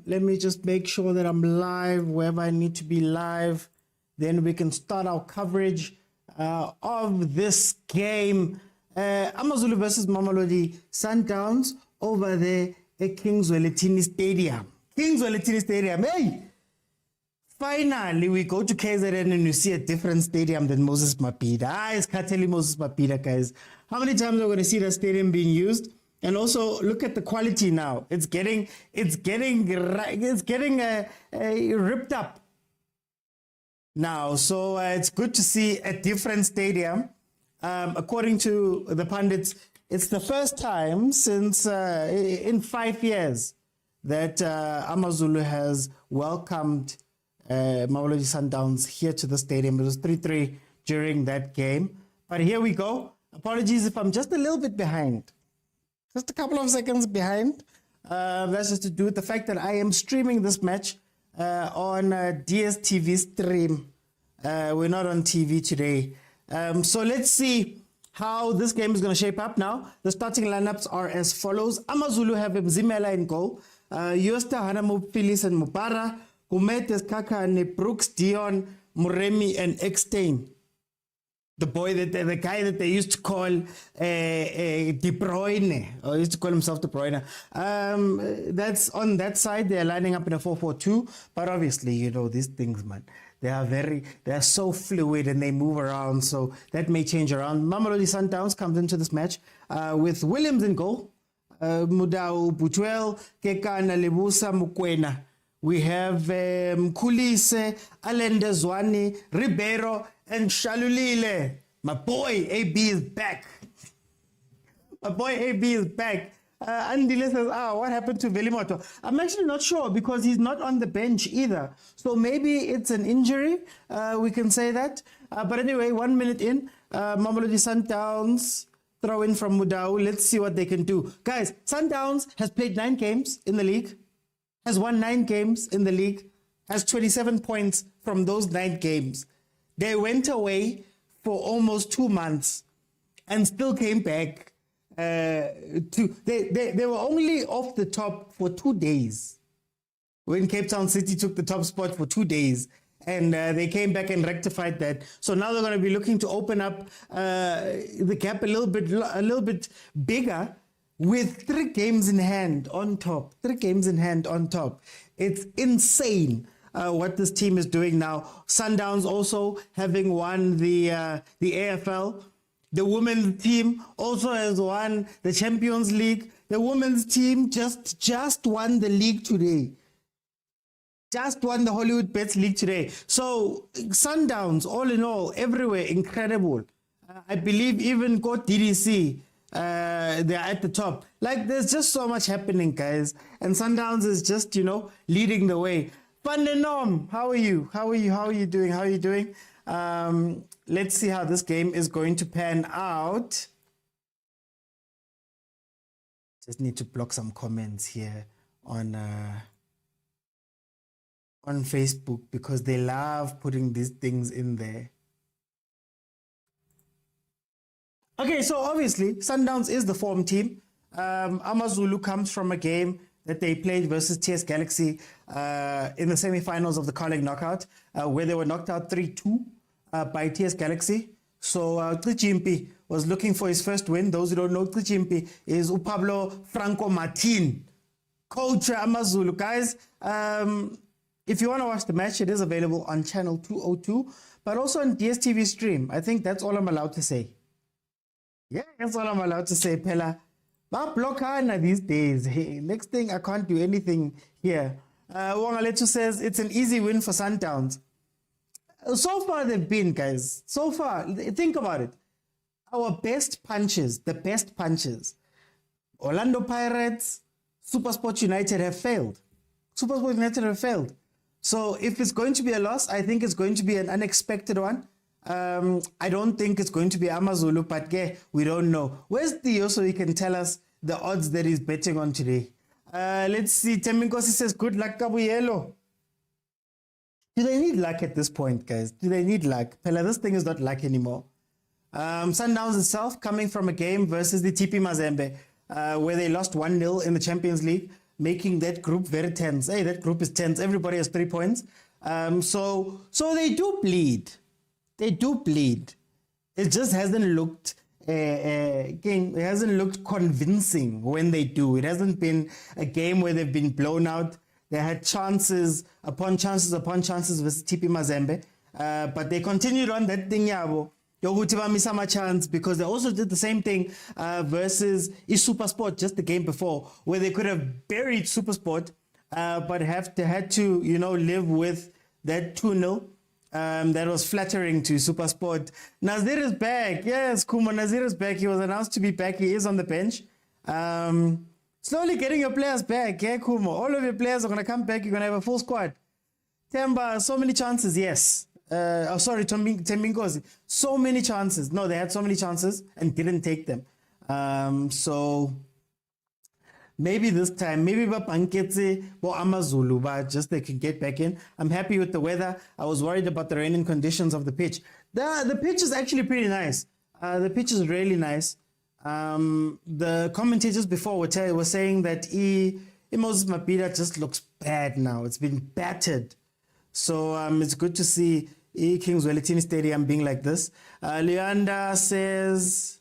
Let me just make sure that I'm live wherever I need to be live. Then we can start our coverage of this game. Amazulu versus Mamelodi Sundowns over there at Kingswell Stadium. Kingswell Stadium, hey! Finally, we go to KZN and you see a different stadium than Moses Mabhida. It's Kateli Moses Mabhida, guys. How many times are we going to see that stadium being used? And also look at the quality now. It's getting ripped up now. So it's good to see a different stadium. According to the pundits, it's the first time since in 5 years that Amazulu has welcomed Mamelodi Sundowns here to the stadium. It was 3-3 during that game. But here we go. Apologies if I'm just a little bit behind. Just a couple of seconds behind. That's just to do with the fact that I am streaming this match on DSTV stream. We're not on TV today. So let's see how this game is going to shape up now. The starting lineups are as follows. Amazulu have Mzimela in goal. Yosta, Hanamu, Phyllis, and Mupara. Kumetes, Kaka, and Brooks, Dion, Muremi, and Eckstein. The guy that they used to call De Bruyne, or used to call himself De Bruyne. That's on that side. They're lining up in a 4-4-2. But obviously, you know, these things, man, they are so fluid and they move around. So that may change around. Mamelodi Sundowns comes into this match with Williams in goal. Mudau Butuel, Kekana Lebusa Mukwena. We have Kulise, Alende Zwane, Ribeiro, and Shalulile. My boy AB is back. My boy AB is back. Andile says, what happened to Velimoto? I'm actually not sure because he's not on the bench either. So maybe it's an injury. We can say that. But anyway, 1 minute in, Mamelodi Sundowns throw in from Mudau. Let's see what they can do. Guys, Sundowns has played 9 games in the league. Has won 9 games in the league, has 27 points from those 9 games. They went away for almost 2 months and still came back. They were only off the top for 2 days when Cape Town City took the top spot for 2 days. And they came back and rectified that. So now they're going to be looking to open up the gap a little bit bigger. With 3 games in hand on top. 3 games in hand on top. It's insane what this team is doing now. Sundowns also having won the AFL. The women's team also has won the Champions League. The women's team just won the league today. Just won the Hollywood Bets League today. So Sundowns, all in all, everywhere, incredible. I believe even got DDC. They're at the top. Like, there's just so much happening, guys. And Sundowns is just, you know, leading the way. Pandenom, how are you? How are you doing? Let's see how this game is going to pan out. Just need to block some comments here on Facebook because they love putting these things in there. Okay, so obviously, Sundowns is the form team. Amazulu comes from a game that they played versus TS Galaxy in the semi-finals of the Carling Knockout, where they were knocked out 3-2 by TS Galaxy. So Trichimpi was looking for his first win. Those who don't know, Trichimpi is Pablo Franco Martin, coach Amazulu. Guys, if you want to watch the match, it is available on channel 202, but also on DSTV stream. I think that's all I'm allowed to say. Yeah, that's all I'm allowed to say, Pella. But blockana these days. Hey, next thing, I can't do anything here. Wangaletu says it's an easy win for Sundowns. So far they've been, guys. So far, think about it. Our best punches, the best punches. Orlando Pirates, SuperSport United have failed. SuperSport United have failed. So if it's going to be a loss, I think it's going to be an unexpected one. I don't think it's going to be Amazulu, but we don't know. Where's Theo so he can tell us the odds that he's betting on today? Let's see. Teminkosi says, good luck, Kabuyelo. Do they need luck at this point, guys? Do they need luck? Pella, this thing is not luck anymore. Sundowns itself coming from a game versus the TP Mazembe, where they lost 1-0 in the Champions League. making that group very tense. Hey, that group is tense. Everybody has 3 points. So they do bleed. They do bleed. It just hasn't looked it hasn't looked convincing when they do. It hasn't been a game where they've been blown out. They had chances upon chances upon chances with TP Mazembe, but they continued on that thing, yabo. Yokuthi bamisa ama-chance, because they also did the same thing versus SuperSport just the game before, where they could have buried SuperSport, but had to live with that 2-0. That was flattering to SuperSport. Nazir is back. Yes, Kumo, Nazir is back. He was announced to be back. He is on the bench. Slowly getting your players back. Yeah, Kumo. All of your players are going to come back. You're going to have a full squad. Temba, so many chances. Yes. Sorry, Tembinkosi. So many chances. No, they had so many chances and didn't take them. So maybe this time, maybe Bapanketse or Amazulu, but just they can get back in. I'm happy with the weather. I was worried about the raining conditions of the pitch. The pitch is actually pretty nice. The pitch is really nice. The commentators before were saying that Moses Mabhida just looks bad now. It's been battered. So it's good to see Kings Welitini Stadium being like this. Leander says,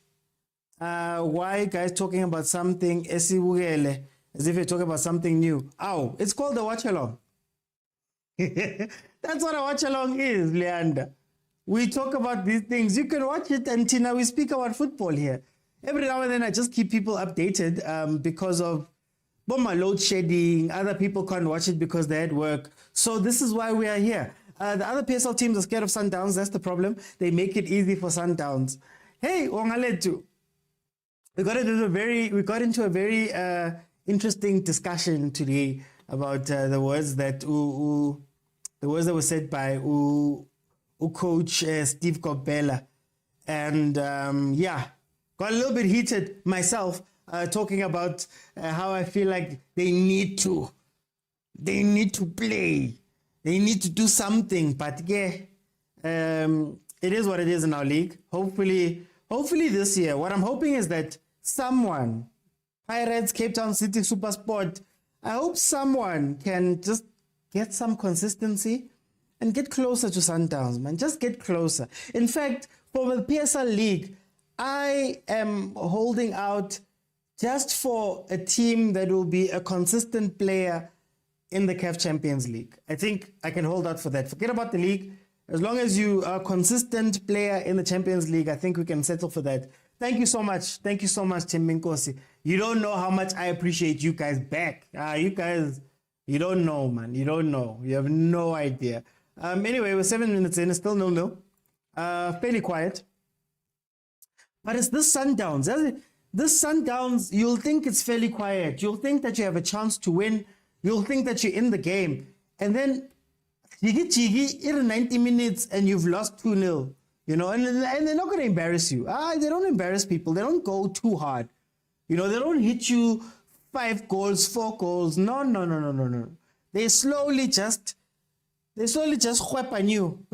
why guys talking about something as if you're talking about something new? Oh, it's called the Watchalong. That's what a Watchalong is, Leander. We talk about these things. You can watch it until now we speak about football here. Every now and then I just keep people updated because of load shedding. Other people can't watch it because they're at work. So this is why we are here. The other PSL teams are scared of Sundowns. That's the problem. They make it easy for Sundowns. Hey, Wangaletu. We got into a very interesting discussion today about the words that were said by Coach Steve Kopela, and got a little bit heated myself talking about how I feel like they need to play, they need to do something. But it is what it is in our league. Hopefully this year, what I'm hoping is that someone, Pirates, Cape Town City, SuperSport, I hope someone can just get some consistency and get closer to Sundowns, man. Just get closer. In fact, for the PSL League, I am holding out just for a team that will be a consistent player in the CAF Champions League. I think I can hold out for that. Forget about the league. As long as you are a consistent player in the Champions League, I think we can settle for that. Thank you so much. Thank you so much, Tim Minkosi. You don't know how much I appreciate you guys back. You guys, you don't know, man. You don't know. You have no idea. Anyway, we're 7 minutes in. It's still 0-0. Fairly quiet. But it's this Sundowns. This Sundowns, you'll think it's fairly quiet. You'll think that you have a chance to win. You'll think that you're in the game. And then, in 90 minutes and you've lost 2-0. And they're not going to embarrass you. They don't embarrass people. They don't go too hard. They don't hit you 5 goals, 4 goals. No. They slowly just khwepa on you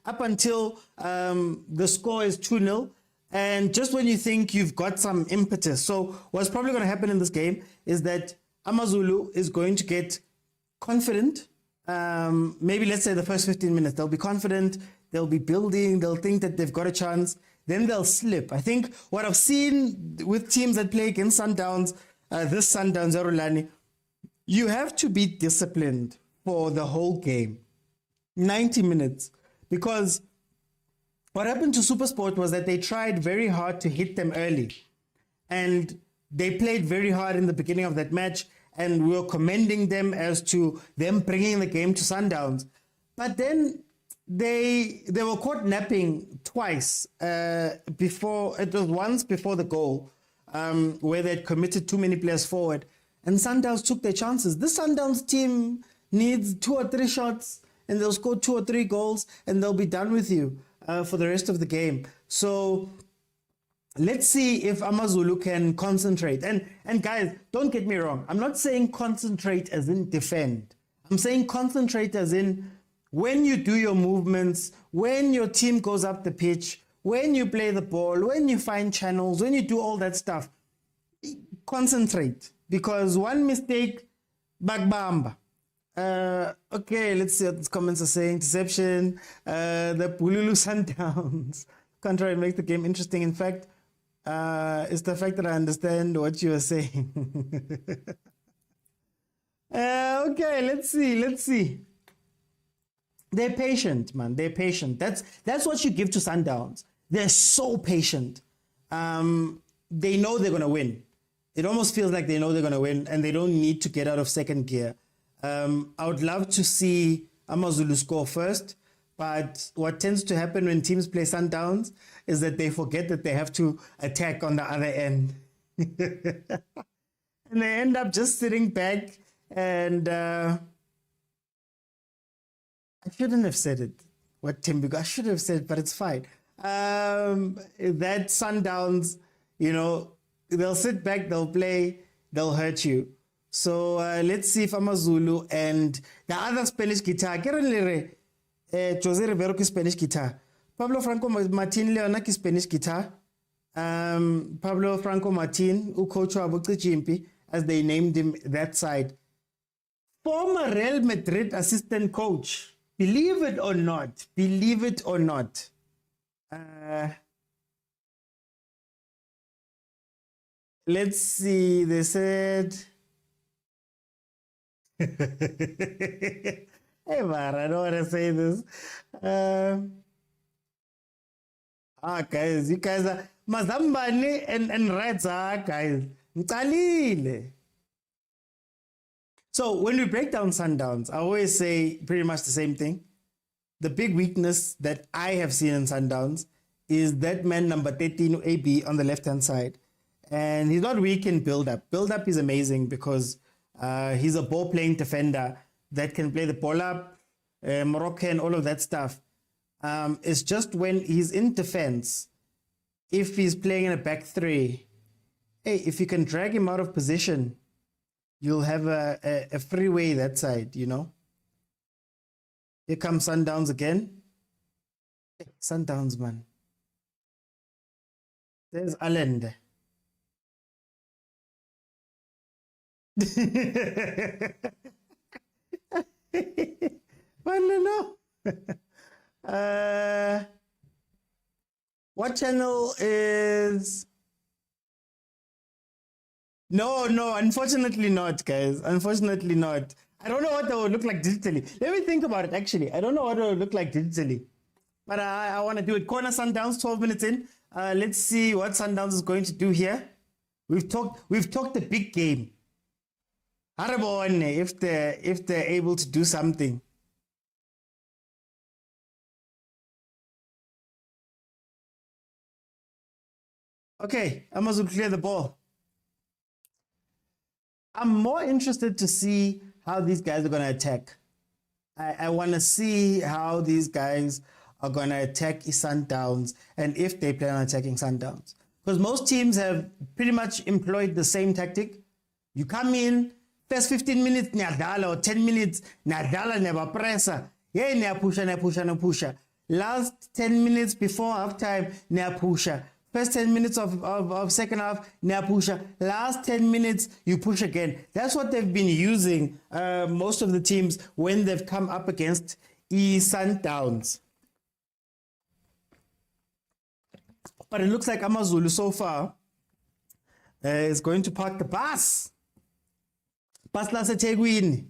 up until the score is 2-0. And just when you think you've got some impetus. So what's probably going to happen in this game is that Amazulu is going to get confident. Maybe let's say the first 15 minutes, they'll be confident. They'll be building. They'll think that they've got a chance. Then they'll slip. I think what I've seen with teams that play against Sundowns, this Sundowns, Arulani, you have to be disciplined for the whole game. 90 minutes. Because what happened to SuperSport was that they tried very hard to hit them early. And they played very hard in the beginning of that match. And we were commending them as to them bringing the game to Sundowns. But then they were caught napping twice before. It was once before the goal where they had committed too many players forward. And Sundowns took their chances. This Sundowns team needs 2 or 3 shots and they'll score 2 or 3 goals and they'll be done with you for the rest of the game. So let's see if Amazulu can concentrate. And guys, don't get me wrong. I'm not saying concentrate as in defend. I'm saying concentrate as in when you do your movements, when your team goes up the pitch, when you play the ball, when you find channels, when you do all that stuff, concentrate. because one mistake, bagbamba. Okay, let's see what the comments are saying. Deception, the Bululu Sundowns. Can't try and make the game interesting. In fact, it's the fact that I understand what you are saying. Okay, let's see. They're patient, man. They're patient. That's what you give to Sundowns. They're so patient. They know they're gonna win. It almost feels like they know they're gonna win, and they don't need to get out of second gear. I would love to see Amazulu score first, but what tends to happen when teams play Sundowns is that they forget that they have to attack on the other end. And they end up just sitting back and I shouldn't have said it. What Timbigo, I should have said, but it's fine. That Sundowns, they'll sit back, they'll play, they'll hurt you. So let's see if Amazulu and the other Spanish guitar, Jose Rivero ki Spanish guitar, Pablo Franco Martin Leona ki Spanish guitar, Pablo Franco Martin, who coach Jimpi, as they named him that side. Former Real Madrid assistant coach, believe it or not. Let's see, they said, hey man, I don't want to say this. Guys, you guys are Mazambani and Reds, guys. So when we break down Sundowns, I always say pretty much the same thing. The big weakness that I have seen in Sundowns is that man number 13, AB, on the left-hand side. And he's not weak in build-up. Build-up is amazing because he's a ball-playing defender that can play the ball up, Moroccan, all of that stuff. It's just when he's in defense, if he's playing in a back three, hey, if you can drag him out of position, you'll have a freeway that side, Here comes Sundowns again. Hey, Sundowns, man. There's Allende. No. What channel is... No, unfortunately not, guys. Unfortunately not. I don't know what that would look like digitally. Let me think about it, actually. I don't know what it would look like digitally. But I want to do it. Corner Sundowns, 12 minutes in. Let's see what Sundowns is going to do here. We've talked the big game. If they're able to do something. Okay, Amazulu clear the ball. I'm more interested to see how these guys are going to attack. I want to see how these guys are going to attack Sundowns and if they plan on attacking Sundowns. Because most teams have pretty much employed the same tactic. You come in, first 15 minutes, Nadala, or 10 minutes, Nadala, never presser. Yeah, pusha. Last 10 minutes before halftime, pusha. First 10 minutes of second half, pusha. Last 10 minutes, you push again. That's what they've been using, most of the teams, when they've come up against Sundowns. But it looks like Amazulu so far is going to park the bus. Bus lase Tegwini.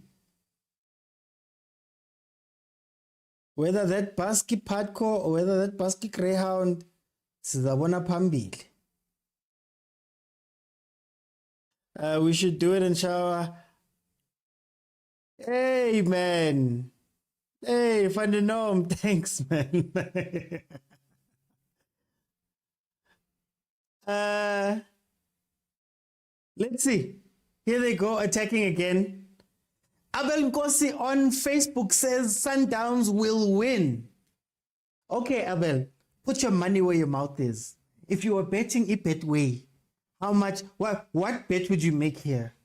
Whether that bus ki Padco or whether that bus ki Greyhound, sizabona phambili. We should do it in shower. Hey, man. Hey, Fandenom, thanks, man. Let's see. Here they go, attacking again. Abel Nkosi on Facebook says Sundowns will win. Okay, Abel, put your money where your mouth is. If you were betting Betway, how much, what bet would you make here?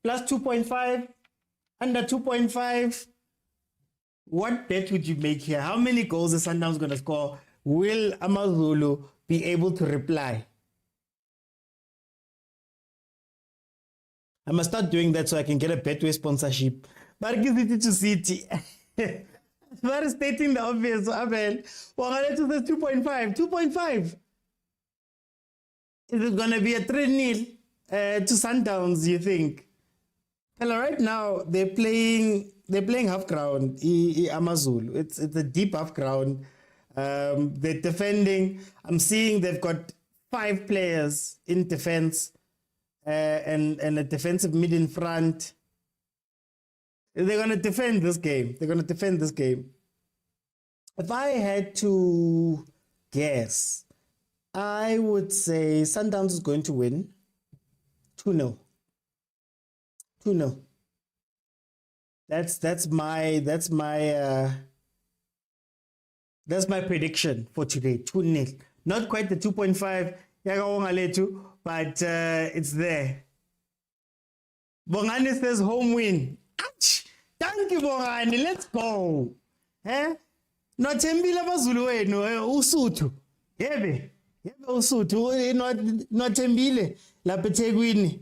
Plus 2.5? Under 2.5? What bet would you make here? How many goals is Sundowns going to score? Will Amazulu be able to reply? I must start doing that so I can get a Betway sponsorship. But give it to City. But stating the obvious, Abel. Well, says 2.5. 2.5. Is it going to be a 3-0 to Sundowns, you think? Well, right now, they're playing half ground, Amazulu. It's a deep half ground. They're defending. I'm seeing they've got 5 players in defense and a defensive mid in front. They're going to defend this game. If I had to guess, I would say Sundowns is going to win 2-0. 2-0. That's my prediction for today. 2-0. Not quite the 2.5, but it's there. Bongani says home win. Ouch! Thank you, Bongani. Let's go. Nothembile Amazulu wenu uSuthu. Yebe uSuthu nothembile lapha eThekwini.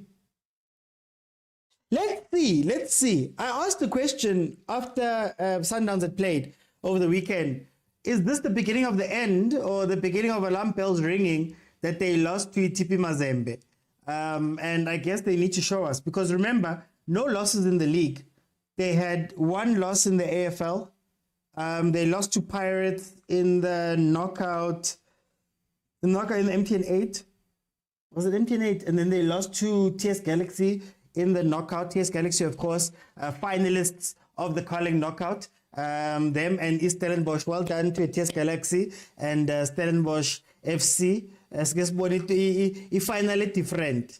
Let's see. I asked the question after Sundowns had played over the weekend. Is this the beginning of the end or the beginning of alarm bells ringing that they lost to TP Mazembe? And I guess they need to show us, because remember, no losses in the league. They had 1 loss in the AFL. They lost to Pirates in the knockout in the MTN 8. Was it MTN 8? And then they lost to TS Galaxy in the knockout. TS Galaxy, of course, finalists of the Carling knockout. Them and East Stellenbosch. Well done to TS Galaxy and Stellenbosch FC. As guess finally different.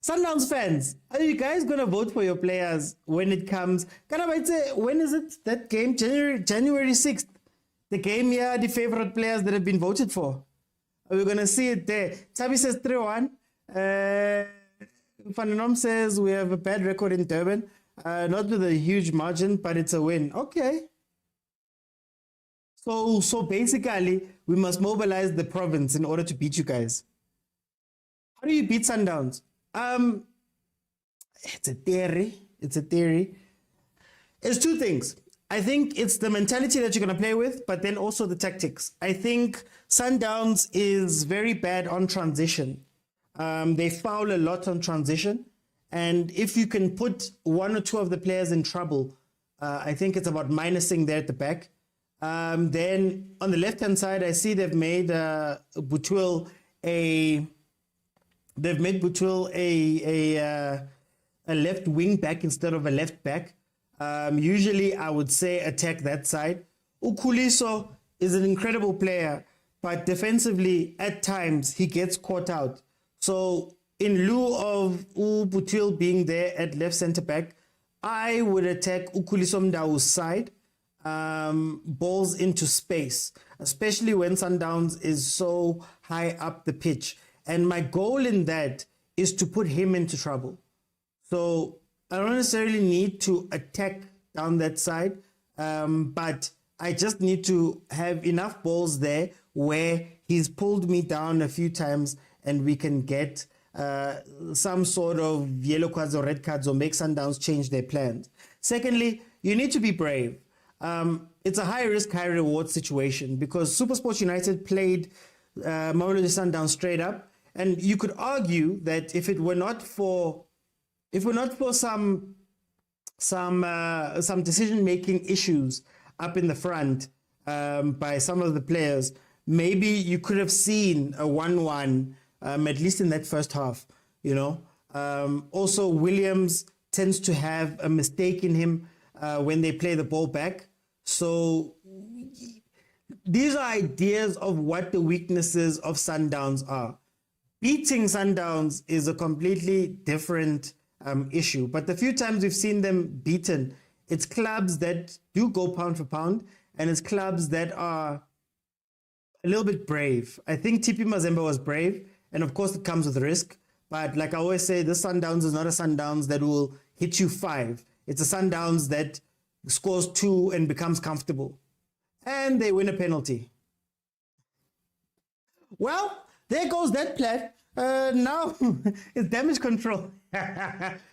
Sundowns fans, are you guys gonna vote for your players when it comes? When is it that game? January 6th. The game here, the favorite players that have been voted for. Are we gonna see it there? Tabi says 3-1. Fananom says we have a bad record in Durban. Not with a huge margin, but it's a win. Okay. So basically, we must mobilize the province in order to beat you guys. How do you beat Sundowns? It's a theory. It's 2 things. I think it's the mentality that you're going to play with, but then also the tactics. I think Sundowns is very bad on transition. They foul a lot on transition. And if you can put 1 or 2 of the players in trouble, I think it's about minusing there at the back. Then on the left-hand side, I see they've made Butwil a left wing back instead of a left back. Usually, I would say attack that side. Ukhuliso is an incredible player, but defensively, at times, he gets caught out. So in lieu of Butwil being there at left centre back, I would attack Ukhuliso Mdau's side. Balls into space, especially when Sundowns is so high up the pitch. And my goal in that is to put him into trouble. So I don't necessarily need to attack down that side, but I just need to have enough balls there where he's pulled me down a few times and we can get some sort of yellow cards or red cards or make Sundowns change their plans. Secondly, you need to be brave. It's a high risk, high reward situation because SuperSports United played Mamelodi Sundowns straight up, and you could argue that if it were not for some decision making issues up in the front by some of the players, maybe you could have seen a 1-1 at least in that first half. Also Williams tends to have a mistake in him when they play the ball back. So these are ideas of what the weaknesses of Sundowns are. Beating Sundowns is a completely different issue. But the few times we've seen them beaten, it's clubs that do go pound for pound, and it's clubs that are a little bit brave. I think TP Mazembe was brave, and of course it comes with risk. But like I always say, this Sundowns is not a Sundowns that will hit you 5. It's a Sundowns that scores 2 and becomes comfortable. And they win a penalty. Well, there goes that plan. Now it's damage control.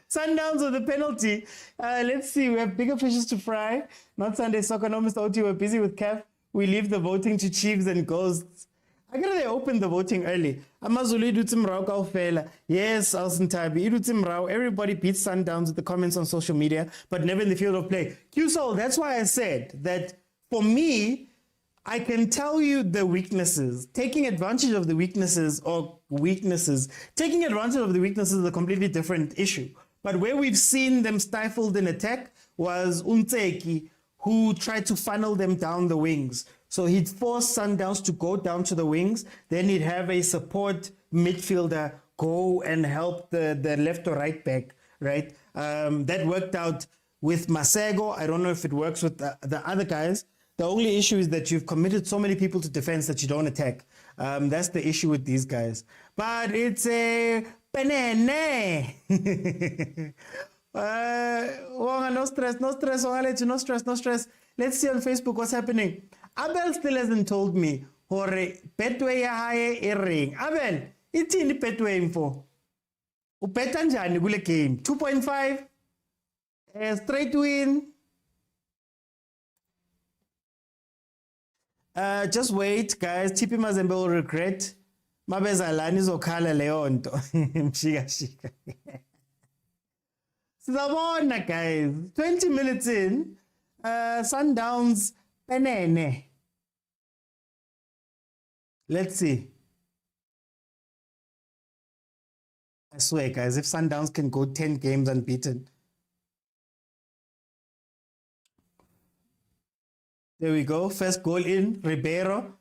Sundowns with the penalty. Let's see. We have bigger fishes to fry. Not Sunday soccer. No, Mr. Oti. We're busy with CAF. We leave the voting to Chiefs and Ghosts. I gotta they open the voting early. Amazulu idutim rao kaufela. Yes, Alson Tabi. Idutim rao. Everybody beats Sundowns with the comments on social media, but never in the field of play. Q-Soul, that's why I said that for me, I can tell you the weaknesses. Taking advantage of the weaknesses taking advantage of the weaknesses is a completely different issue. But where we've seen them stifled in attack was Unteki, who tried to funnel them down the wings. So he'd force Sundowns to go down to the wings. Then he'd have a support midfielder go and help the left or right back, right? That worked out with Masego. I don't know if it works with the other guys. The only issue is that you've committed so many people to defense that you don't attack. That's the issue with these guys. But it's a penene. No stress, no stress. No stress, no stress. Let's see on Facebook what's happening. Abel still hasn't told me. Hore betway haye ering. Abel, it's in the betway info. Upetanjani gule game 2.5. Straight win. Just wait, guys. TP Mazembe will regret. Mabezalani zokhala leyo nto. Mshika shika. Sizabona, guys. 20 minutes in. Sundowns penene. Let's see. I swear, guys, if Sundowns can go 10 games unbeaten. There we go. First goal in. Ribeiro.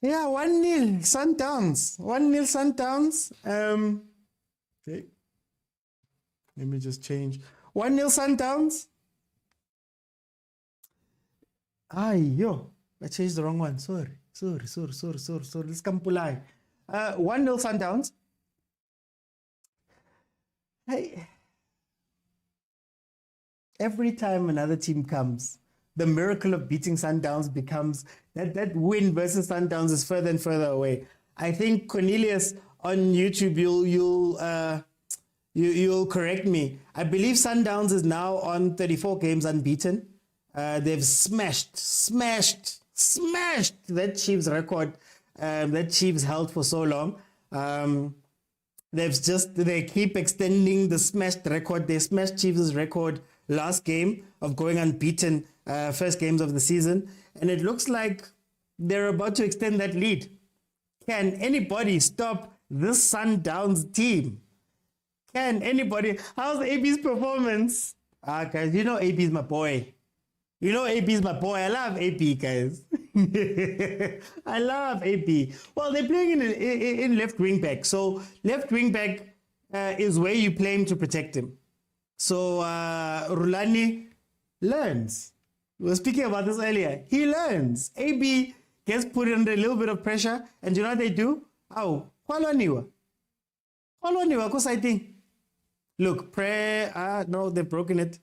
Yeah, 1-0 Sundowns. 1-0 Sundowns. Okay. Let me just change. 1-0 Sundowns. Yo. I changed the wrong one. Sorry. Let's come pulai. 1-0 Sundowns. Hey. Every time another team comes, the miracle of beating Sundowns becomes that win versus Sundowns is further and further away. I think Cornelius on YouTube, you'll correct me. I believe Sundowns is now on 34 games unbeaten. They've smashed that Chiefs record that Chiefs held for so long. They keep extending the smashed record. They smashed Chiefs' record last game of going unbeaten, first games of the season, and it looks like they're about to extend that lead. Can anybody stop this Sundowns team? Can anybody? How's AB's performance? Guys, you know AB's my boy. I love AB, guys. I love AB. Well, they're playing in left wing back. So left wing back is where you play him to protect him. So Rulani learns. We were speaking about this earlier. He learns. AB gets put under a little bit of pressure, and you know what they do? Kwalwaniwa, because I think, look, no, they've broken it.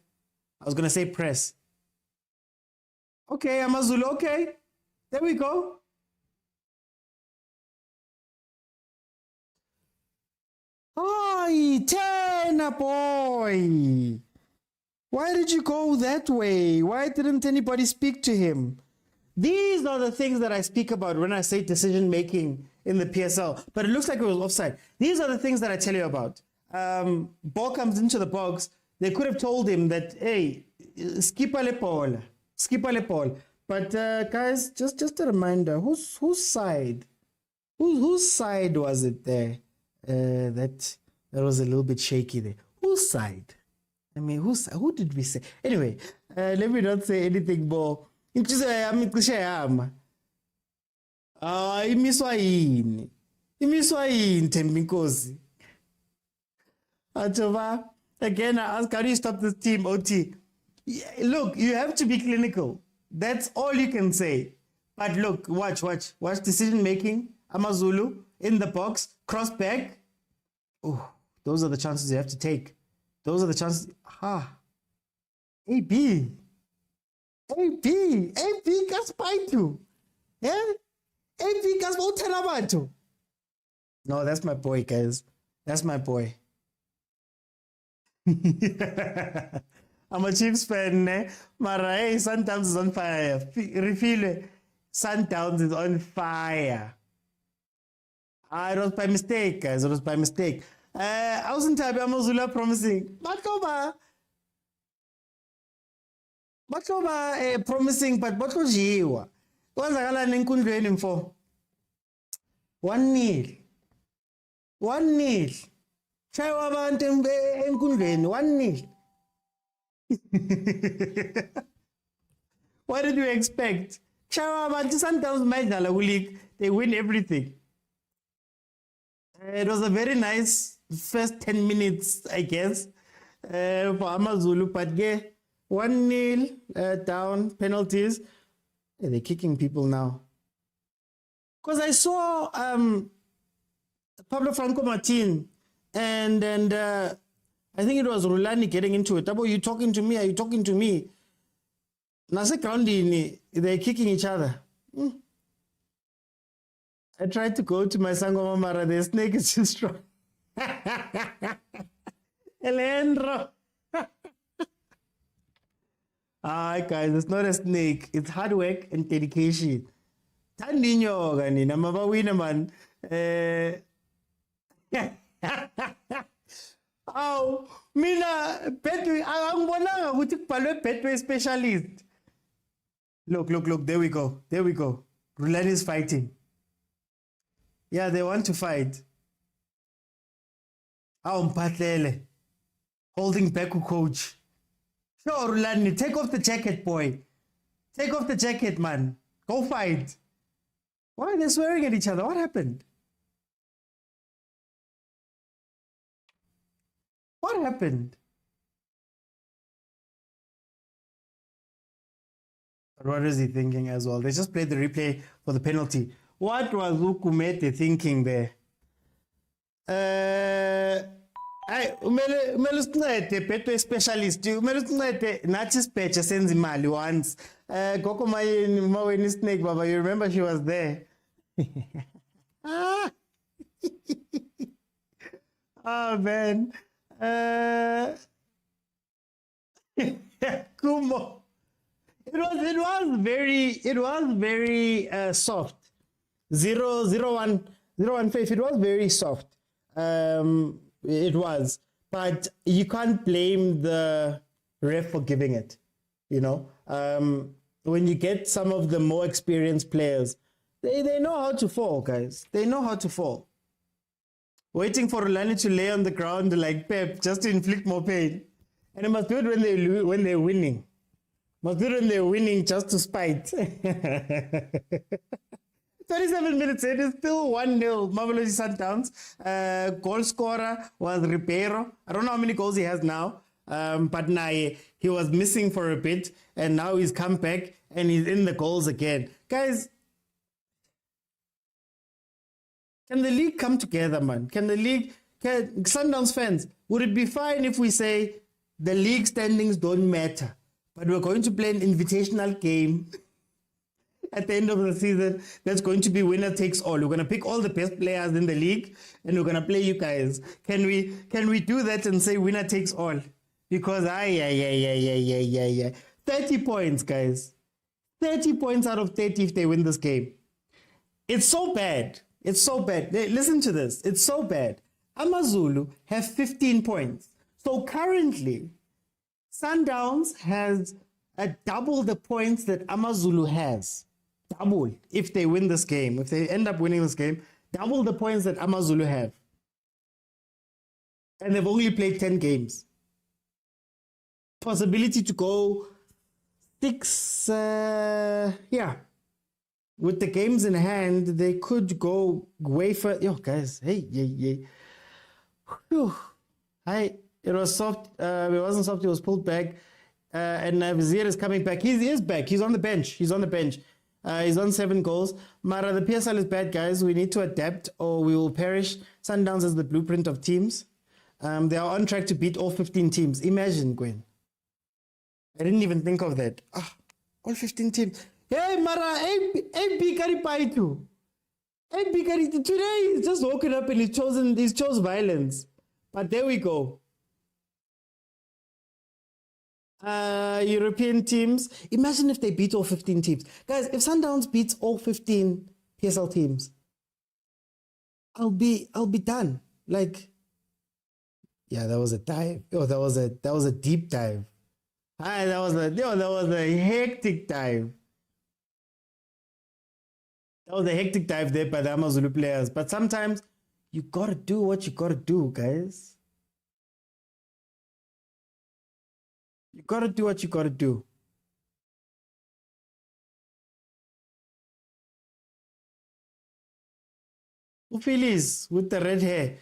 I was going to say press. Okay, Amazulu, okay. There we go. Hi, Tana boy. Why did you go that way? Why didn't anybody speak to him? These are the things that I speak about when I say decision making in the PSL. But it looks like it was offside. These are the things that I tell you about. Ball comes into the box. They could have told him that, hey, skip le ball. But guys, just a reminder, whose side? Whose side was it there? That was a little bit shaky there. Whose side? I mean, who did we say? Anyway, let me not say anything more. Imiswa yini Thembinkosi. Again, I ask, how do you stop this team, OT? Look, you have to be clinical. That's all you can say. But look, watch decision making. Amazulu in the box, cross back. Oh, those are the chances you have to take. Those are the chances. AB kaspaitu. Yeah? AB kasbotela bantu. No, that's my boy, guys. That's my boy. I'm a Chiefs fan, ne? Mara, hey, Sundowns is on fire. Refill it. Sundowns is on fire. Ah, it was by mistake, guys. It was by mistake. I wasn't happy. Amazulu promising. Batloba promising, but batlojiwa. Kwenzakala nenkundleni mfo. 1-0. 1-0. Shaywa abantu enkundleni 1-0. What did you expect? Shaywa abantu Sundowns mayidlala ku-league. They win everything. It was a very nice first 10 minutes, I guess, for Amazulu, but yeah, 1-0 down, penalties. Yeah, they're kicking people now. Because I saw Pablo Franco Martin and I think it was Rulani getting into it. Are you talking to me? Are you talking to me? Nase ground they're kicking each other. I tried to go to my Sangoma Mara. The snake is too strong. Elendro. Guys, it's not a snake. It's hard work and dedication. Tandinyo gani na mabawina man. Oh, mina Betway. Angibonanga ukuthi kubhalwe Betway specialist. Look. There we go. Rulani is fighting. Yeah, they want to fight. Mpatlele. Holding back coach. Sure, Rulani, take off the jacket, boy. Take off the jacket, man. Go fight. Why are they swearing at each other? What happened? What happened? What is he thinking as well? They just played the replay for the penalty. What was Ukumete thinking there? Umele usincede Betway specialist. Umele usincede nathi sibheje senze imali once. Gogo maweni snake baba, you remember she was there. Oh man. Kumo. It was very soft. 0-1 faith. It was very soft. It was, but you can't blame the ref for giving it. You know, when you get some of the more experienced players, they know how to fall, guys. They know how to fall. Waiting for Rulani to lay on the ground like Pep just to inflict more pain, and it must do it when they're winning. Must do it when they're winning just to spite. 37 minutes in, it's still 1-0. Mamelodi Sundowns. Goal scorer was Ribeiro. I don't know how many goals he has now. But now he was missing for a bit. And now he's come back and he's in the goals again. Guys, can the league come together, man? Sundowns fans, would it be fine if we say the league standings don't matter, but we're going to play an invitational game at the end of the season that's going to be winner takes all? We're going to pick all the best players in the league and we're going to play you guys. Can we do that and say winner takes all? Because 30 points, guys. 30 points out of 30 if they win this game. It's so bad. It's so bad. Listen to this. It's so bad. Amazulu have 15 points. So currently, Sundowns has double the points that Amazulu has. Double if they win this game. If they end up winning this game, double the points that Amazulu have. And they've only played 10 games. Possibility to go 6, with the games in hand, they could go way further. Yo, guys, hey. Whew. It was soft. It wasn't soft. It was pulled back. And Vizier is coming back. He is back. He's on the bench. He's on 7 goals. Mara, the PSL is bad, guys. We need to adapt or we will perish. Sundowns is the blueprint of teams. They are on track to beat all 15 teams. Imagine, Gwen. I didn't even think of that. All 15 teams. Hey, Mara, hey, Bikari Paitu. Hey, Bigari, today he's just woken up and he's chose violence. But there we go. European teams. Imagine if they beat all 15 teams. Guys, if Sundowns beats all 15 PSL teams, I'll be done. Like, yeah, that was a dive. Oh, that was a deep dive. That was a hectic dive. That was a hectic dive there by the Amazulu players. But sometimes you gotta do what you gotta do, guys. You gotta do what you gotta do. Phyllis with the red hair.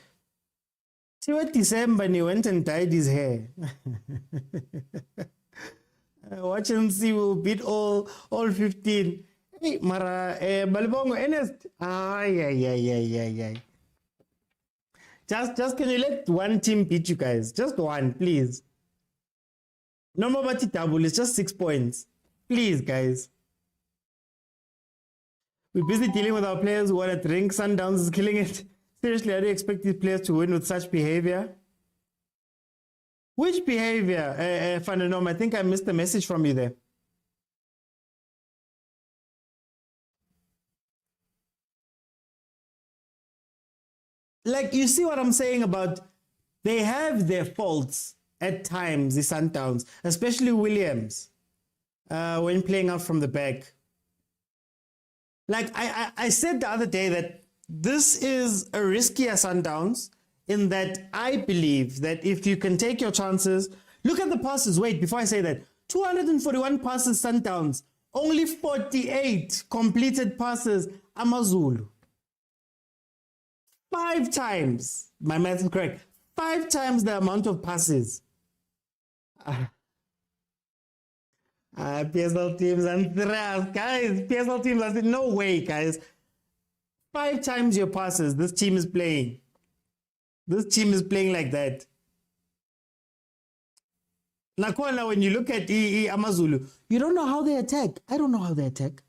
See what December and he went and dyed his hair. Watch and see will beat all 15. Hey, Mara, Balbongo, Ernest. Ay. Just can you let one team beat you guys? Just one, please. No more about double, it's just 6 points. Please, guys. We're busy dealing with our players who want to drink. Sundowns is killing it. Seriously, how do you expect these players to win with such behavior? Which behavior, Fananom? I think I missed a message from you there. Like, you see what I'm saying about they have their faults at times, the Sundowns, especially Williams, when playing out from the back. Like I said the other day that this is a riskier Sundowns in that I believe that if you can take your chances, look at the passes. Wait, before I say that, 241 passes Sundowns, only 48 completed passes Amazulu. 5 times, my math is correct, 5 times the amount of passes. PSL teams and guys, PSL teams, I said, no way, guys. 5 times your passes, this team is playing. This team is playing like that. Nakwana, when you look at Amazulu, you don't know how they attack. I don't know how they attack.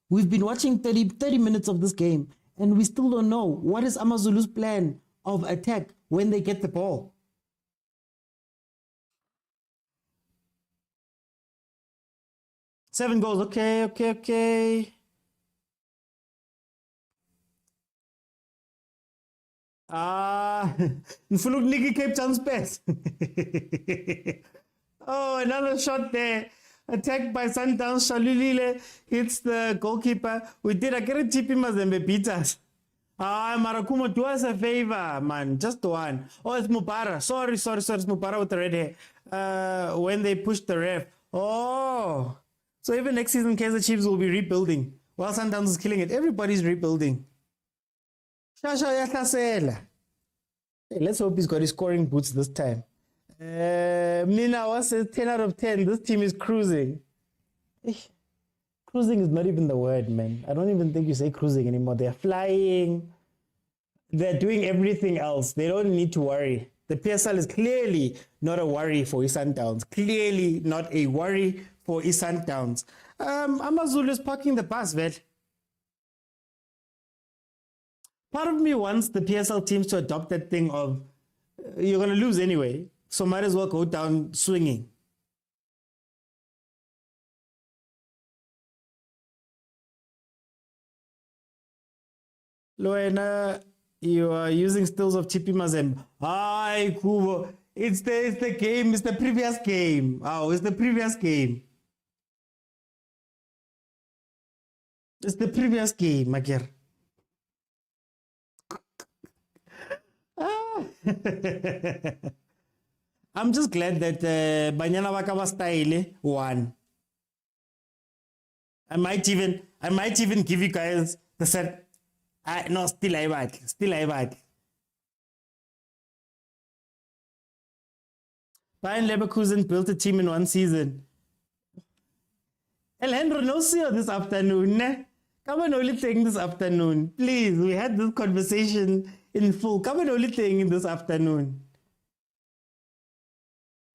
We've been watching 30 minutes of this game, and we still don't know what is Amazulu's plan of attack when they get the ball. Seven goals. Okay. Nfuluk Niki Cape Town space. Oh, another shot there. Attacked by Sundowns. Shalulile hits the goalkeeper. We did a great TP Mazembe beat us. Marakumo, do us a favor, man. Just one. Oh, it's Mubara. Sorry. It's Mubara with the red hair. When they pushed the ref. Oh. So even next season, Kaizer Chiefs will be rebuilding. While Sundowns is killing it. Everybody's rebuilding. Hey, let's hope he's got his scoring boots this time. Mina was a 10 out of 10. This team is cruising. Cruising is not even the word, man. I don't even think you say cruising anymore. They're flying. They're doing everything else. They don't need to worry. The PSL is clearly not a worry for Sundowns. Clearly not a worry for Sundowns. Amazulu is parking the bus, vet. Part of me wants the PSL teams to adopt that thing of you're going to lose anyway, so might as well go down swinging. Loena, you are using stills of TP Mazembe. Hi, Kubo. It's the game. It's the previous game. Oh, it's the previous game. It's the previous game, Makir. I'm just glad that Banyana Wakawa style won. I might even give you guys the set. No, still I bad. Bayern Leverkusen built a team in one season. Alejandro, no see you this afternoon. Ne? Come on, only thing this afternoon. Please, we had this conversation in full. Come on, only thing this afternoon.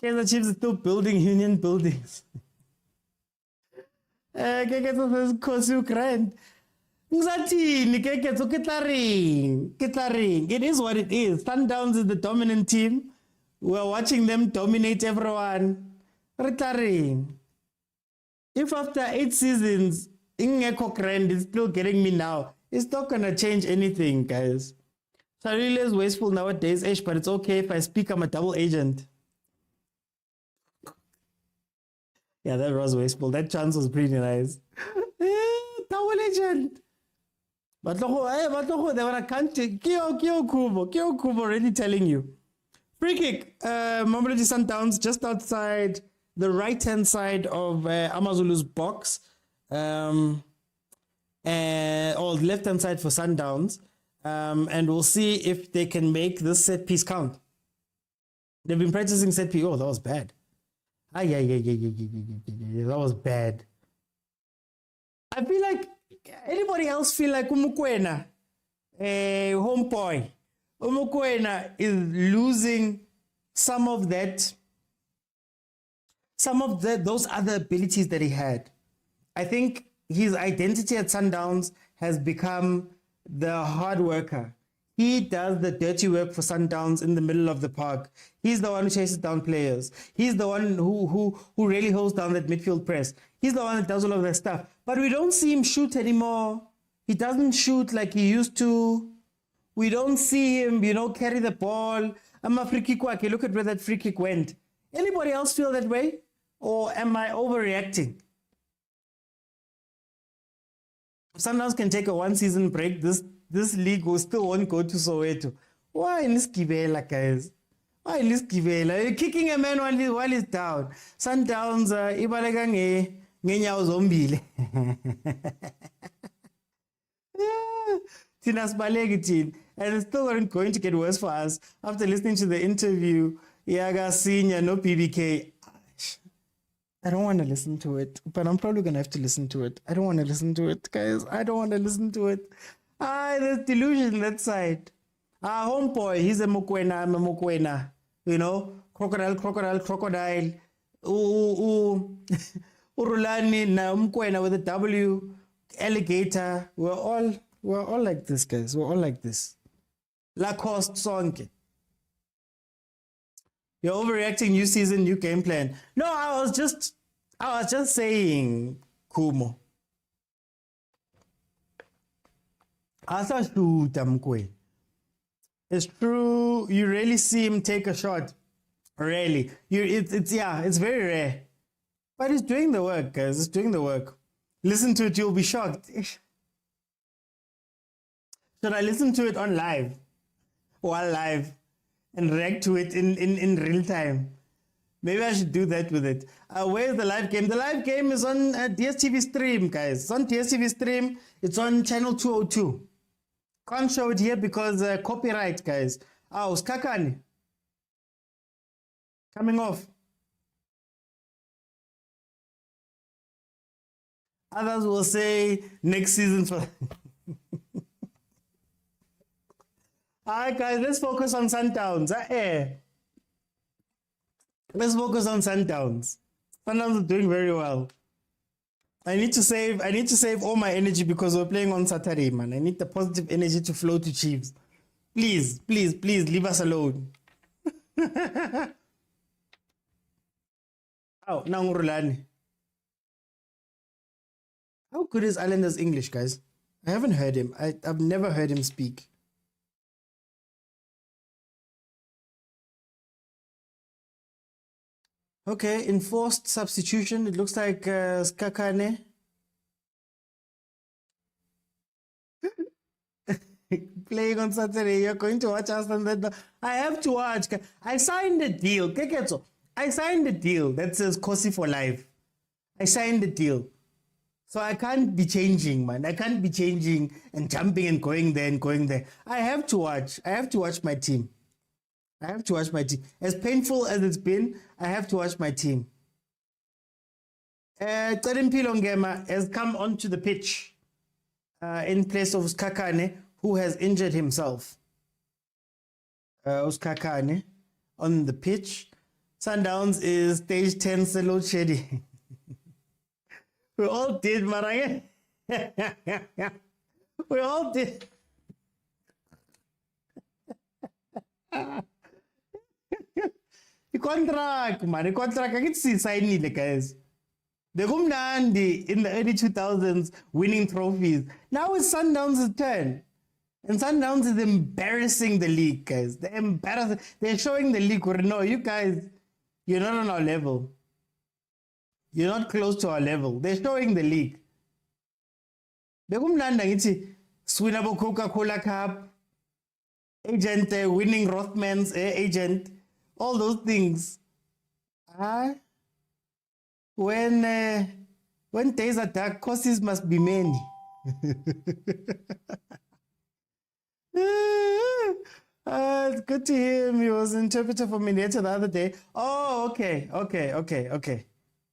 Kaizer Chiefs is still building union buildings. Grand. Ngizathini ke so ke tla reng? Ke tla reng? It is what it is. Sundowns is the dominant team. We're watching them dominate everyone. Re tla reng? If after 8 seasons, ingekho grand is still getting me now, it's not gonna change anything, guys. Sarili is wasteful nowadays, but it's okay if I speak. I'm a double agent. Yeah, that was wasteful. That chance was pretty nice. Double agent. But they were a country. Kyo Kubo already telling you. Free kick. Mamelodi Sundowns just outside the right-hand side of Amazulu's box. Or the left-hand side for Sundowns. And we'll see if they can make this set piece count. They've been practicing set piece. Oh, that was bad. That was bad. I feel like anybody else feel like Umukwena, homeboy, Umukwena is losing some of those other abilities that he had. I think his identity at Sundowns has become the hard worker. He does the dirty work for Sundowns in the middle of the park. He's the one who chases down players. He's the one who really holds down that midfield press. He's the one that does all of that stuff. But we don't see him shoot anymore. He doesn't shoot like he used to. We don't see him, carry the ball. I'm a free kick. Okay, look at where that free kick went. Anybody else feel that way? Or am I overreacting? If Sundowns can take a one-season break, this league will still won't go to Soweto. Why in this Gibela, guys? Why in this Gibela? You're kicking a man while he's down. Sundowns, ibalega ngenyawo zombili. Tina Sbalegi teen. And it's still going to get worse for us. After listening to the interview, Yaga Senior, no PBK. I don't want to listen to it, but I'm probably going to have to listen to it. I don't want to listen to it, guys. I don't want to listen to it. There's delusion that side. Homeboy, he's a Mokwena, I'm a Mokwena. Crocodile. Urulani, na Mokwena with a W, alligator. We're all like this, guys. We're all like this. Lacoste Sonke. You're overreacting. New season, new game plan. No, I was just saying, Kumo. It's true. You really see him take a shot. Really, it's very rare. But he's doing the work, guys. He's doing the work. Listen to it, you'll be shocked. Should I listen to it on live? While live? And react to it in real time? Maybe I should do that with it. Where's the live game? The live game is on DSTV stream, guys. It's on DSTV stream. It's on channel 202. Can't show it here because copyright, guys. Skakani. Coming off. Others will say next season for... Alright, guys, let's focus on Sundowns. Let's focus on Sundowns. Sundowns are doing very well. I need to save all my energy because we're playing on Saturday, man. I need the positive energy to flow to Chiefs. Please, leave us alone. Now Rulani. How good is Islander's English, guys? I haven't heard him. I've never heard him speak. Okay, enforced substitution. It looks like Skakane. Playing on Saturday. You're going to watch us, and then I have to watch. I signed the deal. I signed the deal that says Kosi for life. I signed the deal. So I can't be changing, man. I can't be changing and jumping and going there and going there. I have to watch. I have to watch my team. I have to watch my team. As painful as it's been, I have to watch my team. Tsarimpilo Ngema has come onto the pitch in place of Skakane, who has injured himself. Skakane on the pitch. Sundowns is stage 10 load shedding. We all did, Maranga. We all did. The contract, man. The contract. I can see signing the guys. The Gumnandi in the early 2000s winning trophies. Now it's Sundowns' turn. And Sundowns is embarrassing the league, guys. They're embarrassing. They're showing the league, no, you guys, you're not on our level. You're not close to our level. They're showing the league. The Gumnanda, it's Swinabo Coca-Cola Cup, agent, winning Rothman's agent, all those things. When days are dark, causes must be many. It's good to hear him. He was an interpreter for Mineta the other day. Oh, okay.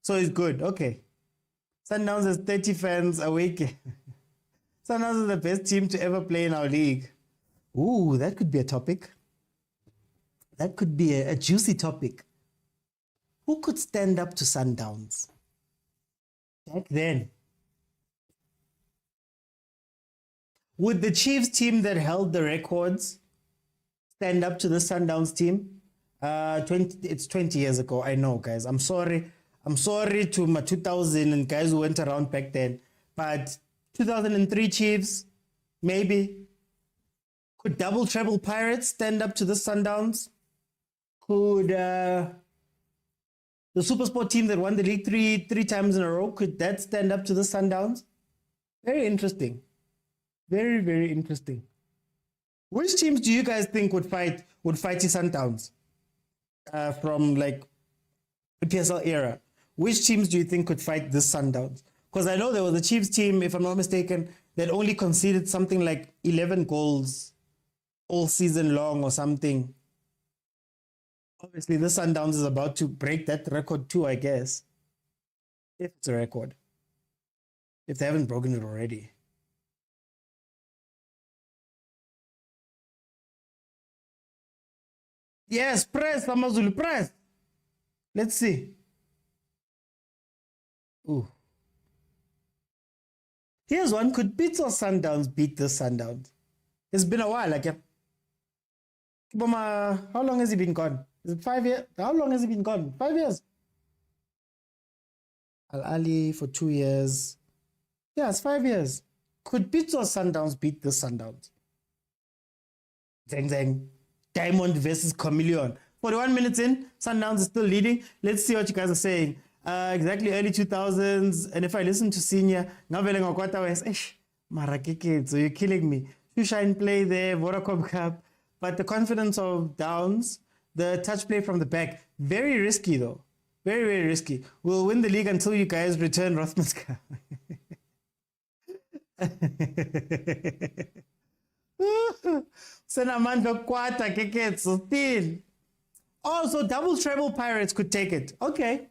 So it's good. Okay. Sundowns has 30 fans awake. Sundowns is the best team to ever play in our league. Ooh, that could be a topic. That could be a juicy topic. Who could stand up to Sundowns back then? Would the Chiefs team that held the records stand up to the Sundowns team? It's 20 years ago. I know, guys. I'm sorry to my 2000 and guys who went around back then. But 2003 Chiefs, maybe. Could double treble Pirates stand up to the Sundowns? Could the SuperSport team that won the league three times in a row, could that stand up to the Sundowns? Very interesting. Very, very interesting. Which teams do you guys think would fight the Sundowns from like the PSL era? Which teams do you think could fight this Sundowns? Because I know there was a Chiefs team, if I'm not mistaken, that only conceded something like 11 goals all season long or something. Obviously, the Sundowns is about to break that record too, I guess. If it's a record. If they haven't broken it already. Yes, press, Amazulu, press. Let's see. Ooh. Here's one. Could Beats or Sundowns beat the Sundowns? It's been a while. Like, how long has he been gone? Is it 5 years? How long has he been gone? 5 years. Al Ali for 2 years. Yeah, it's 5 years. Could Beats or Sundowns beat the Sundowns? Zeng zeng. Diamond versus Chameleon. 41 minutes in, Sundowns is still leading. Let's see what you guys are saying. Exactly early 2000s. And if I listen to Senior, so you're killing me. Shine play there, Vodacom Cup. But the confidence of Downs, the touch play from the back, very risky though. Very, very risky. We'll win the league until you guys return Rothman's Cup. Senamando Quata Kekets still. Also, double treble Pirates could take it. Okay.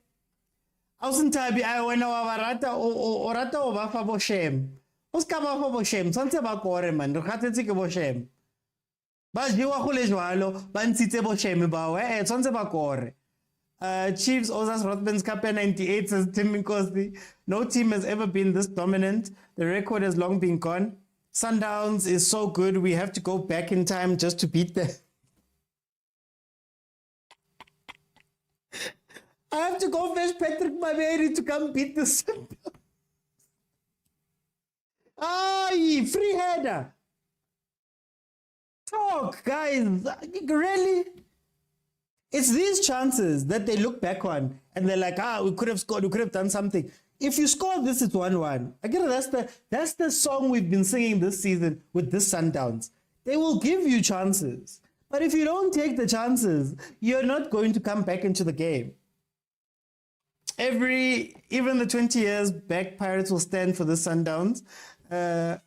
Ausintabi I wena wa barata o rata o ba fa bo shem. O ska ba fa bo shem, tsantse ba kore man. Re khatsetse ke bo shem. Ba jiwa go le jwalo, ba ntshitse bo shem ba we, tsantse ba kore. Chiefs Ozas Rothman's Cup 98 says Tim Nkosi. No team has ever been this dominant. The record has long been gone. Sundowns is so good, we have to go back in time just to beat them. I have to go fetch Patrick Mamelodi to come beat the Sundowns. Aye, free header. Talk, guys. Really? It's these chances that they look back on and they're like, we could have scored, we could have done something. If you score this, it's 1-1. Again, that's the song we've been singing this season with this Sundowns. They will give you chances. But if you don't take the chances, you're not going to come back into the game. Even the 20 years back, Pirates will stand for the Sundowns. The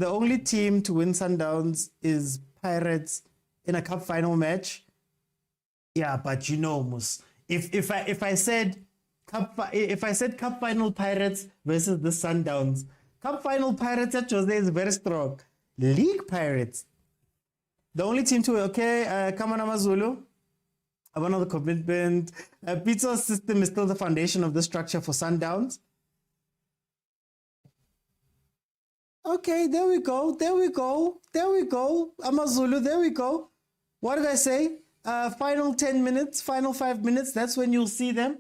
only team to win Sundowns is Pirates in a cup final match. Yeah, but you know, Mus, if I said cup final Pirates versus the Sundowns, cup final Pirates at Jose is very strong. League Pirates, the only team to come on Amazulu. I want the commitment. Pizza's system is still the foundation of the structure for Sundowns. Okay, there we go. There we go. There we go. Amazulu, there we go. What did I say? Final 10 minutes, final 5 minutes. That's when you'll see them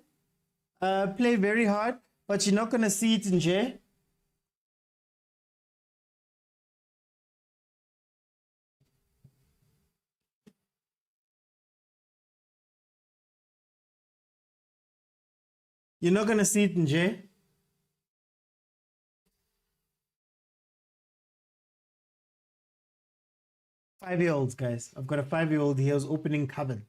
play very hard, but you're not going to see it in J. You're not going to see it in J. Five-year-olds, guys. I've got a 5-year-old here who's opening cupboards.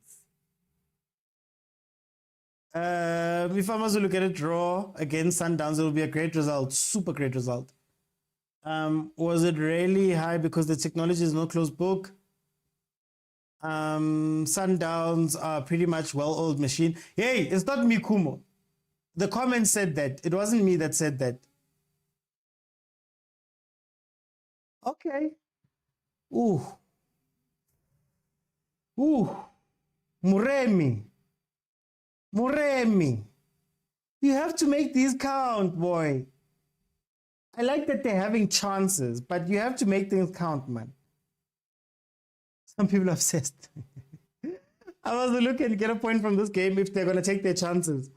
If Amazulu get a draw against Sundowns, it'll be a great result. Super great result. Was it really high because the technology is no closed book? Sundowns are pretty much well-oiled machine. Hey, it's not me, Kumo. The comment said that. It wasn't me that said that. Okay. Ooh. Ooh. Muremi. Muremi. You have to make these count, boy. I like that they're having chances, but you have to make things count, man. Some people are obsessed. I was looking to get a point from this game if they're going to take their chances.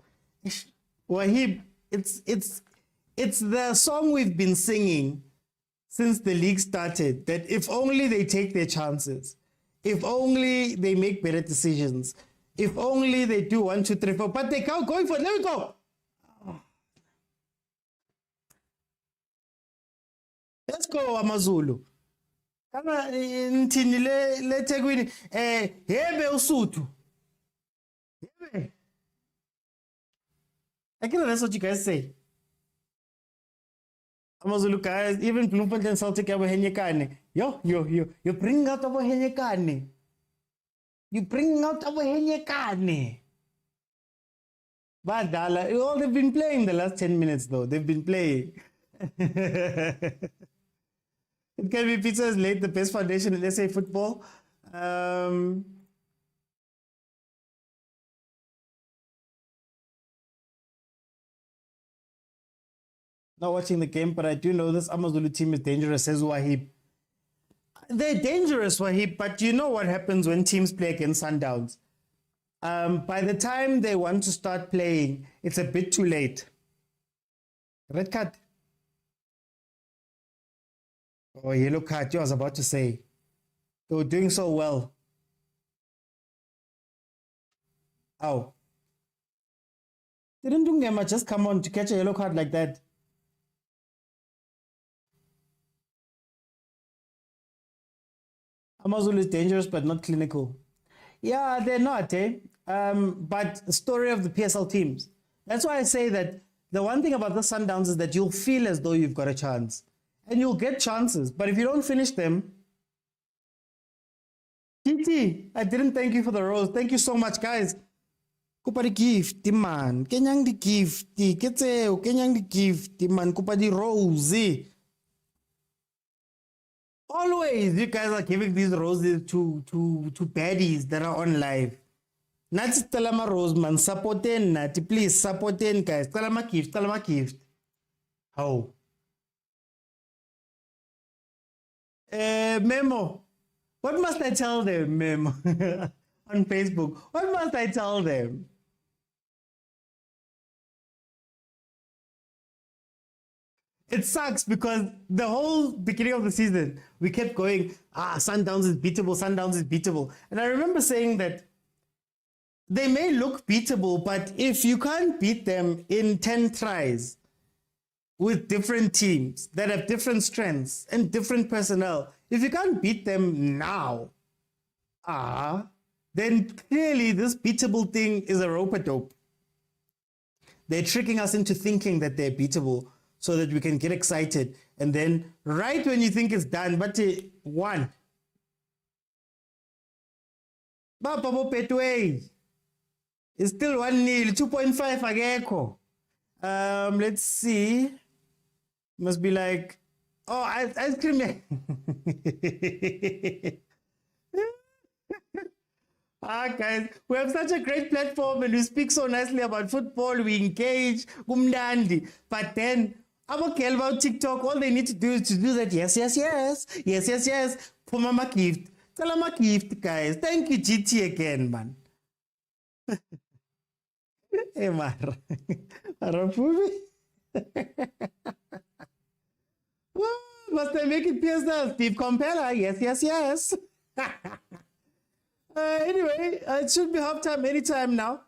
Wahib, it's the song we've been singing since the league started, that if only they take their chances, if only they make better decisions, if only they do 1, 2, 3, 4, but they can't going for it. Let me go. Let's go, Amazulu. Kama ntini le Tegwini hebe uSuthu. Hebe. I guess that's what you guys say. Amazulu guys, even Bloemfontein and Celtic have Henyekane. Yo, you bring out our Henyekane. You bring out our Henyekane. Badala, oh, they've been playing the last 10 minutes though. They've been playing. It can be Pizza has laid the best foundation in SA football. Not watching the game, but I do know this Amazulu team is dangerous, says Wahib. They're dangerous, Wahib, but you know what happens when teams play against Sundowns. By the time they want to start playing, it's a bit too late. Red card. Oh, yellow card. I was about to say. They were doing so well. Ow. Didn't Dungema just come on to catch a yellow card like that? Amazulu is dangerous but not clinical. Yeah, they're not, eh? But the story of the PSL teams. That's why I say that the one thing about the Sundowns is that you'll feel as though you've got a chance. And you'll get chances. But if you don't finish them... TT, I didn't thank you for the rose. Thank you so much, guys. Kupa di gift, man. Kenyang di gift. Ketseo, kenyang di gift, man. Kupa di rose. Always, you guys are giving these roses to baddies that are on live. Not Stelama Rose, man. Supporten, Nati. Please, supporten, guys. Stelama gift. How? Memo. What must I tell them, Memo? On Facebook. What must I tell them? It sucks because the whole beginning of the season, we kept going, Sundowns is beatable, Sundowns is beatable. And I remember saying that they may look beatable, but if you can't beat them in 10 tries with different teams that have different strengths and different personnel, if you can't beat them now, then clearly this beatable thing is a rope-a-dope. They're tricking us into thinking that they're beatable so that we can get excited. And then right when you think it's done, but one. It's still 1-0, 2.5 ageko. Let's see. Must be like, oh, ice cream. Guys, we have such a great platform and we speak so nicely about football. We engage, kumnandi. But then, a girl about TikTok, all they need to do is to do that. Yes, yes, yes. Yes, yes, yes. For mama gift. Tell them a gift, guys. Thank you, GT again, man. Hey, Mar. Arapuvi. Must I make it personal? Steve Compella. Yes, yes, yes. Anyway, it should be halftime anytime now.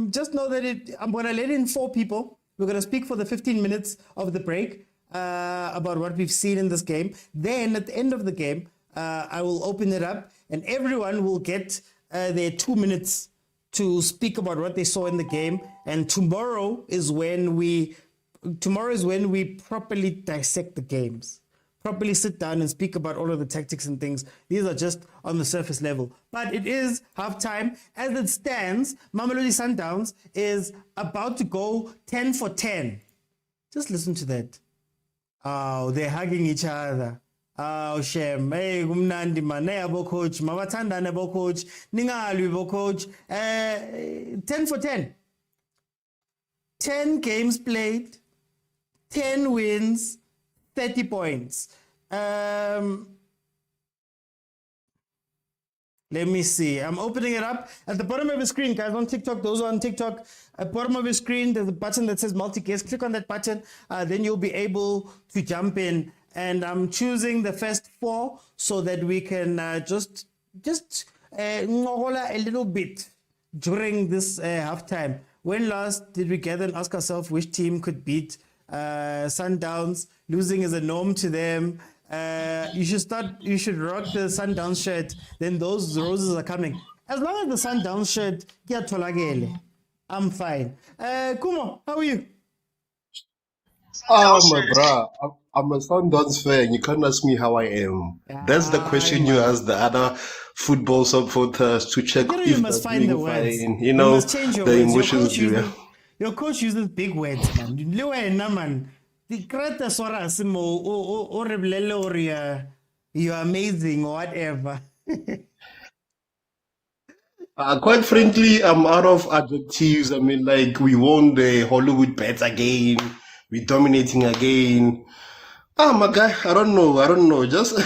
Just know that I'm going to let in 4 people. We're going to speak for the 15 minutes of the break about what we've seen in this game. Then at the end of the game, I will open it up and everyone will get their 2 minutes to speak about what they saw in the game. And tomorrow is when we properly dissect the games. Properly sit down and speak about all of the tactics and things. These are just on the surface level. But it is halftime. As it stands, Mamelodi Sundowns is about to go 10 for 10. Just listen to that. Oh, they're hugging each other. Oh, Shem. Hey, kumnandi man. Hey, abo coach. Mabathandane abo coach. Ningalwi abo coach. 10 for 10. 10 games played. 10 wins. 30 points. Let me see. I'm opening it up. At the bottom of your screen, guys, on TikTok, those on TikTok, at the bottom of your screen, there's a button that says multi-guest. Click on that button. Then you'll be able to jump in. And I'm choosing the first 4 so that we can just ngogola a little bit during this halftime. When last did we gather and ask ourselves which team could beat Sundowns? Losing is a norm to them. You should rock the Sundowns shirt. Then those roses are coming. As long as the Sundowns shirt, I'm fine. Kumo, how are you? My bro, I'm a Sundowns fan. You can't ask me how I am. That's the question you ask the other football supporters to check You if must they're find the doing words. fine. You must change your the words. emotions Your coach uses big words, man. Man. The creator soras mo or you're amazing or whatever. Quite frankly, I'm out of adjectives. I mean, like, we won the Hollywood bets again. We're dominating again. My guy, I don't know. Just,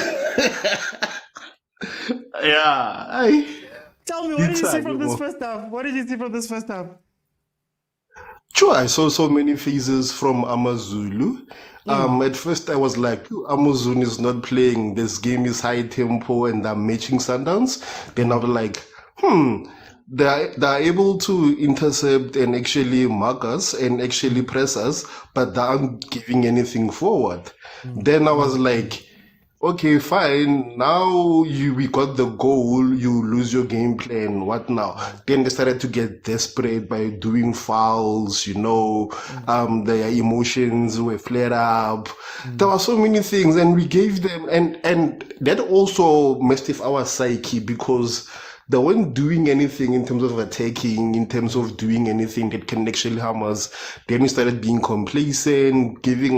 yeah. Tell me, what did you see from this first half? What did you see from this first half? Sure, I saw so many phases from Amazulu. At first, I was like, Amazulu is not playing. This game is high tempo and they're matching Sundowns. Then I was like, they're able to intercept and actually mark us and actually press us, but they aren't giving anything forward. Then I was like, okay, fine. Now we got the goal. You lose your game plan. What now? Then they started to get desperate by doing fouls. Their emotions were flared up. There were so many things, and we gave them, and that also messed with our psyche because they weren't doing anything in terms of attacking, in terms of doing anything that can actually harm us. Then we started being complacent, doing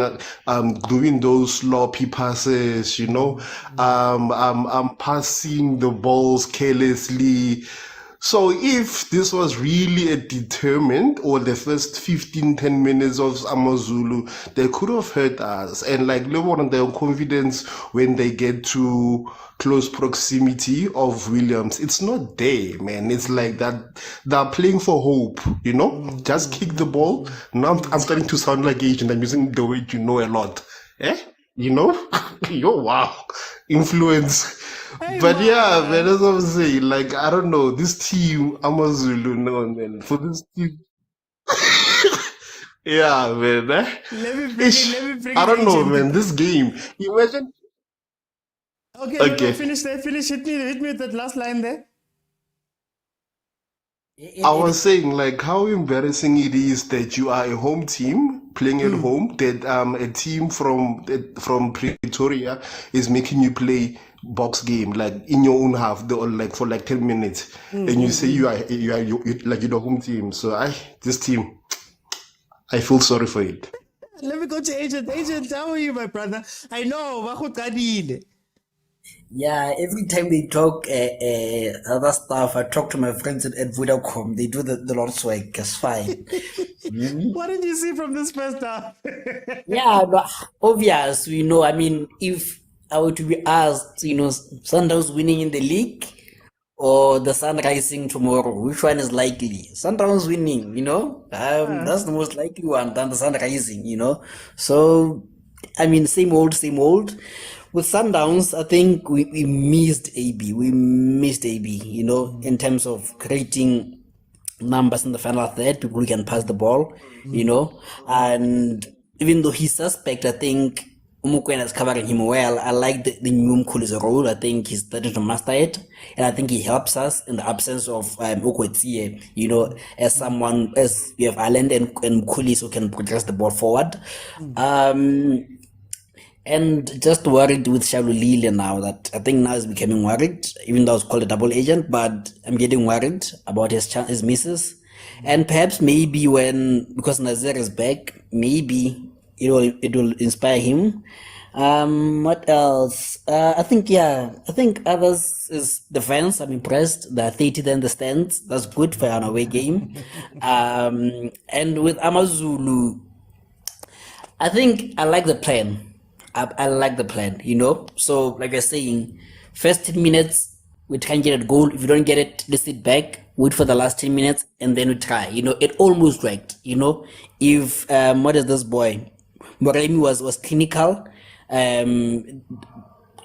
those sloppy passes, passing the balls carelessly. So if this was really a determined or the first 10 minutes of Amazulu, they could have hurt us. And like level on their confidence when they get to close proximity of Williams, it's not there, man. It's like that they're playing for hope, just kick the ball. Now I'm starting to sound like Asian. I'm using the word a lot. Wow, influence. But yeah, man, that's what I'm saying. Like, I don't know, this team, Amazulu, no, man, for this team. Yeah, man. Let me bring I it don't know, agent. man, this game. Imagine. Okay, Okay. no, finish there. Hit me with that last line there. I was saying, like, how embarrassing it is that you are a home team playing at home, that a team from Pretoria is making you play box game, like in your own half, for like 10 minutes, and you say you are like you're the home team. So this team, I feel sorry for it. Let me go to agent. Agent, how are you, my brother? I know. Yeah, every time they talk other stuff, I talk to my friends at Vodacom. They do the Lord's work. It's fine. Mhm. What did you see from this first half? Yeah, but obvious, I mean, if I were to be asked, Sundowns winning in the league or the sun rising tomorrow, which one is likely? Sundowns winning, Ah, that's the most likely one than the sun rising. So, I mean, same old, same old. With Sundowns, I think we missed AB. We missed AB, in terms of creating numbers in the final third, people who can pass the ball, and even though he's suspect, I think Umukwena is covering him well. I like the new Mkuli's role. I think he's starting to master it, and I think he helps us in the absence of Okwetie, as someone, as we have Ireland and Mkulis who can progress the ball forward. Um, and just worried with Shalulile now, that I think now is becoming worried, even though I was called a double agent, but I'm getting worried about his misses. And perhaps maybe because Nazir is back, maybe it will inspire him. What else? I think others is defense. I'm impressed. They're 30th in the stands. That's good for an away game. And with Amazulu, I think I like the plan. I like the plan, So, like I was saying, first 10 minutes, we try and get a goal. If you don't get it, let's sit back, wait for the last 10 minutes, and then we try. It almost worked, If, what is this boy? Moremi was clinical, um,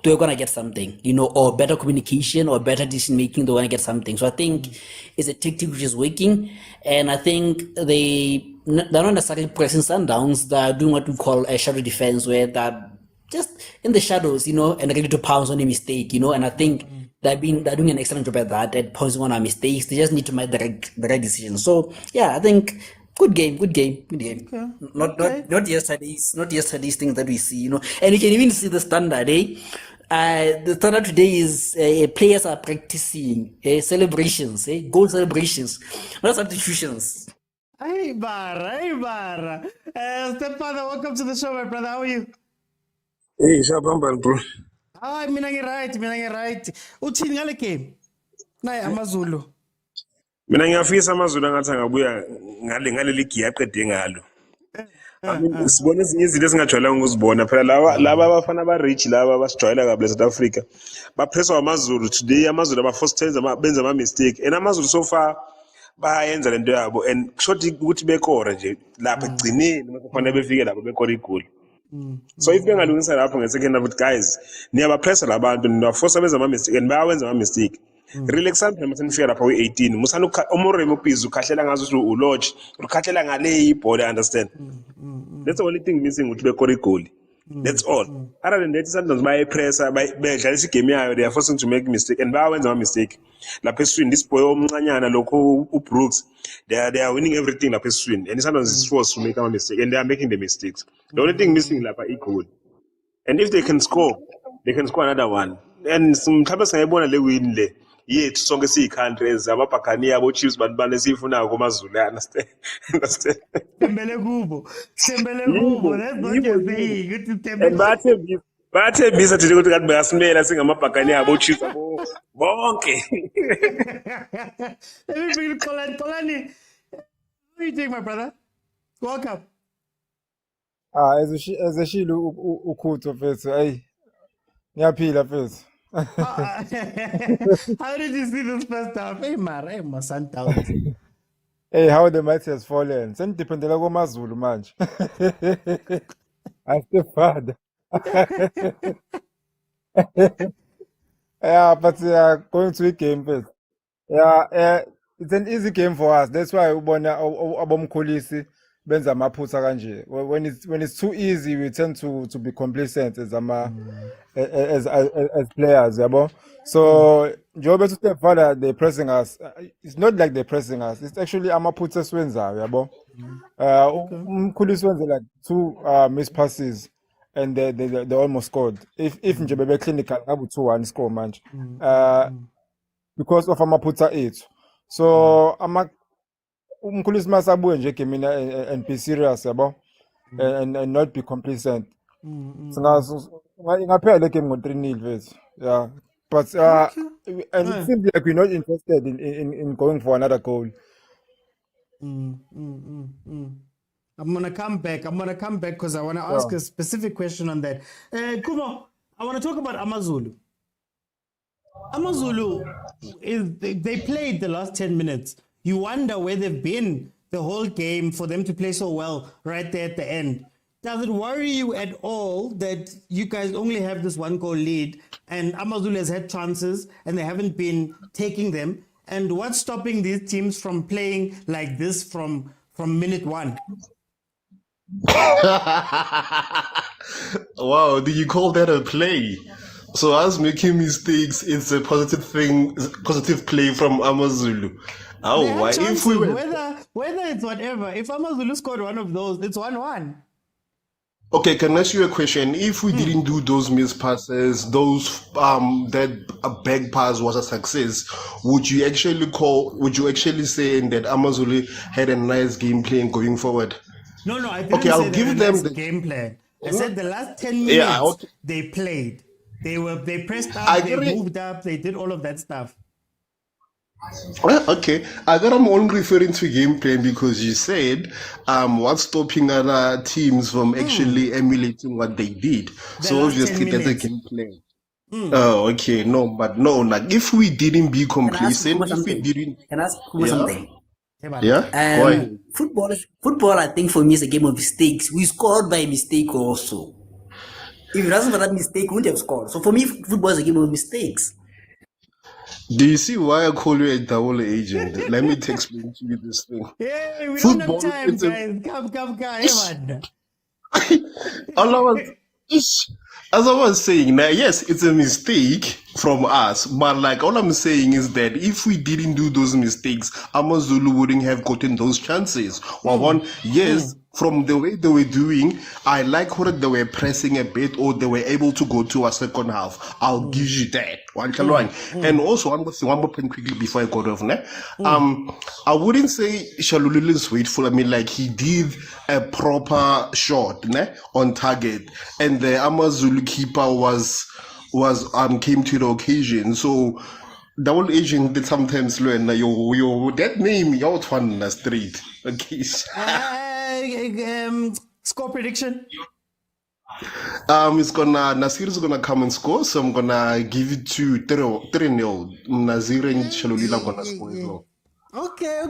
they're gonna get something, or better communication or better decision making, they're gonna get something. So I think it's a tactic which is working, and I think they're not necessarily pressing Sundowns, they're doing what we call a shadow defense, where they're just in the shadows, and ready to pounce on a mistake, and I think they're doing an excellent job at that, at pouncing on our mistakes. They just need to make the right decision. So yeah, I think good game, good game, good game. okay, Not okay. not not yesterday's things that we see, and you can even see the standard, eh? The standard today is players are practicing celebrations, goal celebrations, not substitutions. Hey, Bara, hey, Bara. Stepfather, welcome to the show, my brother. How are you? Hey, Shabamba, bro. Ah, mina ngi-right. Uthini ngale game? Nayi Amazulu. Mina ngiyafisa amazulu angathi angabuya ngale ligi aqede ngalo. I Uh, mean, uh, sibone ezinye izinto esingajwayelanga ukuzibona. Phela laba abafana aba-rich laba abasijwayela kabi South Africa. Bapresswa amazulu today, amazulu aba-force benza ama-mistake. And amazulu so far bayenza lento yabo, and kusho ukuthi bekore nje lapha ekugcineni uma kufanele befike lapho bekore igoli. So if bengalungisa lapho nge-second half, guys, niyabapressa labantu, niyabaforce benza ama-mistake and bayawenza ama-mistake. Really example noma senifika lapha kwi-18, musana umurem ubhizi ukhahlela ngazo ukuthi ulodge, ukhahlela ngale ibhola, understand? That's the only thing missing ukuthi bekore igoli. That's all. Other than that, sometimes bayayipressa, bedlalisa igame yayo, they are forcing to make mistake and bayawenza ama-mistake. Lapha eswini, this boy omncanyana lokho uBrooks, they are winning everything lapha eswini, and sometimes it's forced to make a mistake and they are making the mistakes. The only thing missing lapha igoli. And if they can score another one. And mhlawumbe singayibona le win le yethu sonke siyi-country as amabhakaniya abo-Chiefs bantu bane esiyifuna komazulu, understand? Understand? Sembele kubo. Sembele Yibo, kubo. That's what yibo, you're yibo. saying. Uthi And sembele. bayathembisa thina ukuthi kanti bayasimela singamabhakaniya abo-Chiefs abo bonke. Let me bring Kolani. Kolani, how are you doing, my brother? Welcome. Ezeshilo ukhutho mfethu, hayi ngiyaphila mfethu. How did you see this first half? Hey, Mara, hey, my Sundowns. Hey, how the mighty has fallen. Sengidependela kwamaZulu manje. Asifada. Yeah, but going to a game first. Yeah, it's an easy game for us. That's why ubona abomkhulisi benza amaphutha kanje. When it's too easy, we tend to be complacent as players, yabo. So njengoba bethi step further, they're pressing us. It's not like they're pressing us. It's actually amaphutha esiwenzayo, yabo. Umkhulisi wenze like two missed passes, and they almost scored. If nje bebe clinical, ngabe 2-1 score manje. Because of amaphutha ethu. So umkhulisi masabuye nje egamini and be serious, yabo, and not be complacent. Ingaphela le game ngo-3-0 mfethu. Yeah, but and it seems like we're not interested in going for another goal. I'm gonna come back. Because I want to ask a specific question on that. Kumo, I want to talk about Amazulu. Amazulu they played the last 10 minutes. You wonder where they've been the whole game for them to play so well right there at the end. Does it worry you at all that you guys only have this 1-goal lead and Amazulu has had chances and they haven't been taking them? And what's stopping these teams from playing like this from minute one? Wow, do you call that a play? So us making mistakes, it's a positive thing, positive play from Amazulu. They Oh, had why? chances, If we were whether it's whatever. If Amazulu scored one of those, it's 1-1. okay, can I ask you a question? If we didn't do those missed passes, those that a back pass was a success, would you actually say that Amazulu had a nice game plan going forward? No, I didn't Okay, say I'll they give had a them nice the game plan. I said the last 10 yeah. minutes Okay, they played. They pressed I up, they agree. moved up, they did all of that stuff. Okay, I got I'm only referring to game plan because you said what's stopping other teams from actually emulating what they did. The So last 10 obviously that's a minutes. game plan. Oh, okay, no, but no, like if we didn't be Can I ask Kuma complacent, if we something? didn't, Can I ask Kuma yeah, something? Hey, man. yeah, go ahead. Football, I think for me is a game of mistakes. We scored by mistake also. If it wasn't for that mistake, we wouldn't have scored. So for me, football is a game of mistakes. Do you see why I call you a double agent? Let me explain to you this thing. Hey, we don't have Football, time, it's a guys. Come. Hey, man. all I was, as I was saying, now, yes, it's a mistake from us, but like all I'm saying is that if we didn't do those mistakes, Amazulu wouldn't have gotten those chances. Well, one, yes, from the way they were doing, I like how they were pressing a bit or they were able to go to a second half. I'll give you that. Watchalong. And also, one more point quickly before I go off. I wouldn't say Shalulile is waitful. I mean, like he did a proper shot on target, and the Amazulu keeper was came to the occasion. So double agent did sometimes learn your that name your one straight. Okay. Score prediction. It's gonna Nasir is gonna come and score, so I'm gonna give it to 3-0. Nasir and Shalulila gonna score as well. Okay.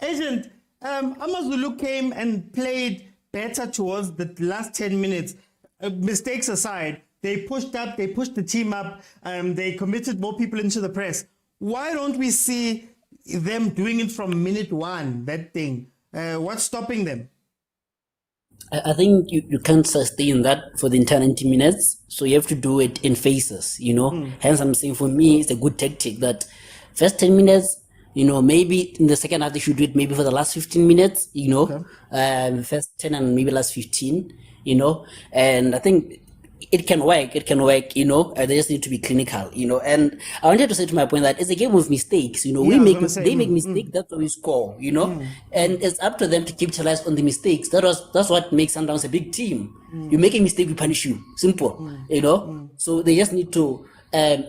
Agent, Amazulu came and played better towards the last 10 minutes. Mistakes aside, they pushed up, they pushed the team up, they committed more people into the press. Why don't we see them doing it from minute one, that thing? What's stopping them? I think you can't sustain that for the entire 90 minutes. So you have to do it in phases, Hence, I'm saying for me, it's a good tactic that first 10 minutes, maybe in the second half, they should do it maybe for the last 15 minutes, first 10 and maybe last 15, and I think it can work, they just need to be clinical, and I wanted to say to my point that it's a game of mistakes, they make mistakes, that's why we score, and it's up to them to capitalize on the mistakes. That's what makes Sundowns a big team. You make a mistake, we punish you, simple, so they just need to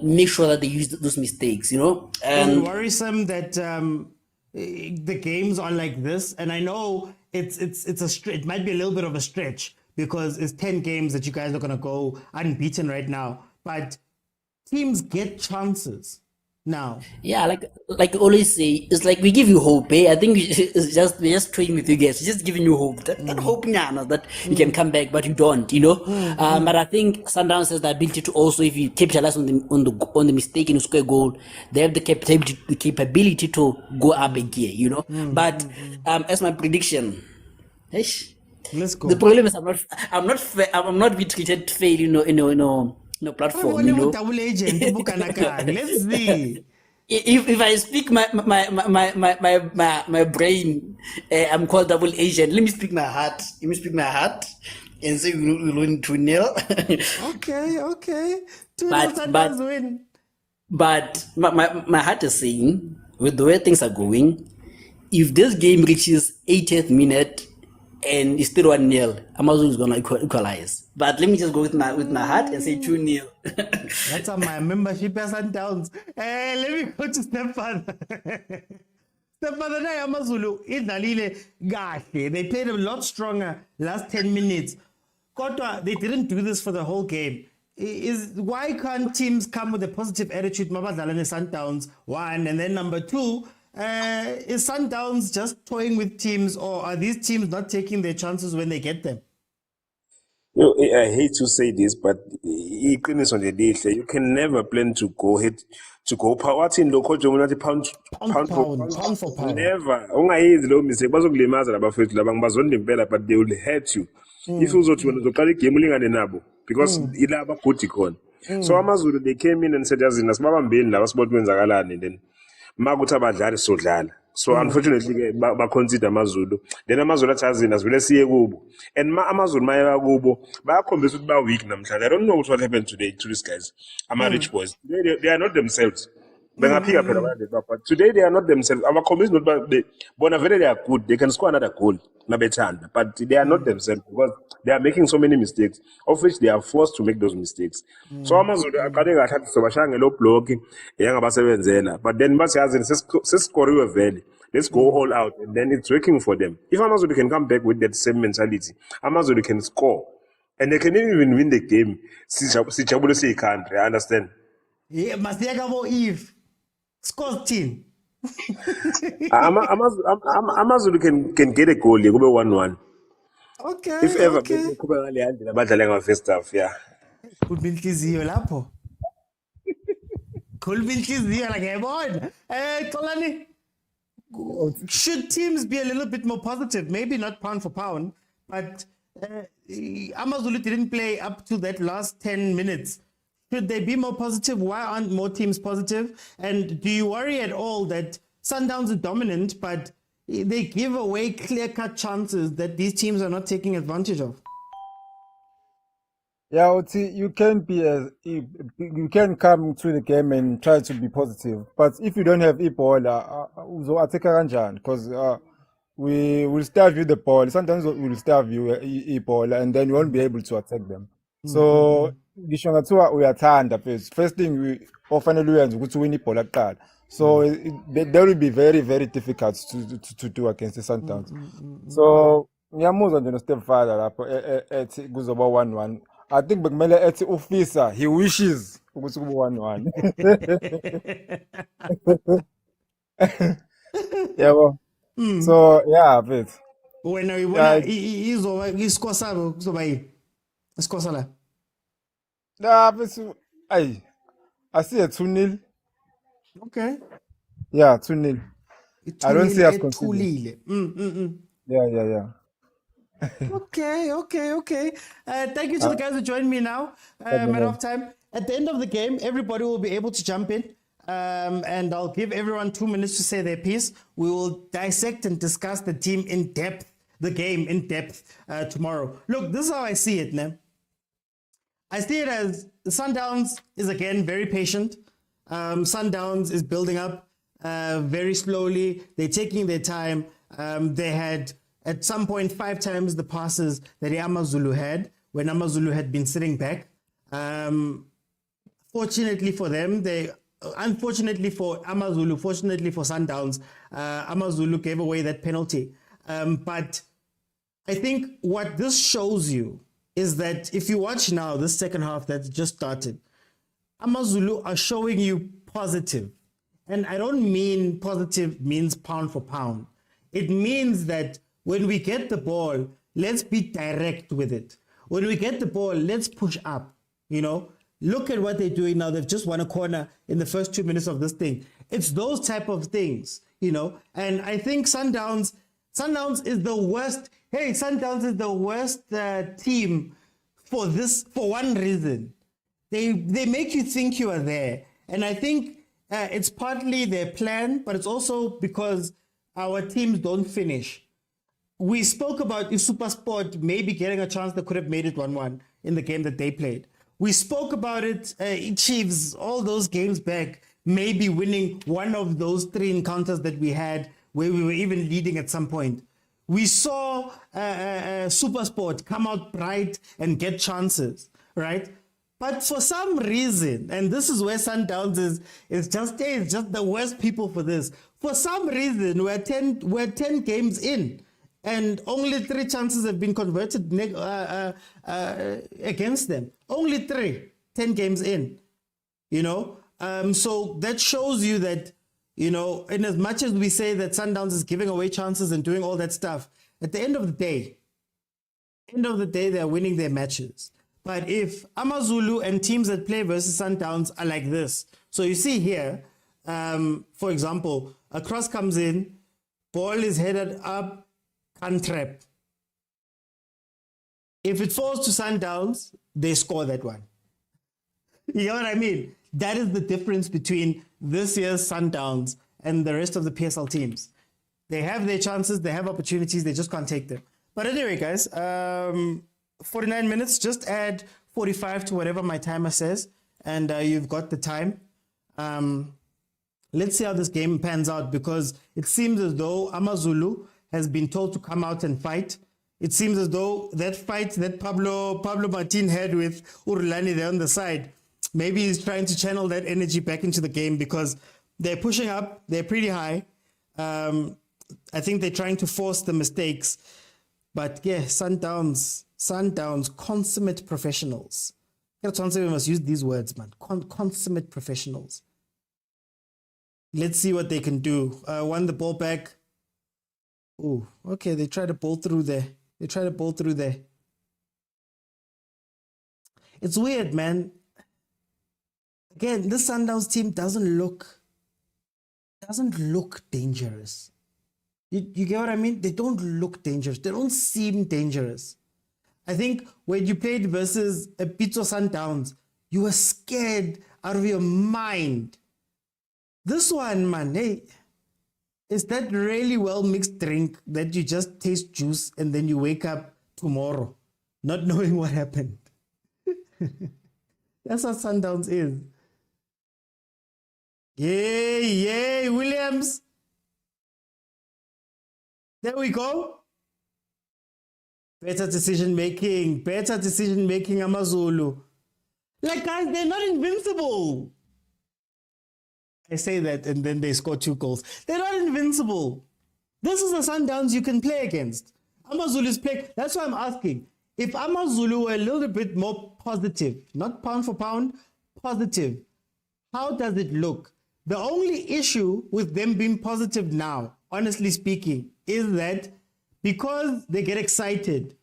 make sure that they use those mistakes, And and worrisome that the games are like this, and I know it might be a little bit of a stretch because it's 10 games that you guys are gonna go unbeaten right now, but teams get chances now. yeah, like I always say, it's like we give you hope, eh? I think we're just toying with you guys, we're just giving you hope. That hope that you can come back, but you don't, But I think Sundowns has the ability to also, if you capitalize on the mistake and you score a goal, they have the capability to go up a gear, But as my prediction, Let's go. the problem is I'm not being treated fair, in a platform, Double agent, let's see. If I speak my brain, I'm called double agent. Let me speak my heart. And say we'll win 2-0. Okay. But Win. But my heart is saying, with the way things are going, if this game reaches 80th minute and it's still 1-0, Amazon is gonna equalize. But let me just go with my heart and say 2-0. That's on my membership as Sundowns. Let me go to step further. Stefano Amazulu idlalile kahle. They played a lot stronger last 10 minutes. Kodwa, they didn't do this for the whole game. Why can't teams come with a positive attitude? Mabadala and Sundowns, one, and then number two, is Sundowns just toying with teams, or are these teams not taking their chances when they get them? You know, I hate to say this, but iqiniso nje lihle, you can never plan to go hit to go wathi lo coach umuntu pound Pound for pound. never. Ungayenzi lo mistake bazokulimaza labafethu laba ngibazonda impela, but they will hurt you if uzothi wena uzoqala igame ulingane nabo, because ilaba good khona. So Amazulu, they came in and said yazini asibabambeni laba sibona kwenzakalani, then makuthi abadlali sodlala. So unfortunately ba consider Amazulu, then Amazulu athi yazini asivele siye kubo, and Amazulu maya kubo bayakhombisa ukuthi ba weak namhlanje. I don't know what happened today to these guys. Rich boys, they are not themselves. Bengaphika phela bayadlala, but today they are not themselves. Abakhombisi not bona vele they are good, they can score another goal mabethanda, but they are not themselves because they are making so many mistakes, of which they are forced to make those mistakes. So Amazulu aqale kahle athi sobashanga lo block yangabasebenzela, but then bathi yazini sesiskoriwe vele, let's go all out, and then it's working for them. If Amazulu can come back with that same mentality, Amazulu can score, and they can even win the game. Sijabule country, I understand. Yeah, Masiyaka bo Eve. Scores team. Amazulu can get a goal, kube 1-1. Okay. If ever okay. kube ngale handle abadlale nga first half, yeah. Khuluma inhliziyo lapho. Khuluma inhliziyo la ngiyabona. Xolani, should teams be a little bit more positive? Maybe not pound for pound, but Amazulu didn't play up to that last 10 minutes. Should they be more positive? Why aren't more teams positive? And do you worry at all that Sundowns are dominant, but they give away clear-cut chances that these teams are not taking advantage of? Yeah, Oti, you can come to the game and try to be positive, but if you don't have Ebola, because we will starve you the ball. Sometimes we will starve you Ebola, and then you won't be able to attack them. So ngisho ngathiwa uyathanda first thing we ofanele uyenze ukuthi win ibhola kuqala, so that will be very very difficult to do against the Sundowns. So ngiyamuzwa nje no stepfather lapho ethi kuzoba 1-1. I think bekumele ethi ufisa, he wishes ukuthi kube 1-1. Yabo. So yeah, but Wena uyibona izoba iscore sabo kuzoba yini? Iscore sala. nah, but I see a 2-0. Okay. Yeah, 2-0. I don't see us conceding. Ethulile. Yeah. Okay. Thank you to the guys who joined me now. Matter of time. At the end of the game, everybody will be able to jump in. And I'll give everyone 2 minutes to say their piece. We will dissect and discuss the team in depth, the game in depth tomorrow. Look, this is how I see it, man. I see it as the Sundowns is again very patient. Sundowns is building up very slowly. They're taking their time. They had at some point 5 times the passes that Amazulu had when Amazulu had been sitting back. Fortunately for them, unfortunately for Amazulu, fortunately for Sundowns, Amazulu gave away that penalty. But I think what this shows you is that if you watch now, this second half that just started, Amazulu are showing you positive. And I don't mean positive means pound for pound. It means that when we get the ball, let's be direct with it. When we get the ball, let's push up. Look at what they're doing now. They've just won a corner in the first 2 minutes of this thing. It's those type of things, And I think Sundowns is the worst. Hey, Sundowns is the worst team for one reason. They make you think you are there. And I think it's partly their plan, but it's also because our teams don't finish. We spoke about if SuperSport maybe getting a chance, they could have made it 1-1 in the game that they played. We spoke about it, Chiefs, all those games back, maybe winning one of those 3 encounters that we had where we were even leading at some point. We saw SuperSport come out bright and get chances, right? But for some reason, and this is where Sundowns is just the worst people for this. For some reason, we're 10 games in, and only 3 chances have been converted against them. Only 3, 10 games in. So that shows you that, in as much as we say that Sundowns is giving away chances and doing all that stuff, at the end of the day, they're winning their matches. But if Amazulu and teams that play versus Sundowns are like this, so you see here, for example, a cross comes in, ball is headed up, can't trap. If it falls to Sundowns, they score that one. You know what I mean? That is the difference between this year's Sundowns and the rest of the PSL teams. They have their chances, they have opportunities, they just can't take them. But anyway, guys, 49 minutes, just add 45 to whatever my timer says, and you've got the time. Let's see how this game pans out, because it seems as though Amazulu has been told to come out and fight. It seems as though that fight that Pablo Martin had with Urlani there on the side, maybe he's trying to channel that energy back into the game, because they're pushing up, they're pretty high. I think they're trying to force the mistakes. But yeah, Sundowns, consummate professionals. We must use these words, man. Consummate professionals. Let's see what they can do. Won the ball back. Oh, okay. They try to bowl through there. It's weird, man. Again, this Sundowns team doesn't look dangerous. You get what I mean? They don't look dangerous. They don't seem dangerous. I think when you played versus a Pizzo Sundowns, you were scared out of your mind. This one, man, hey, is that really well mixed drink that you just taste juice and then you wake up tomorrow not knowing what happened. That's what Sundowns is. Yay, Williams. There we go. Better decision making, Amazulu. Like, guys, they're not invincible. I say that and then they score 2 goals. They're not invincible. This is the Sundowns you can play against. Amazulu's play. That's why I'm asking. If Amazulu were a little bit more positive, not pound for pound, positive, how does it look? The only issue with them being positive now, honestly speaking, is that because they get excited.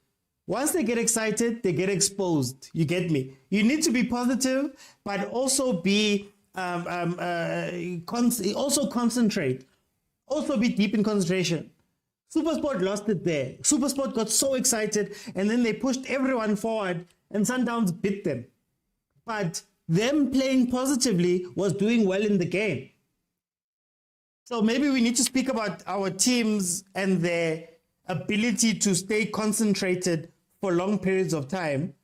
Once they get excited, they get exposed. You get me? You need to be positive, but also be also concentrate. Also be deep in concentration. SuperSport lost it there. SuperSport got so excited, and then they pushed everyone forward, and Sundowns bit them. But them playing positively was doing well in the game. So maybe we need to speak about our teams and their ability to stay concentrated for long periods of time,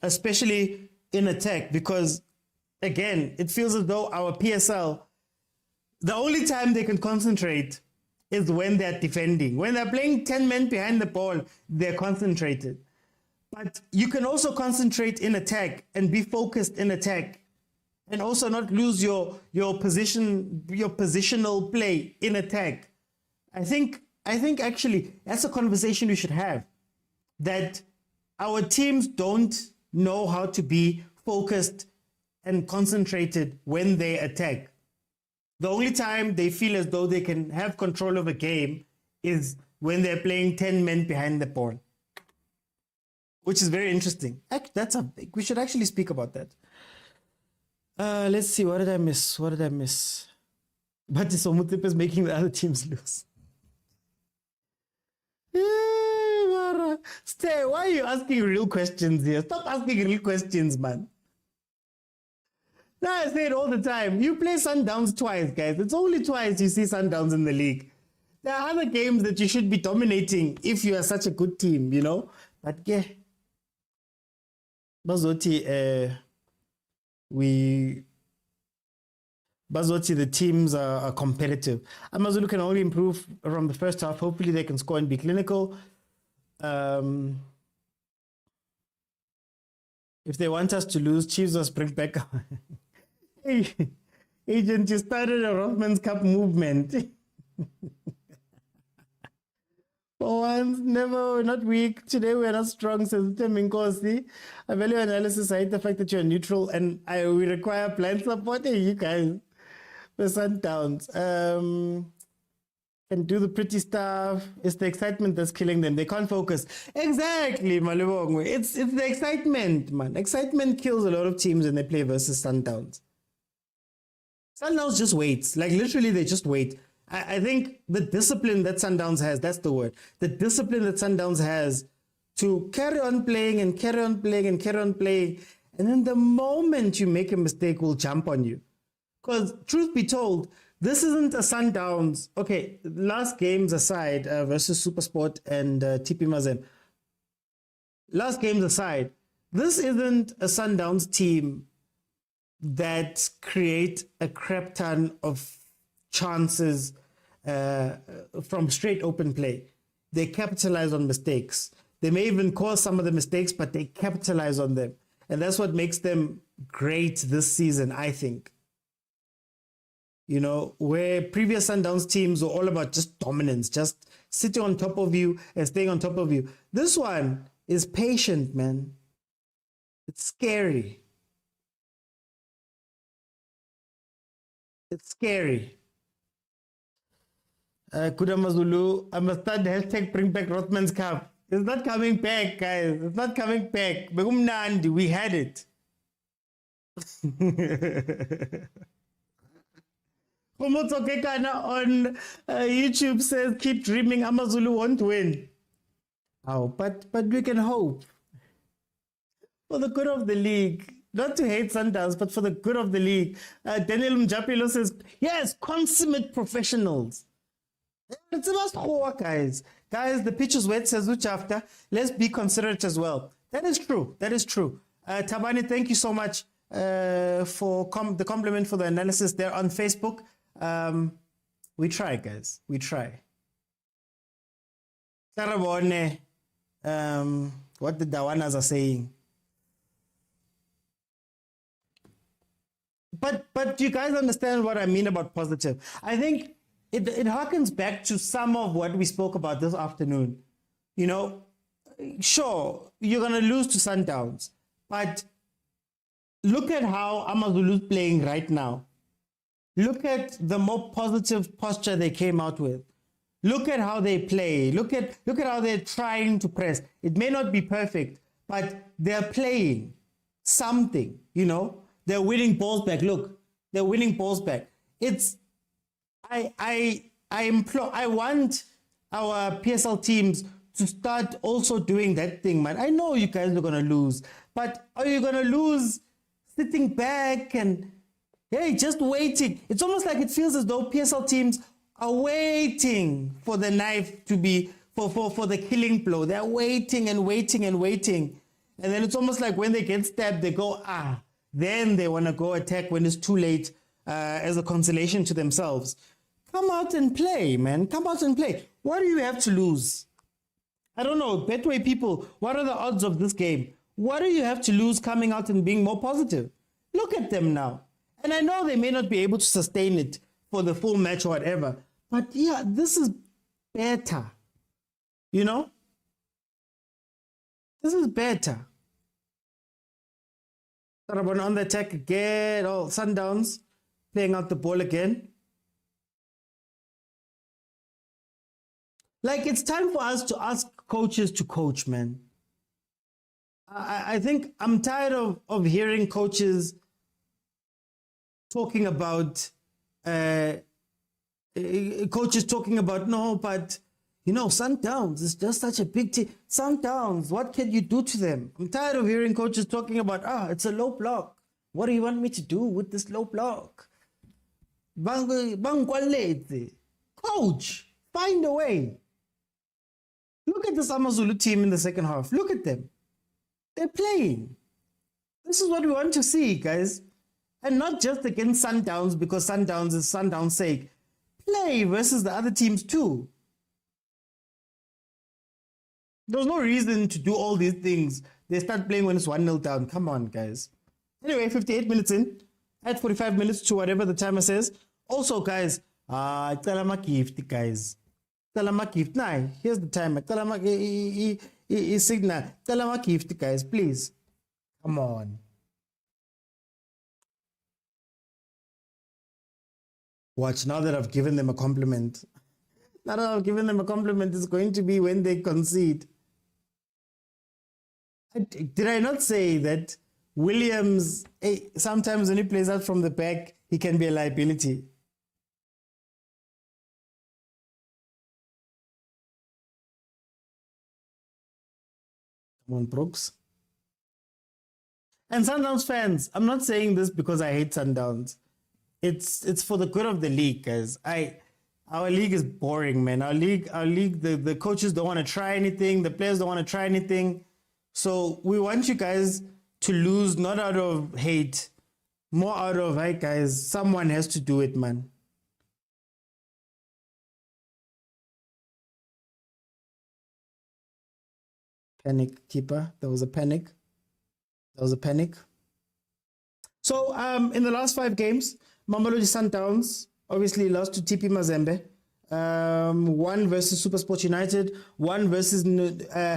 especially in attack, because again, it feels as though our PSL, the only time they can concentrate is when they're defending. When they're playing 10 men behind the ball, they're concentrated. But you can also concentrate in attack and be focused in attack, and also not lose your positional play in attack. I think actually that's a conversation we should have, that our teams don't know how to be focused and concentrated when they attack. The only time they feel as though they can have control of a game is when they're playing 10 men behind the ball, which is very interesting. We should actually speak about that. Let's see. What did I miss? But Somutip is making the other teams lose. Stay. Why are you asking real questions here? Stop asking real questions, man. Now I say it all the time. You play Sundowns twice, guys. It's only twice you see Sundowns in the league. There are other games that you should be dominating if you are such a good team, you know. But yeah, Bazotti, the teams are competitive. Amazulu can only improve from the first half. Hopefully they can score and be clinical. If they want us to lose, Chiefs must bring back. Hey, Agent, you started a Rothman's Cup movement. For once, never, we're not weak. Today we're not strong, says Tim Nkosi. I value analysis. I hate the fact that you're neutral and we require blind support. Hey, you guys, the Sundowns. Can do the pretty stuff. It's the excitement that's killing them. They can't focus. Exactly, Malibongwe. It's the excitement, man. Excitement kills a lot of teams when they play versus Sundowns. Sundowns just waits. Like literally, they just wait. I think the discipline that Sundowns has, that's the word. The discipline that Sundowns has to carry on playing and carry on playing and carry on playing. And then the moment you make a mistake, will jump on you. Because truth be told, this isn't a Sundowns. Okay, last games aside, versus Supersport and TP Mazen. Last games aside, this isn't a Sundowns team that create a crap ton of chances from straight open play. They capitalize on mistakes. They may even cause some of the mistakes, but they capitalize on them. And that's what makes them great this season, I think. You know, where previous Sundowns teams were all about just dominance, just sitting on top of you and staying on top of you. This one is patient, man. It's scary. It's scary. Good Amazulu, I must start the hashtag bring back Rothman's Cup. It's not coming back, guys. It's not coming back. Begumnandi, we had it. Komotokekana on YouTube says, keep dreaming, Amazulu won't win. Oh, but we can hope. For the good of the league. Not to hate Sundowns, but for the good of the league. Daniel Mjapilo says, yes, consummate professionals. It's about guys. Guys, the pitch is wet, says Uchafta. Let's be considerate as well. That is true. That is true. Tabani, thank you so much for the compliment for the analysis there on Facebook. We try, guys. We try. Sarabone, what the Dawanas are saying. But you guys understand what I mean about positive. I think it harkens back to some of what we spoke about this afternoon. You know, sure, you're going to lose to Sundowns, but look at how Amazulu's playing right now. Look at the more positive posture they came out with. Look at how they play. Look at how they're trying to press. It may not be perfect, but they're playing something, you know. They're winning balls back. Look, they're winning balls back. I want our PSL teams to start also doing that thing, man. I know you guys are gonna lose, but are you gonna lose sitting back and hey, just waiting? It's almost like it feels as though PSL teams are waiting for the knife to be for the killing blow. They're waiting and waiting and waiting, and then it's almost like when they get stabbed, they go then they want to go attack when it's too late as a consolation to themselves. Come out and play, man. Come out and play. What do you have to lose? I don't know. Betway people, what are the odds of this game? What do you have to lose coming out and being more positive? Look at them now. And I know they may not be able to sustain it for the full match or whatever. But yeah, this is better. You know? This is better. Sarabon on the attack again. Oh, Sundowns playing out the ball again. Like, it's time for us to ask coaches to coach, man. I think I'm tired of hearing coaches talking about no, but you know, Sundowns is just such a big team. Sundowns, what can you do to them? I'm tired of hearing coaches talking about, it's a low block. What do you want me to do with this low block? Coach, find a way. Look at this Amazulu team in the second half. Look at them. They're playing. This is what we want to see, guys. And not just against Sundowns because Sundowns is Sundowns' sake. Play versus the other teams too. There's no reason to do all these things. They start playing when it's 1-0 down. Come on, guys. Anyway, 58 minutes in. Add 45 minutes to whatever the timer says. Also, guys, cala ama gift, guys. Cala ama gift. Nah, here's the timer. Cala ama signal. Cala ama gift, guys, please. Come on. Watch, now that I've given them a compliment. Now that I've given them a compliment, it's going to be when they concede. Did I not say that Williams, sometimes when he plays out from the back, he can be a liability? Come on, Brooks. And Sundowns fans, I'm not saying this because I hate Sundowns. It's for the good of the league, guys. Our league is boring, man. Our league, the coaches don't want to try anything, the players don't want to try anything. So we want you guys to lose, not out of hate, more out of, hey guys, someone has to do it, man. Panic, keeper. There was a panic. So in the last 5 games, Mamelodi Sundowns obviously lost to TP Mazembe. 1 versus SuperSport United, 1 versus Nwadibu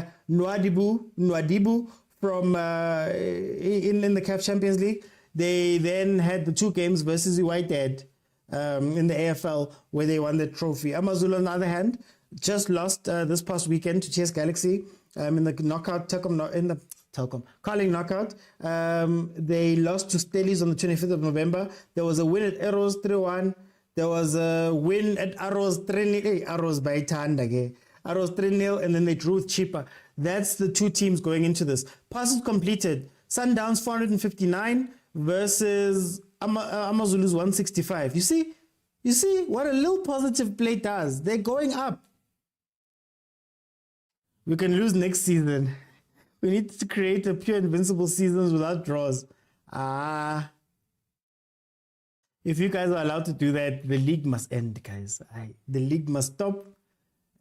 from in the CAF Champions League. They then had the 2 games versus Whitehead in the AFL where they won the trophy. Amazulu, on the other hand, just lost this past weekend to TS Galaxy in the knockout Carling knockout. They lost to Stellies on the 25th of November. There was a win at Arrows 3-1. There was a win at Arrows 3-0. Arrows by Tanda. Arrows 3-0, and then they drew with Chipa. That's the 2 teams going into this. Passes completed. Sundowns 459 versus Amazulu's 165. You see what a little positive play does. They're going up. We can lose next season. We need to create a pure invincible seasons without draws. If you guys are allowed to do that, the league must end, guys. The league must stop.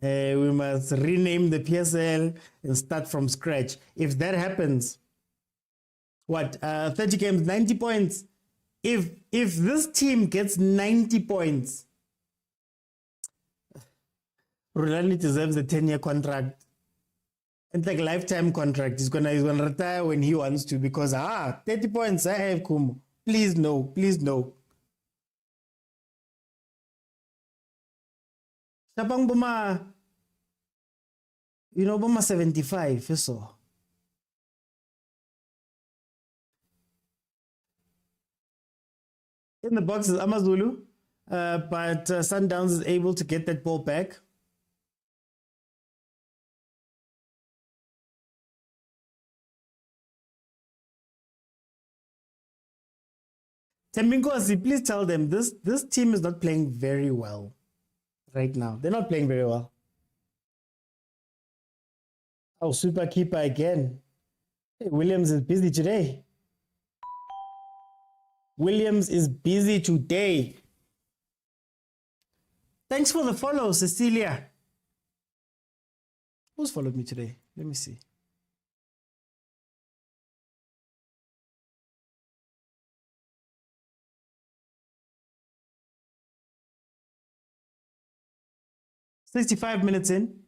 We must rename the PSL and start from scratch. If that happens, 30 games, 90 points. If this team gets 90 points, Rulani deserves a 10-year contract. It's like a lifetime contract. He's gonna retire when he wants to because 30 points I have Kumu. Please no. Tapang buma, buma 75, so. In the box is Amazulu, but Sundowns is able to get that ball back. Tembinkosi, please tell them this team is not playing very well right now. They're not playing very well. Oh, super keeper again. Hey, Williams is busy today. Thanks for the follow, Cecilia. Who's followed me today? Let me see. "65 minutes in.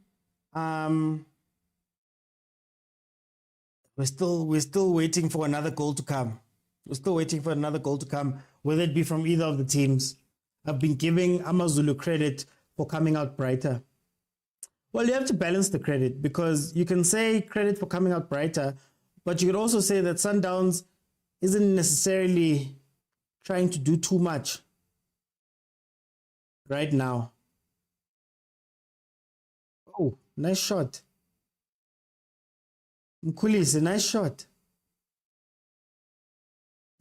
We're still waiting for another goal to come. Whether it be from either of the teams. I've been giving Amazulu credit for coming out brighter. Well, you have to balance the credit because you can say credit for coming out brighter, but you could also say that Sundowns isn't necessarily trying to do too much right now. Oh, nice shot. Mkhulisi, nice shot.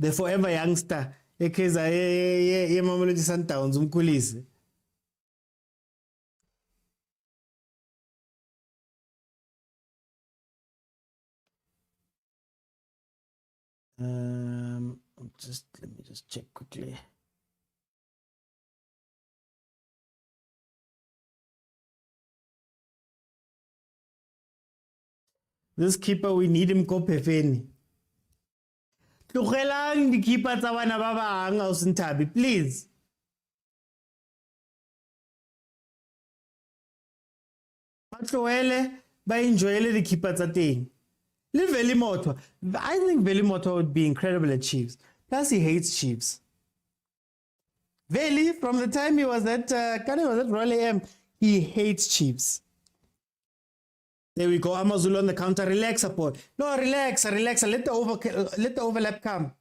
The forever youngster. Ekeza Mamelodi Sundowns, Mkhulisi. Let me just check quickly. This keeper, we need him Kopefeni. Tlogelang dikipa tsa bana ba bang ausi Nthabi, please. Ba tlohele ba enjoyele dikipa tsa teng. Le Velimoto. I think Velimoto would be incredible at Chiefs. Plus he hates Chiefs. Veli, from the time he was at Royal AM, he hates Chiefs. There we go. Amazulu on the counter. Relax, boy. No, relax. Let the overlap come.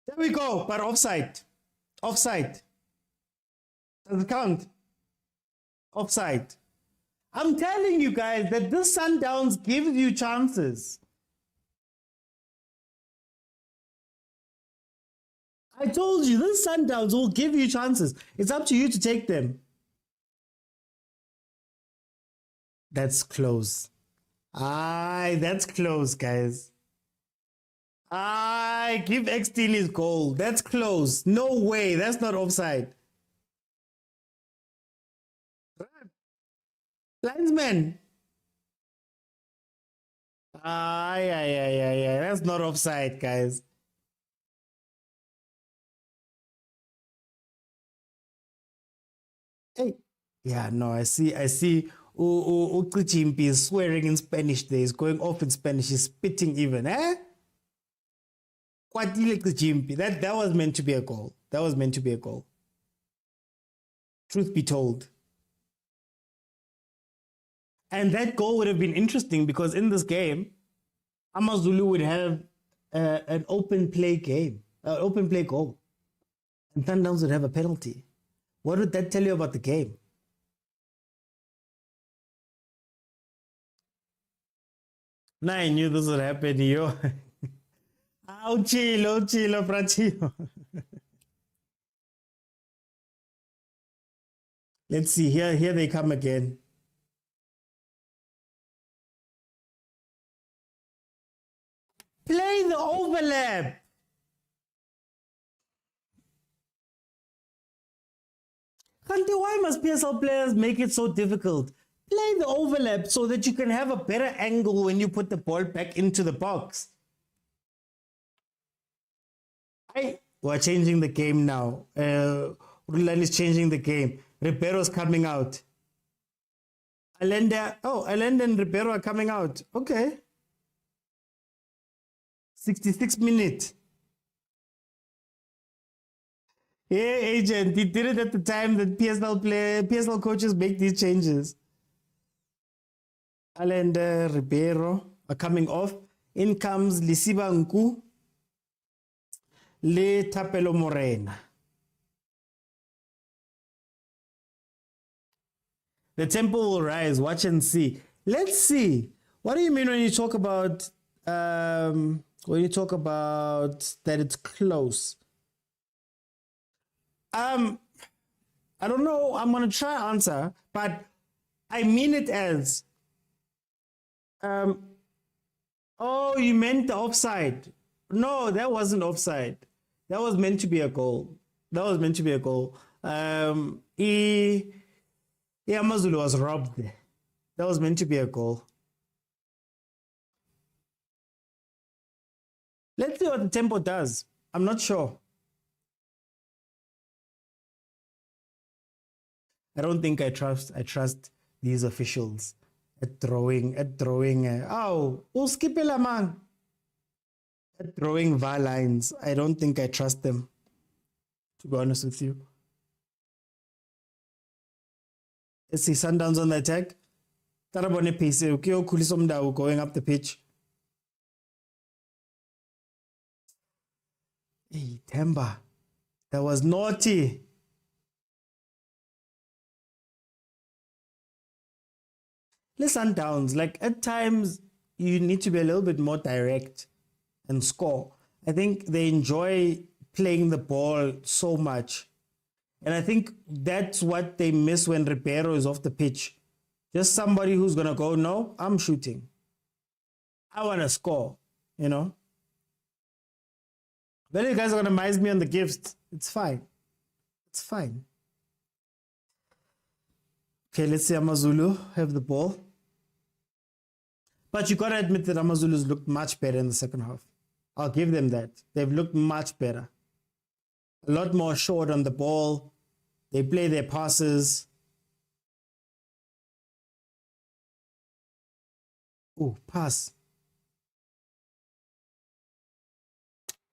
There we go. But offside. Offside. Does it count? Offside. I'm telling you guys that this Sundowns gives you chances. I told you, this Sundowns will give you chances. It's up to you to take them. That's close. Aye, that's close, guys. Aye, give X-Steel his goal. That's close. No way. That's not offside. Linesman. Aye. That's not offside, guys. Hey. Yeah, no, I see. Uchimpi is swearing in Spanish there. He's going off in Spanish. He's spitting even. That was meant to be a goal. That was meant to be a goal. Truth be told. And that goal would have been interesting because in this game, Amazulu would have an open play game, open play goal. And Sundowns would have a penalty. What would that tell you about the game? Now I knew this would happen, yo. Chilo, Prachio. Let's see, here they come again. Play the overlap. Kante, why must PSL players make it so difficult? Play the overlap so that you can have a better angle when you put the ball back into the box. We're changing the game now. Rulan is changing the game. Ribeiro's coming out. Allende and Ribeiro are coming out. Okay. 66 minutes. Yeah, agent. He did it at the time that PSL coaches make these changes. Allende, Ribeiro are coming off. In comes Lisiba Nku, Le Tapelo Morena. The tempo will rise. Watch and see. Let's see. What do you mean when you talk about that it's close? I don't know. I'm gonna try answer, but I mean it as oh, you meant the offside. No, that wasn't offside. That was meant to be a goal. Amazulu was robbed there. That was meant to be a goal. Let's see what the tempo does. I'm not sure. I don't think I trust these officials at throwing skipela man. At throwing VAR lines. I don't think I trust them, to be honest with you. Let's see, Sundowns on the attack. Tarabone pace. Going up the pitch. Hey, Temba. That was naughty. Listen, Sundowns, like at times you need to be a little bit more direct and score. I think they enjoy playing the ball so much. And I think that's what they miss when Ribeiro is off the pitch. Just somebody who's going to go, no, I'm shooting. I want to score, you know. Then you guys are going to mize me on the gifts. It's fine. It's fine. Okay, let's see Amazulu have the ball. But you got to admit that Amazulu's looked much better in the second half. I'll give them that. They've looked much better. A lot more short on the ball. They play their passes. Oh, pass.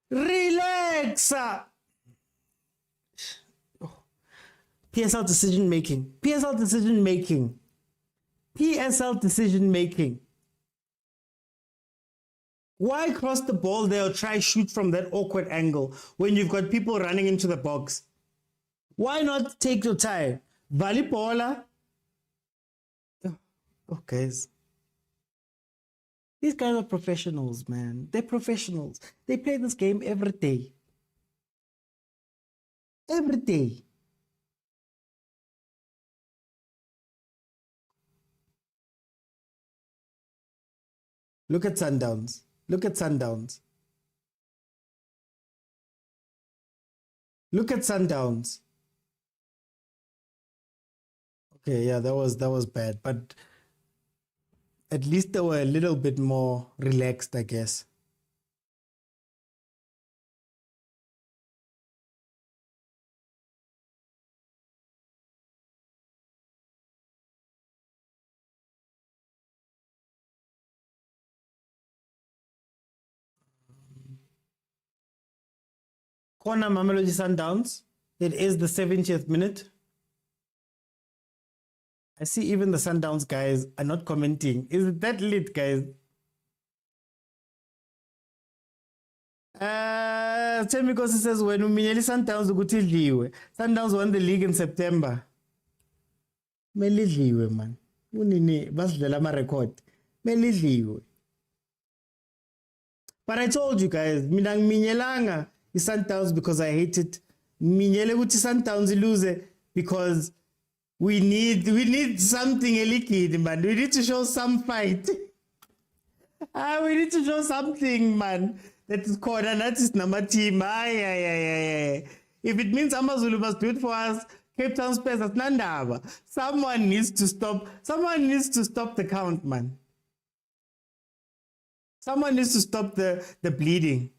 Relax. PSL decision making. PSL decision making. PSL decision making. Why cross the ball there or try shoot from that awkward angle when you've got people running into the box? Why not take your time? Valipola. Oh, guys. These guys are professionals, man. They're professionals. They play this game every day. Every day. Look at Sundowns. Look at Sundowns. Look at Sundowns. Okay, yeah, that was bad, but at least they were a little bit more relaxed, I guess. Corner Mamelodi Sundowns. It is the 70th minute. I see even the Sundowns guys are not commenting. Is it that lit, guys? Because it says when Uminyeli Sundowns ukutidliwe. Sundowns won the league in September. Melidliwe man. Unini basidlela ama record. Melidliwe. But I told you guys, mina ngiminyelanga Sundowns because I hate it. Minyele ukuthi Sundowns lose because we need something liquid, man. We need to show some fight. We need to show something, man. That is called and that is number team. If it means Amazulu must do it for us, Cape Town Spurs at Nandaba. Someone needs to stop. Someone needs to stop the count, man. Someone needs to stop the bleeding.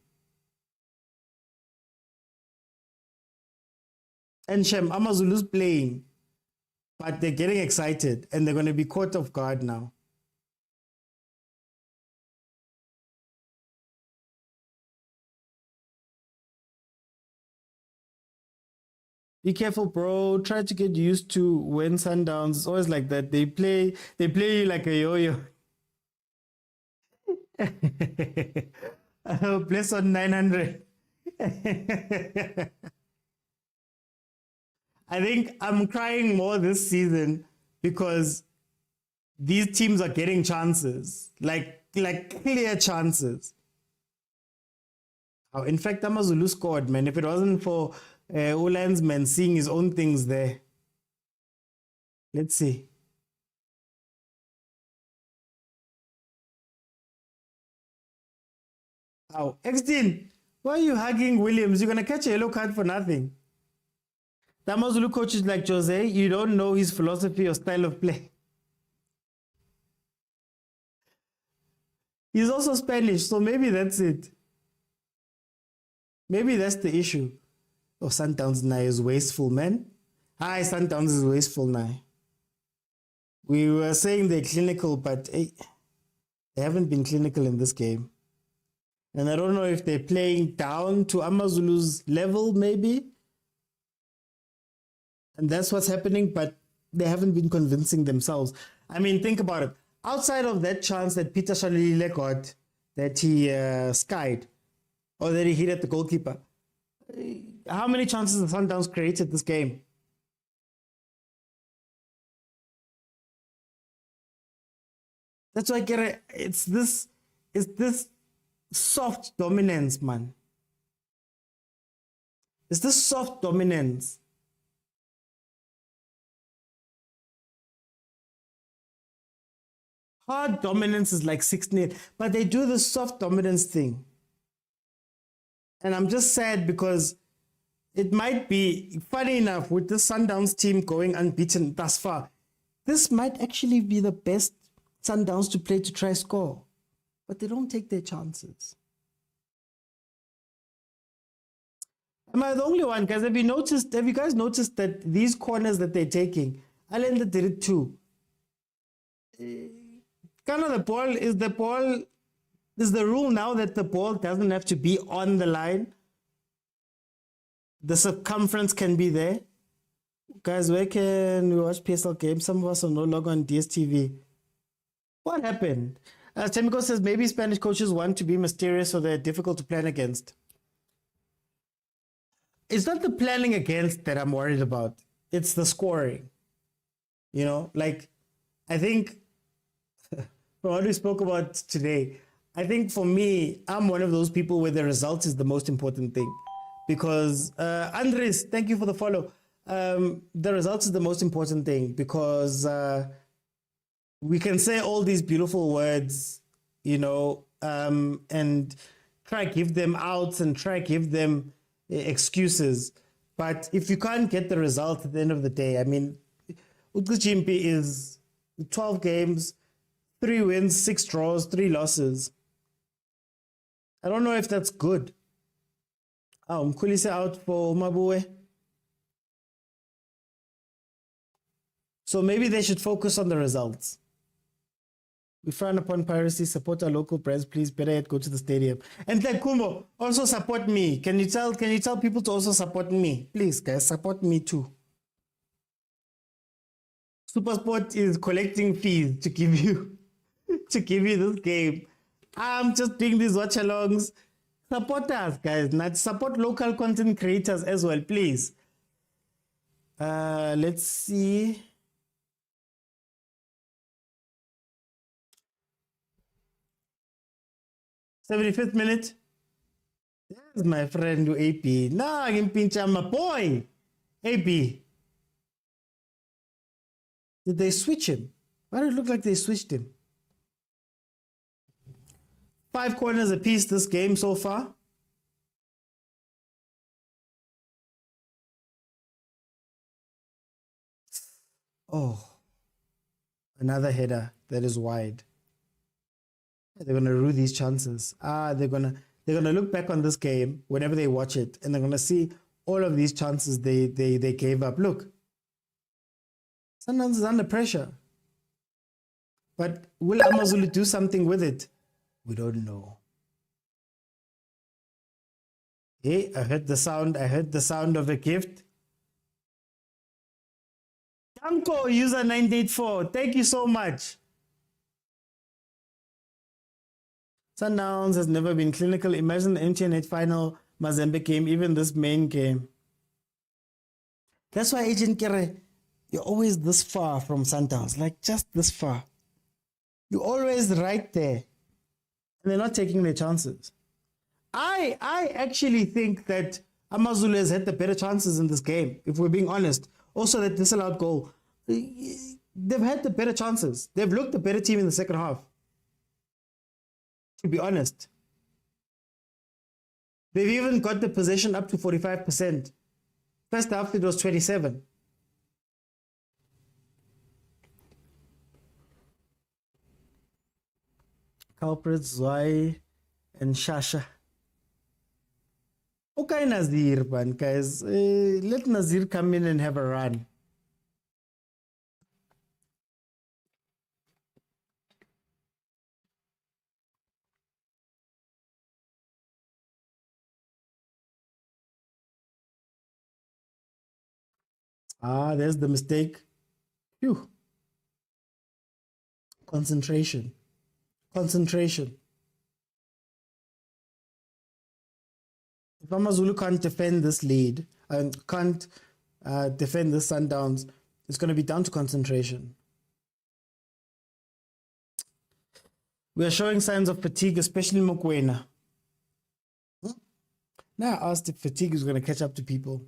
And Shem, Amazulu's playing, but they're getting excited and they're going to be caught off guard now. Be careful, bro. Try to get used to when Sundowns. It's always like that. They play you like a yo-yo. Bless on 900. I think I'm crying more this season because these teams are getting chances, like clear chances. Oh, in fact, Amazulu scored, man. If it wasn't for Ulandsman seeing his own things there. Let's see. Oh, Extin, why are you hugging Williams? You're going to catch a yellow card for nothing. The Amazulu coach is like, Jose, you don't know his philosophy or style of play. He's also Spanish, so maybe that's it. Maybe that's the issue. Oh, Sundowns now is wasteful, man. Hi, Sundowns is wasteful now. We were saying they're clinical, but hey, they haven't been clinical in this game. And I don't know if they're playing down to Amazulu's level, maybe. And that's what's happening, but they haven't been convincing themselves. I mean, think about it. Outside of that chance that Peter Shalile got, that he skied, or that he hit at the goalkeeper, how many chances have Sundowns created this game? That's why it's this soft dominance, man. It's this soft dominance. Hard dominance is like 6-0, but they do the soft dominance thing. And I'm just sad because it might be, funny enough, with the Sundowns team going unbeaten thus far, this might actually be the best Sundowns to play to try score, but they don't take their chances. Am I the only one, guys? Have you guys noticed that these corners that they're taking, Allende did it too. Kind of is the rule now that the ball doesn't have to be on the line. The circumference can be there. Guys, where can we watch PSL games? Some of us are no longer on DSTV. What happened? Temiko says maybe Spanish coaches want to be mysterious so they're difficult to plan against. It's not the planning against that I'm worried about. It's the scoring. You know, like, I think, from what we spoke about today, I think for me, I'm one of those people where the result is the most important thing. Because, Andres, thank you for the follow. The result is the most important thing because we can say all these beautiful words, you know, and try give them outs and try give them excuses. But if you can't get the result at the end of the day, I mean, Utkuchimpi is 12 games, 3 wins, 6 draws, 3 losses. I don't know if that's good. Mkhulise out for Mabue. So maybe they should focus on the results. We frown upon piracy, support our local brands, please. Better yet, go to the stadium. And then Kumbo, also support me. Can you tell people to also support me? Please, guys, support me too. Supersport is collecting fees to give you this game. I'm just doing these watch-alongs. Support us, guys. Not support local content creators as well, please. Let's see. 75th minute. There's my friend AP. Nah, pincha my boy. AP. Did they switch him? Why did it look like they switched him? 5 corners apiece this game so far. Oh, another header that is wide. They're gonna rue these chances. They're gonna look back on this game whenever they watch it, and they're gonna see all of these chances they gave up. Look, Sundowns is under pressure, but will Amazulu do something with it? We don't know. Hey, I heard the sound. I heard the sound of a gift. Danko, user 984. Thank you so much. Sundowns has never been clinical. Imagine the MTN final Mazembe game, even this main game. That's why, Agent Kere, you're always this far from Sundowns, like just this far. You're always right there. And they're not taking their chances. I actually think that Amazulu has had the better chances in this game, if we're being honest. Also, that disallowed goal. They've had the better chances. They've looked the better team in the second half. To be honest. They've even got the possession up to 45%. First half, it was 27. Culprits, Zwei, and Shasha. Okay, Nazir, man, guys. Let Nazir come in and have a run. There's the mistake. Phew. Concentration. If Amazulu can't defend this lead and can't defend the Sundowns, it's going to be down to concentration. We are showing signs of fatigue, especially Mokwena. Now I asked if fatigue is going to catch up to people.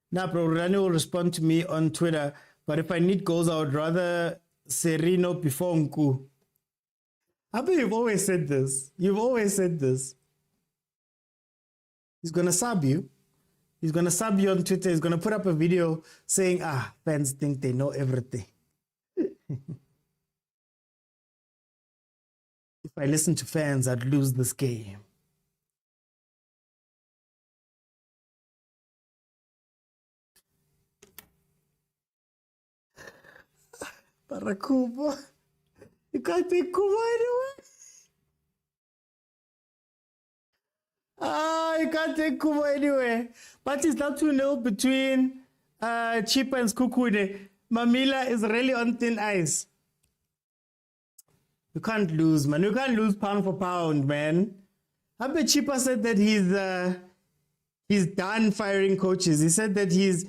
Now, bro, Rani will respond to me on Twitter, but if I need goals, I would rather Serino before Nku. I bet you've always said this. He's going to sub you. He's going to sub you on Twitter. He's going to put up a video saying, fans think they know everything. if I listen to fans, I'd lose this game. Barakuba. You can't take Kuba anyway. You can't take Kuba anyway. But it's not 2-0 between Chipa and Skukude. Mamila is really on thin ice. You can't lose, man. You can't lose pound for pound, man. I bet Chipa said that he's done firing coaches. He said that he's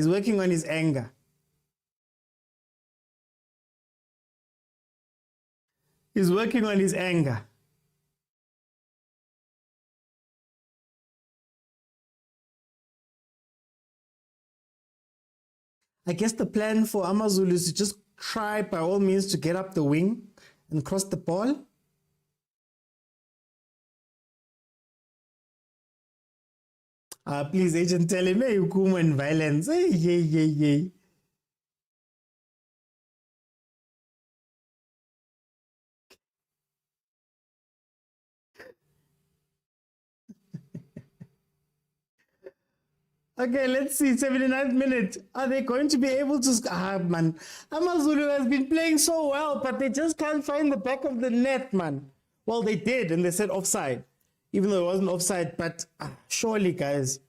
working on his anger. He's working on his anger. I guess the plan for Amazulu is to just try by all means to get up the wing and cross the ball. Please, agent, tell him, hey, Ukuma and violence. Hey, yeah. Okay, let's see. 79th minute. Are they going to be able to... man. Amazulu has been playing so well, but they just can't find the back of the net, man. Well, they did, and they said offside. Even though it wasn't offside, but surely, guys.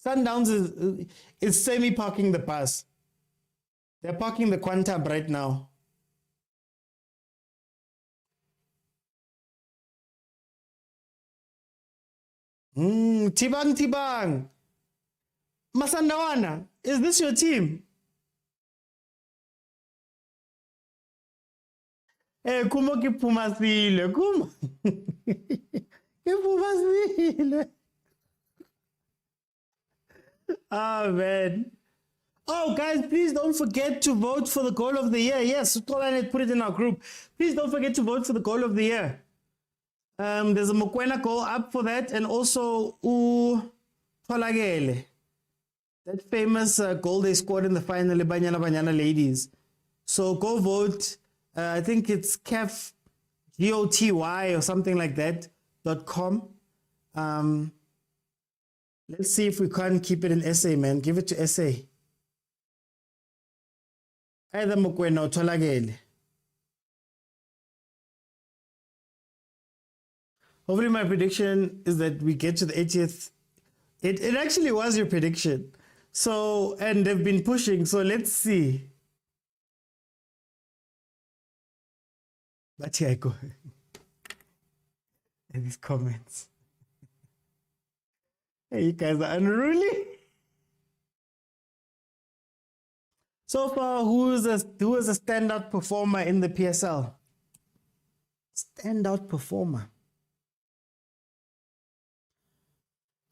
Sundowns is semi-parking the bus. They're parking the Quantab right now. Tibang. Masandawana, is this your team? Kuma ki pumasile, kuma. Ki pumasile. Man. Oh, guys, please don't forget to vote for the goal of the year. Yes, Tolane put it in our group. Please don't forget to vote for the goal of the year. There's a Mokwena goal up for that, and also Tolagele, that famous goal they scored in the final, Banyana ladies. So go vote. I think it's CAF GOTY or something like that .com. Let's see if we can't keep it in SA, man. Give it to SA. Either Mokwena or Tolagele. Hopefully my prediction is that we get to the 80th. It actually was your prediction. So, and they've been pushing, so let's see. But here I go. And these comments. Hey, you guys are unruly. So far, who is a standout performer in the PSL? Standout performer.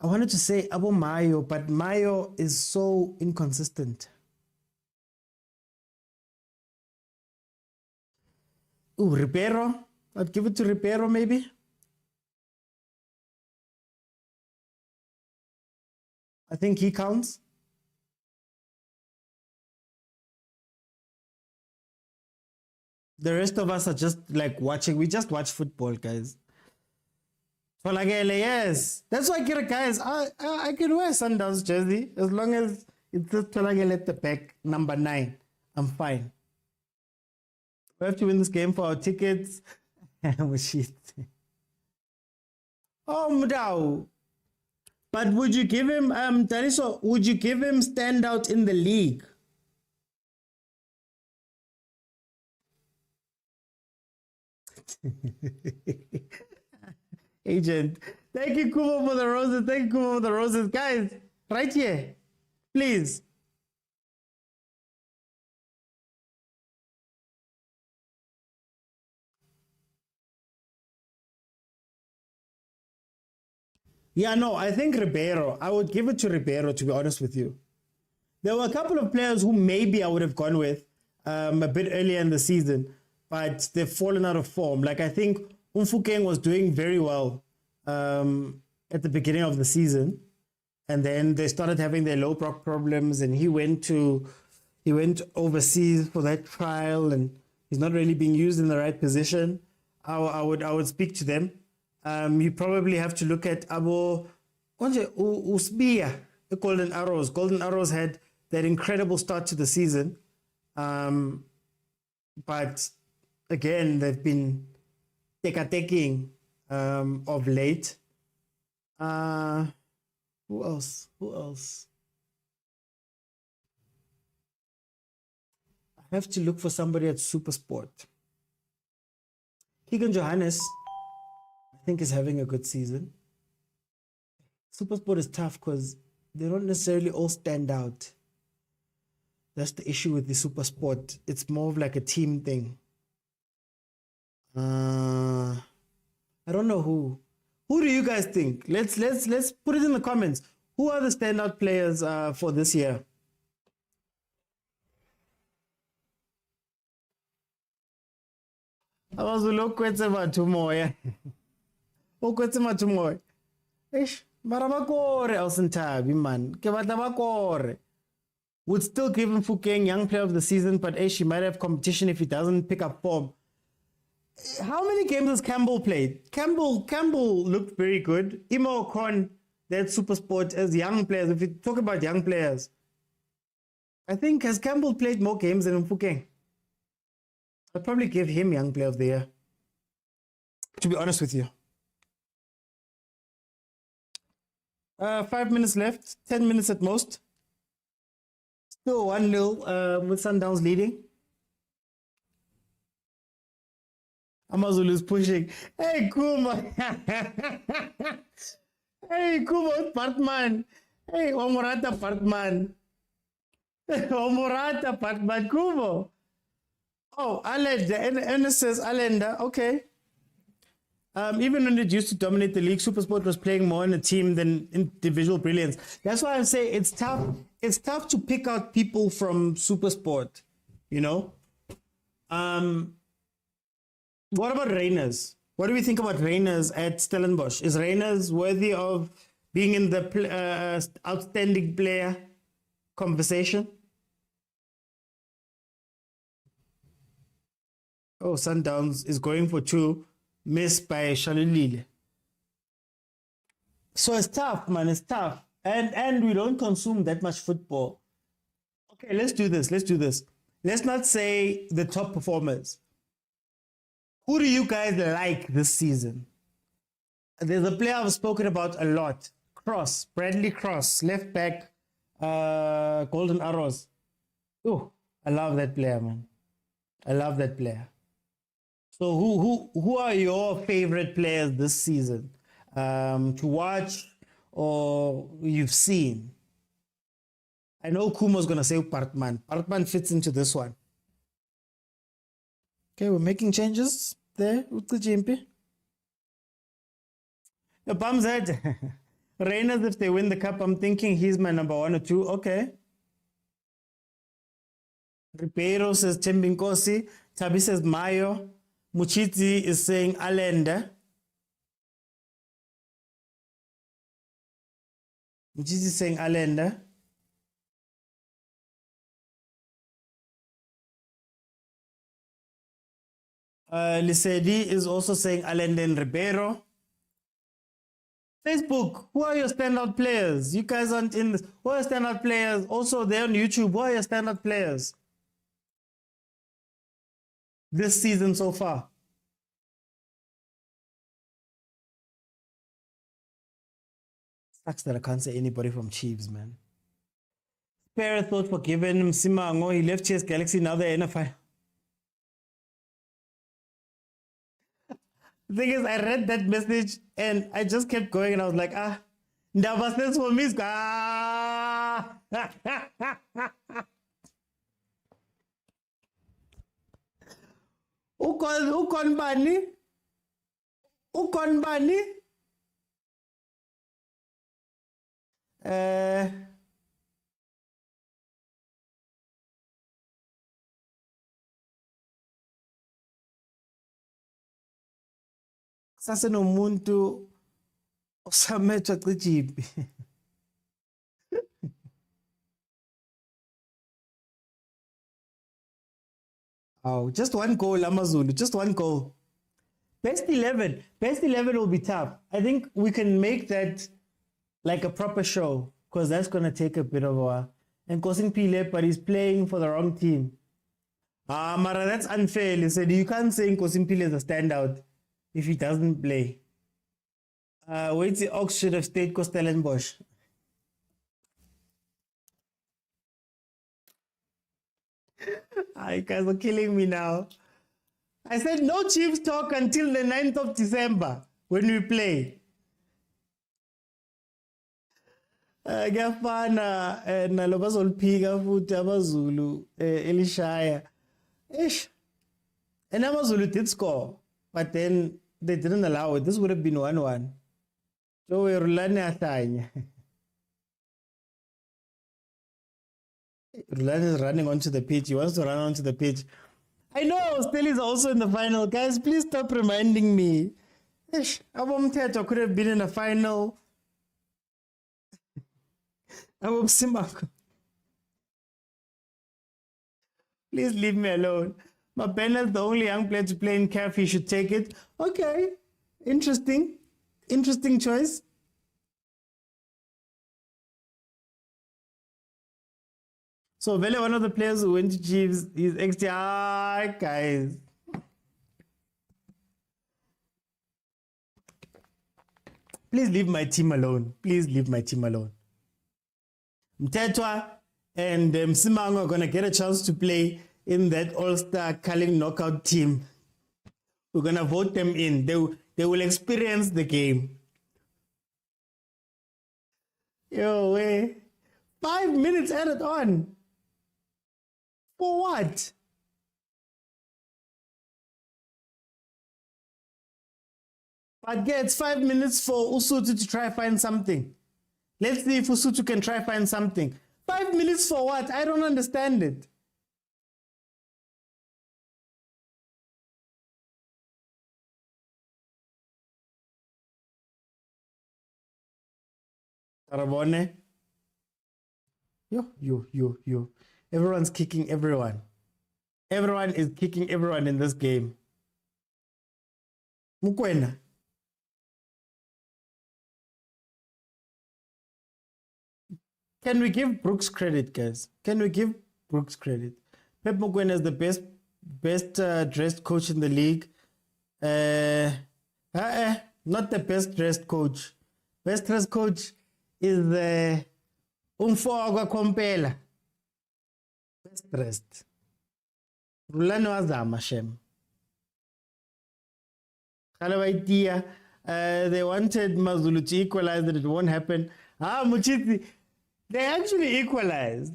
I wanted to say Abo Mayo, but Mayo is so inconsistent. Ribeiro. I'd give it to Ribeiro, maybe. I think he counts. The rest of us are just like watching. We just watch football, guys. Tolagele, yes. That's why, guys, I can wear Sundowns jersey as long as it says Tolagele at the back, number 9. I'm fine. We have to win this game for our tickets. Oh, shit. Oh, Mudau. But would you give him, Tariso, would you give him standout in the league? Agent, thank you, Kumo, for the roses. Thank you, Kumo, for the roses. Guys, right here, please. Yeah, no, I think Ribeiro. I would give it to Ribeiro, to be honest with you. There were a couple of players who maybe I would have gone with a bit earlier in the season, but they've fallen out of form. Like, I think Umfukeng was doing very well at the beginning of the season, and then they started having their low block problems, and he went overseas for that trial, and He's not really being used in the right position. I would speak to them. You probably have to look at Abo Usbia, the Golden Arrows. Golden Arrows had that incredible start to the season. But again, they've been taking of late. Who else? I have to look for somebody at Supersport. Keegan Johannes, I think, is having a good season. Supersport is tough because they don't necessarily all stand out. That's the issue with the Supersport. It's more of like a team thing. I don't know who. Who do you guys think? Let's put it in the comments. Who are the standout players for this year? Amazulu kwetse batho moya. O kwetse batho moya. Eish, mara ba kore awusinthabi man. Ke batla ba kore. Would still give him Fukeng Young Player of the Season, but he might have competition if he doesn't pick up form. How many games has Campbell played? Campbell looked very good. Imo Ocon, that Supersport as young players. If you talk about young players, I think has Campbell played more games than Fukeng? I'd probably give him Young Player of the Year, to be honest with you. 5 minutes left, 10 minutes at most. Still 1-0 with Sundowns leading. Amazulu is pushing. Hey, Kuma. Hey, Kuma, Partman. Hey, Omorata, Partman. Omorata, Partman, Kuma. Oh, Alenda. Ernest says Alenda. Okay. Even when it used to dominate the league, Supersport was playing more in a team than individual brilliance. That's why I say it's tough. It's tough to pick out people from Supersport, you know? What about Reyners? What do we think about Reyners at Stellenbosch? Is Reyners worthy of being in the outstanding player conversation? Oh, Sundowns is going for 2. Missed by Shalulile. So it's tough, man. It's tough. And we don't consume that much football. Okay, let's do this. Let's not say the top performers. Who do you guys like this season? There's a player I've spoken about a lot. Bradley Cross, left back, Golden Arrows. Oh, I love that player, man. I love that player. So who are your favorite players this season to watch or you've seen? I know Kumo's going to say Partman. Partman fits into this one. Okay, we're making changes there with the GMP. The Bum's head. Reyners, if they win the cup, I'm thinking he's my number 1 or 2. Okay. Ribeiro says Tembinkosi. Tabi says Mayo. Muchiti is saying Alenda. Muchiti is saying Alenda. Lisedi is also saying Alenda and Ribeiro. Facebook, who are your standout players? You guys aren't in this. Who are your standout players? Also, they're on YouTube. Who are your standout players this season so far? Sucks that I can't say anybody from Chiefs, man. Spare thought forgiven. Msimango, he left Chase Galaxy, now they're NFL. The thing is, I read that message and I just kept going and I was like, Ndaba says for me. Ukon Bani? Sase nomuntu osamethwa cijiphi. Oh, just one goal, Amazulu. Just one goal. Best 11. Best 11 will be tough. I think we can make that like a proper show because that's going to take a bit of a while. And Kosin Pile, but he's playing for the wrong team. Mara, that's unfair. He said you can't say Kosin Pile is a standout if he doesn't play. Wait, the Ox should have stayed Stellenbosch. You guys are killing me now. I said no Chiefs talk until the 9th of December when we play. Ngiyafana nalo bazoliphika futhi Amazulu elishaya. Ish. And Amazulu did score, but then they didn't allow it. This would have been 1-1. So we're Rulani ahlanya. Rulani is running onto the pitch. He wants to run onto the pitch. I know Steli is also in the final. Guys, please stop reminding me. Ish, Abomteto could have been in the final. Abomsimako. Please leave me alone. Mapena's the only young player to play in CAF. He should take it. Okay. Interesting. Interesting choice. So Vele, one of the players who went to Chiefs, is extra guys. Please leave my team alone. Please leave my team alone. Mtetwa and Msimango are going to get a chance to play in that All-Star Culling knockout team. We're going to vote them in. They will experience the game. Yo, way. 5 minutes added on. For what? But it's 5 minutes for Usutu to try find something. Let's see if Usutu can try find something. 5 minutes for what? I don't understand it. Tarabone. Yo. Everyone's kicking everyone. Everyone is kicking everyone in this game. Mukwena. Can we give Brooks credit, guys? Can we give Brooks credit? Pep Mukwena is the best dressed coach in the league. Not the best dressed coach. Best dressed coach is Umfoga Kompela. Best dressed. Rulani wazama shem. They wanted Mazulu to equalize, that it won't happen. Muchiti, they actually equalized.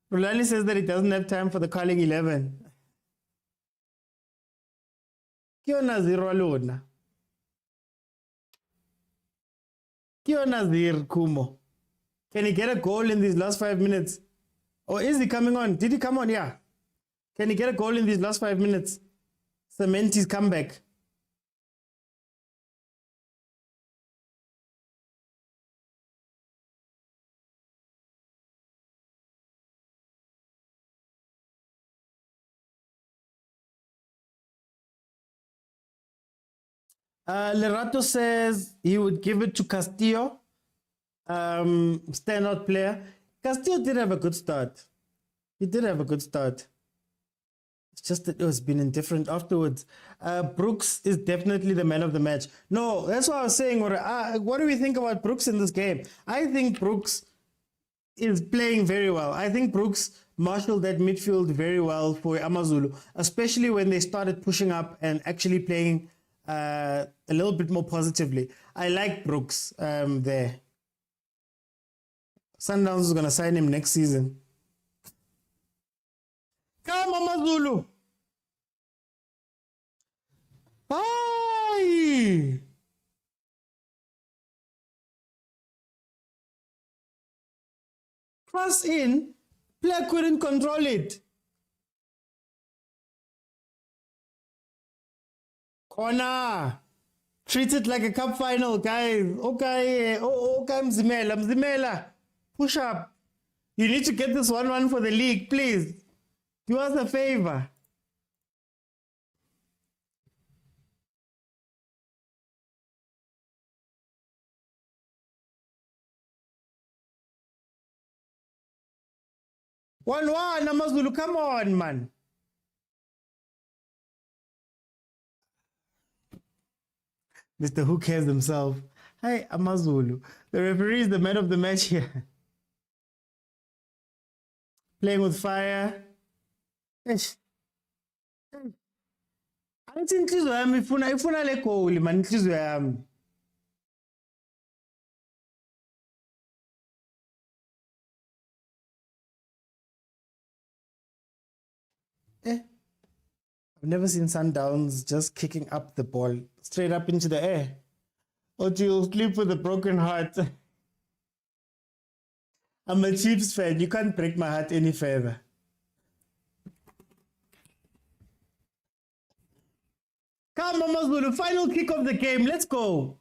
Rulani says that he doesn't have time for the calling 11. Kiona zero alona. Kiona zir Kumo. Can he get a goal in these last 5 minutes? Or is he coming on? Did he come on? Yeah. Can he get a goal in these last 5 minutes? Cement his comeback. Lerato says he would give it to Castillo. Standout player. Castillo did have a good start. It's just that it has been indifferent afterwards. Brooks is definitely the man of the match. No, that's what I was saying. What do we think about Brooks in this game? I think Brooks is playing very well. I think Brooks marshaled that midfield very well for Amazulu, especially when they started pushing up and actually playing a little bit more positively. I like Brooks there. Sundowns is going to sign him next season. Come, Amazulu. Hi. Cross in. Player couldn't control it. Corner. Treat it like a cup final, guys. Okay. Okay, Mzimela. Push up. You need to get this 1-1 for the league, please. Do us a favor. One, Amazulu, come on, man. Mr. Who Cares himself. Hi, Amazulu. The referee is the man of the match here. Playing with fire. Eish. Angithi inhliziyo yami ifuna le goal man, inhliziyo yami. I've never seen Sundowns just kicking up the ball straight up into the air. Or you'll sleep with a broken heart. I'm a Chiefs fan. You can't break my heart any further. Come, Amazulu, final kick of the game. Let's go.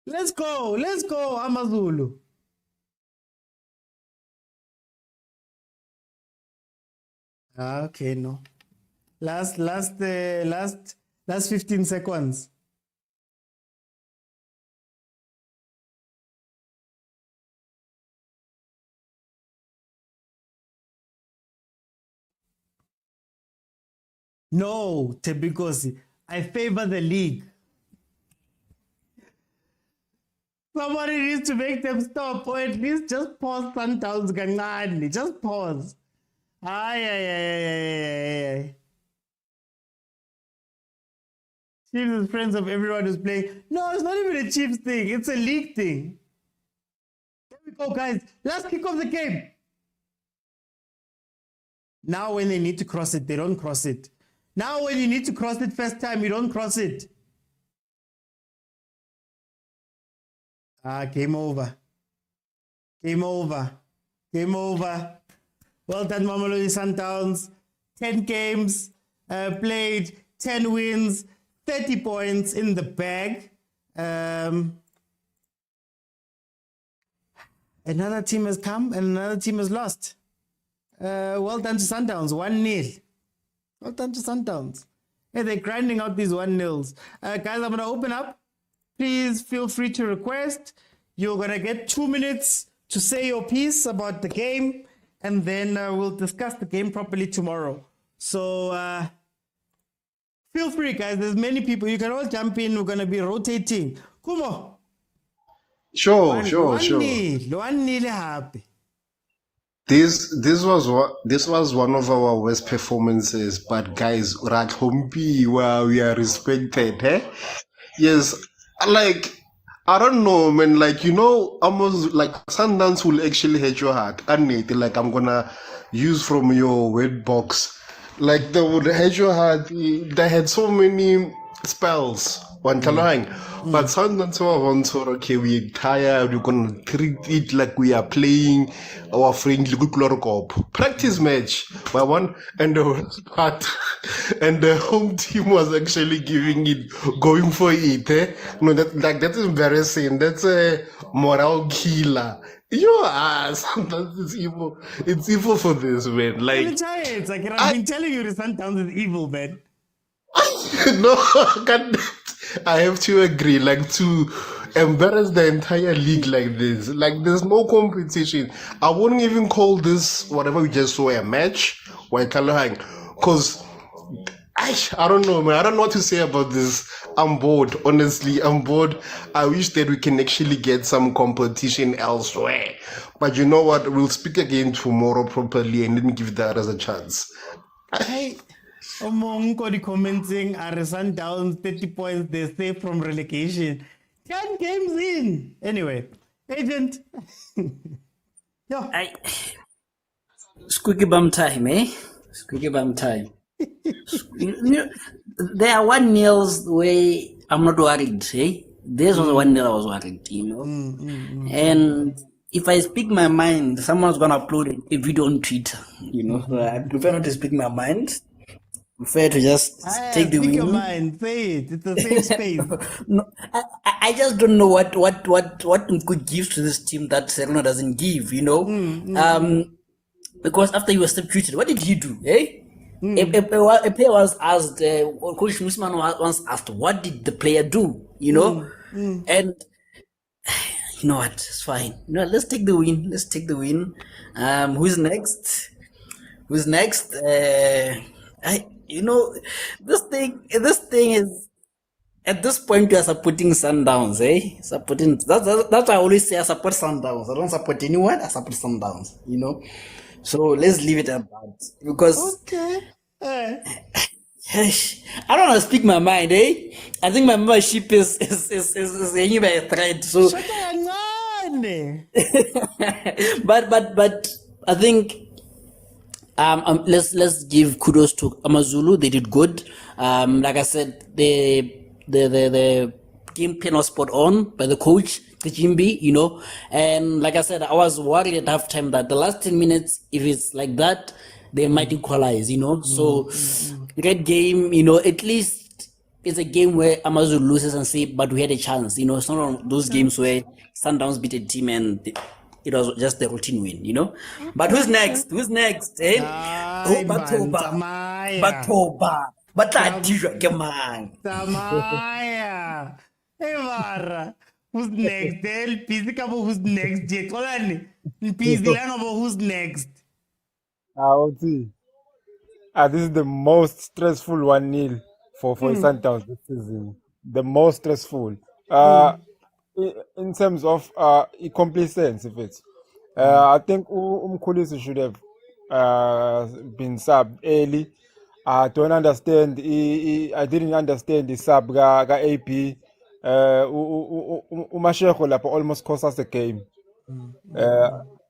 Let's go. Let's go, Amazulu. Okay, no. Last 15 seconds. No, Tebikosi. I favor the league. Somebody needs to make them stop, or at least just pause Sundowns kancane. Just pause. Aye. Chiefs is friends of everyone who's playing. No, it's not even a Chiefs thing. It's a league thing. There we go, guys. Last kick of the game. Now when they need to cross it, they don't cross it. Now when you need to cross it first time, you don't cross it. Game over. Game over. Game over. Well done, Mamelodi Sundowns. 10 games played, 10 wins, 30 points in the bag. Another team has come and another team has lost. Well done to Sundowns, 1-0. Well done to Sundowns. Hey, they're grinding out these 1-0s. Guys, I'm going to open up. Please feel free to request. You're going to get 2 minutes to say your piece about the game, and then we'll discuss the game properly tomorrow. So feel free, guys. There's many people. You can all jump in. We're going to be rotating. Kumo. Sure. 1-0 happy. This was one of our worst performances, but guys, Rathompi, wow, we are respected, eh? Yes, like I don't know, man. Like almost like Sundowns will actually hurt your heart. And like I'm gonna use from your word box, like they would hurt your heart. They had so many spells. But Sundowns were okay, we're tired, we're gonna treat it like we are playing our friendly good practice match by one, and the worst part, and the home team was actually going for it. No, that's embarrassing. That's a morale killer. Sundowns is evil. It's evil for this, man. Like It's like I've been telling you the Sundowns is evil, man. no, I have to agree. Like to embarrass the entire league like this, like there's no competition. I wouldn't even call this whatever we just saw a match. Because I don't know, man. I don't know what to say about this. I'm bored. Honestly, I'm bored. I wish that we can actually get some competition elsewhere. But you know what? We'll speak again tomorrow properly and then give the others a chance. Hey. Omonko commenting are Sundowns 30 points, they're safe from relegation. 10 games in. Anyway, agent. Squeaky bum time, eh? Squeaky bum time. There are 1-0s where I'm not worried, eh? This was 1-0 I was worried, And if I speak my mind, someone's gonna upload a video on Twitter, So I prefer not to speak my mind. Prefer to just take the win. Your mind, say it. It's a safe space. No, I just don't know what Nku gives to this team that Serena doesn't give. Because after you were substituted, what did he do? Eh? A player was asked, Coach Musman once asked, what did the player do? You know? And you know what? It's fine. You know, let's take the win. Let's take the win. Who's next? Who's next? You know, this thing is, at this point, you are supporting Sundowns, eh? Supporting, that's why I always say I support Sundowns. I don't support anyone, I support Sundowns, you know? So let's leave it at that. Because Okay. I don't want to speak my mind, eh? I think my membership is hanging by a thread. So, Shakancane. but I think let's give kudos to Amazulu. They did good. Like I said, the game plan was spot on by the coach, the Jimby, you know. And like I said, I was worried at halftime that the last 10 minutes, if it's like that, they might equalize, you know. So great game, you know. At least it's a game where Amazulu loses and say, but we had a chance, you know. It's not one of those games where Sundowns beat a team and it was just the routine win, you know. But who's next? Who's next? Eh? Ay, Batoba. Batlatijwa ke man. Tamaya. Hey, Mara. Who's next? Del busy kabo who's next? Je kolani. Busy lang about who's next. Oti. This is the most stressful 1-0 for Sundowns this season. The most stressful. In terms of completeness, if it's. I think Umkhulisi should have been subbed early. I don't understand. I didn't understand the sub ga AP. Umashego lapho almost cost us the game.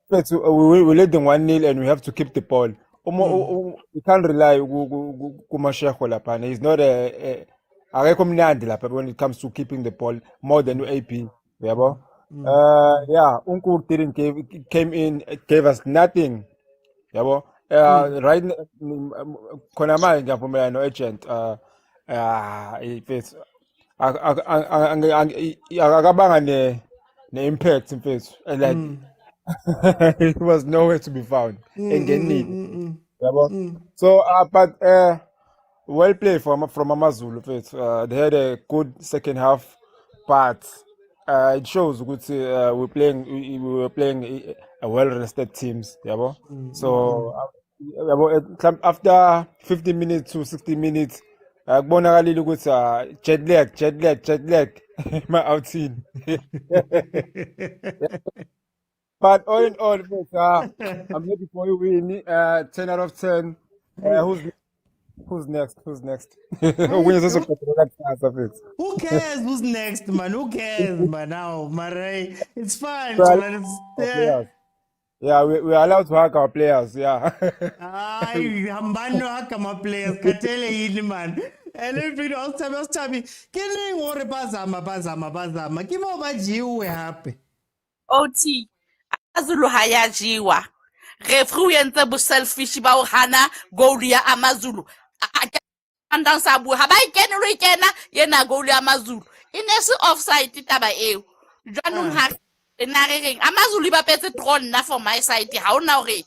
But we led them 1-0 and we have to keep the ball. We can't rely Umashego lapho. He's not a recommended lapho when it comes to keeping the ball more than AP. Yeah, Unku didn't came in, gave us nothing. Yeah, right. Konama ngiyaphumelana no agent. If it's akabanga ne impact mfethu, and like it was nowhere to be found. Engenile. Yeah, so but well played from Amazulu mfethu. They had a good second half, but it shows good. We were playing a well-rested teams. Yeah, so after 50 minutes to 60 minutes, kubonakalile ukuthi jet lag my outing. But all in all, I'm happy for you win. 10 out of 10. Who's next? Who cares who's next, man? Who cares, man? Now, Marai, it's fine. Yeah, we're allowed to hack our players. Yeah. Ay, hambano haka my players. Katele yini, man. And if you don't tell me, can you worry bazama? Give over you, we're happy. OT. Amazulu hayajiwa. Referee yenze bu selfish ba o hana goal ya Amazulu. Sundowns abu habai kena yena goal ya Amazulu. Inesi offside taba eo. Jwanong ha enareng Amazulu ba petse drone na for my side ha ona hore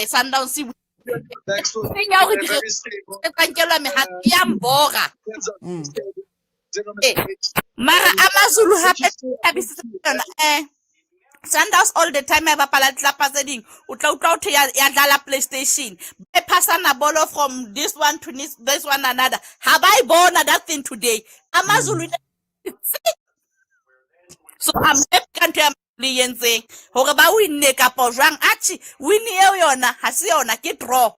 Sundowns se Senya hore di tsankela me ha ya mbora. Mara Amazulu hape tabisisa Sundowns all the time I bapala tlapa tse ding o tla utlwa o ya dlala PlayStation be passana ball from this one to this one another have I born that thing today Amazulu so I'm happy country Amazulu yentseng hore ba winne kapo jwang athi win eo yona ha se yona ke draw.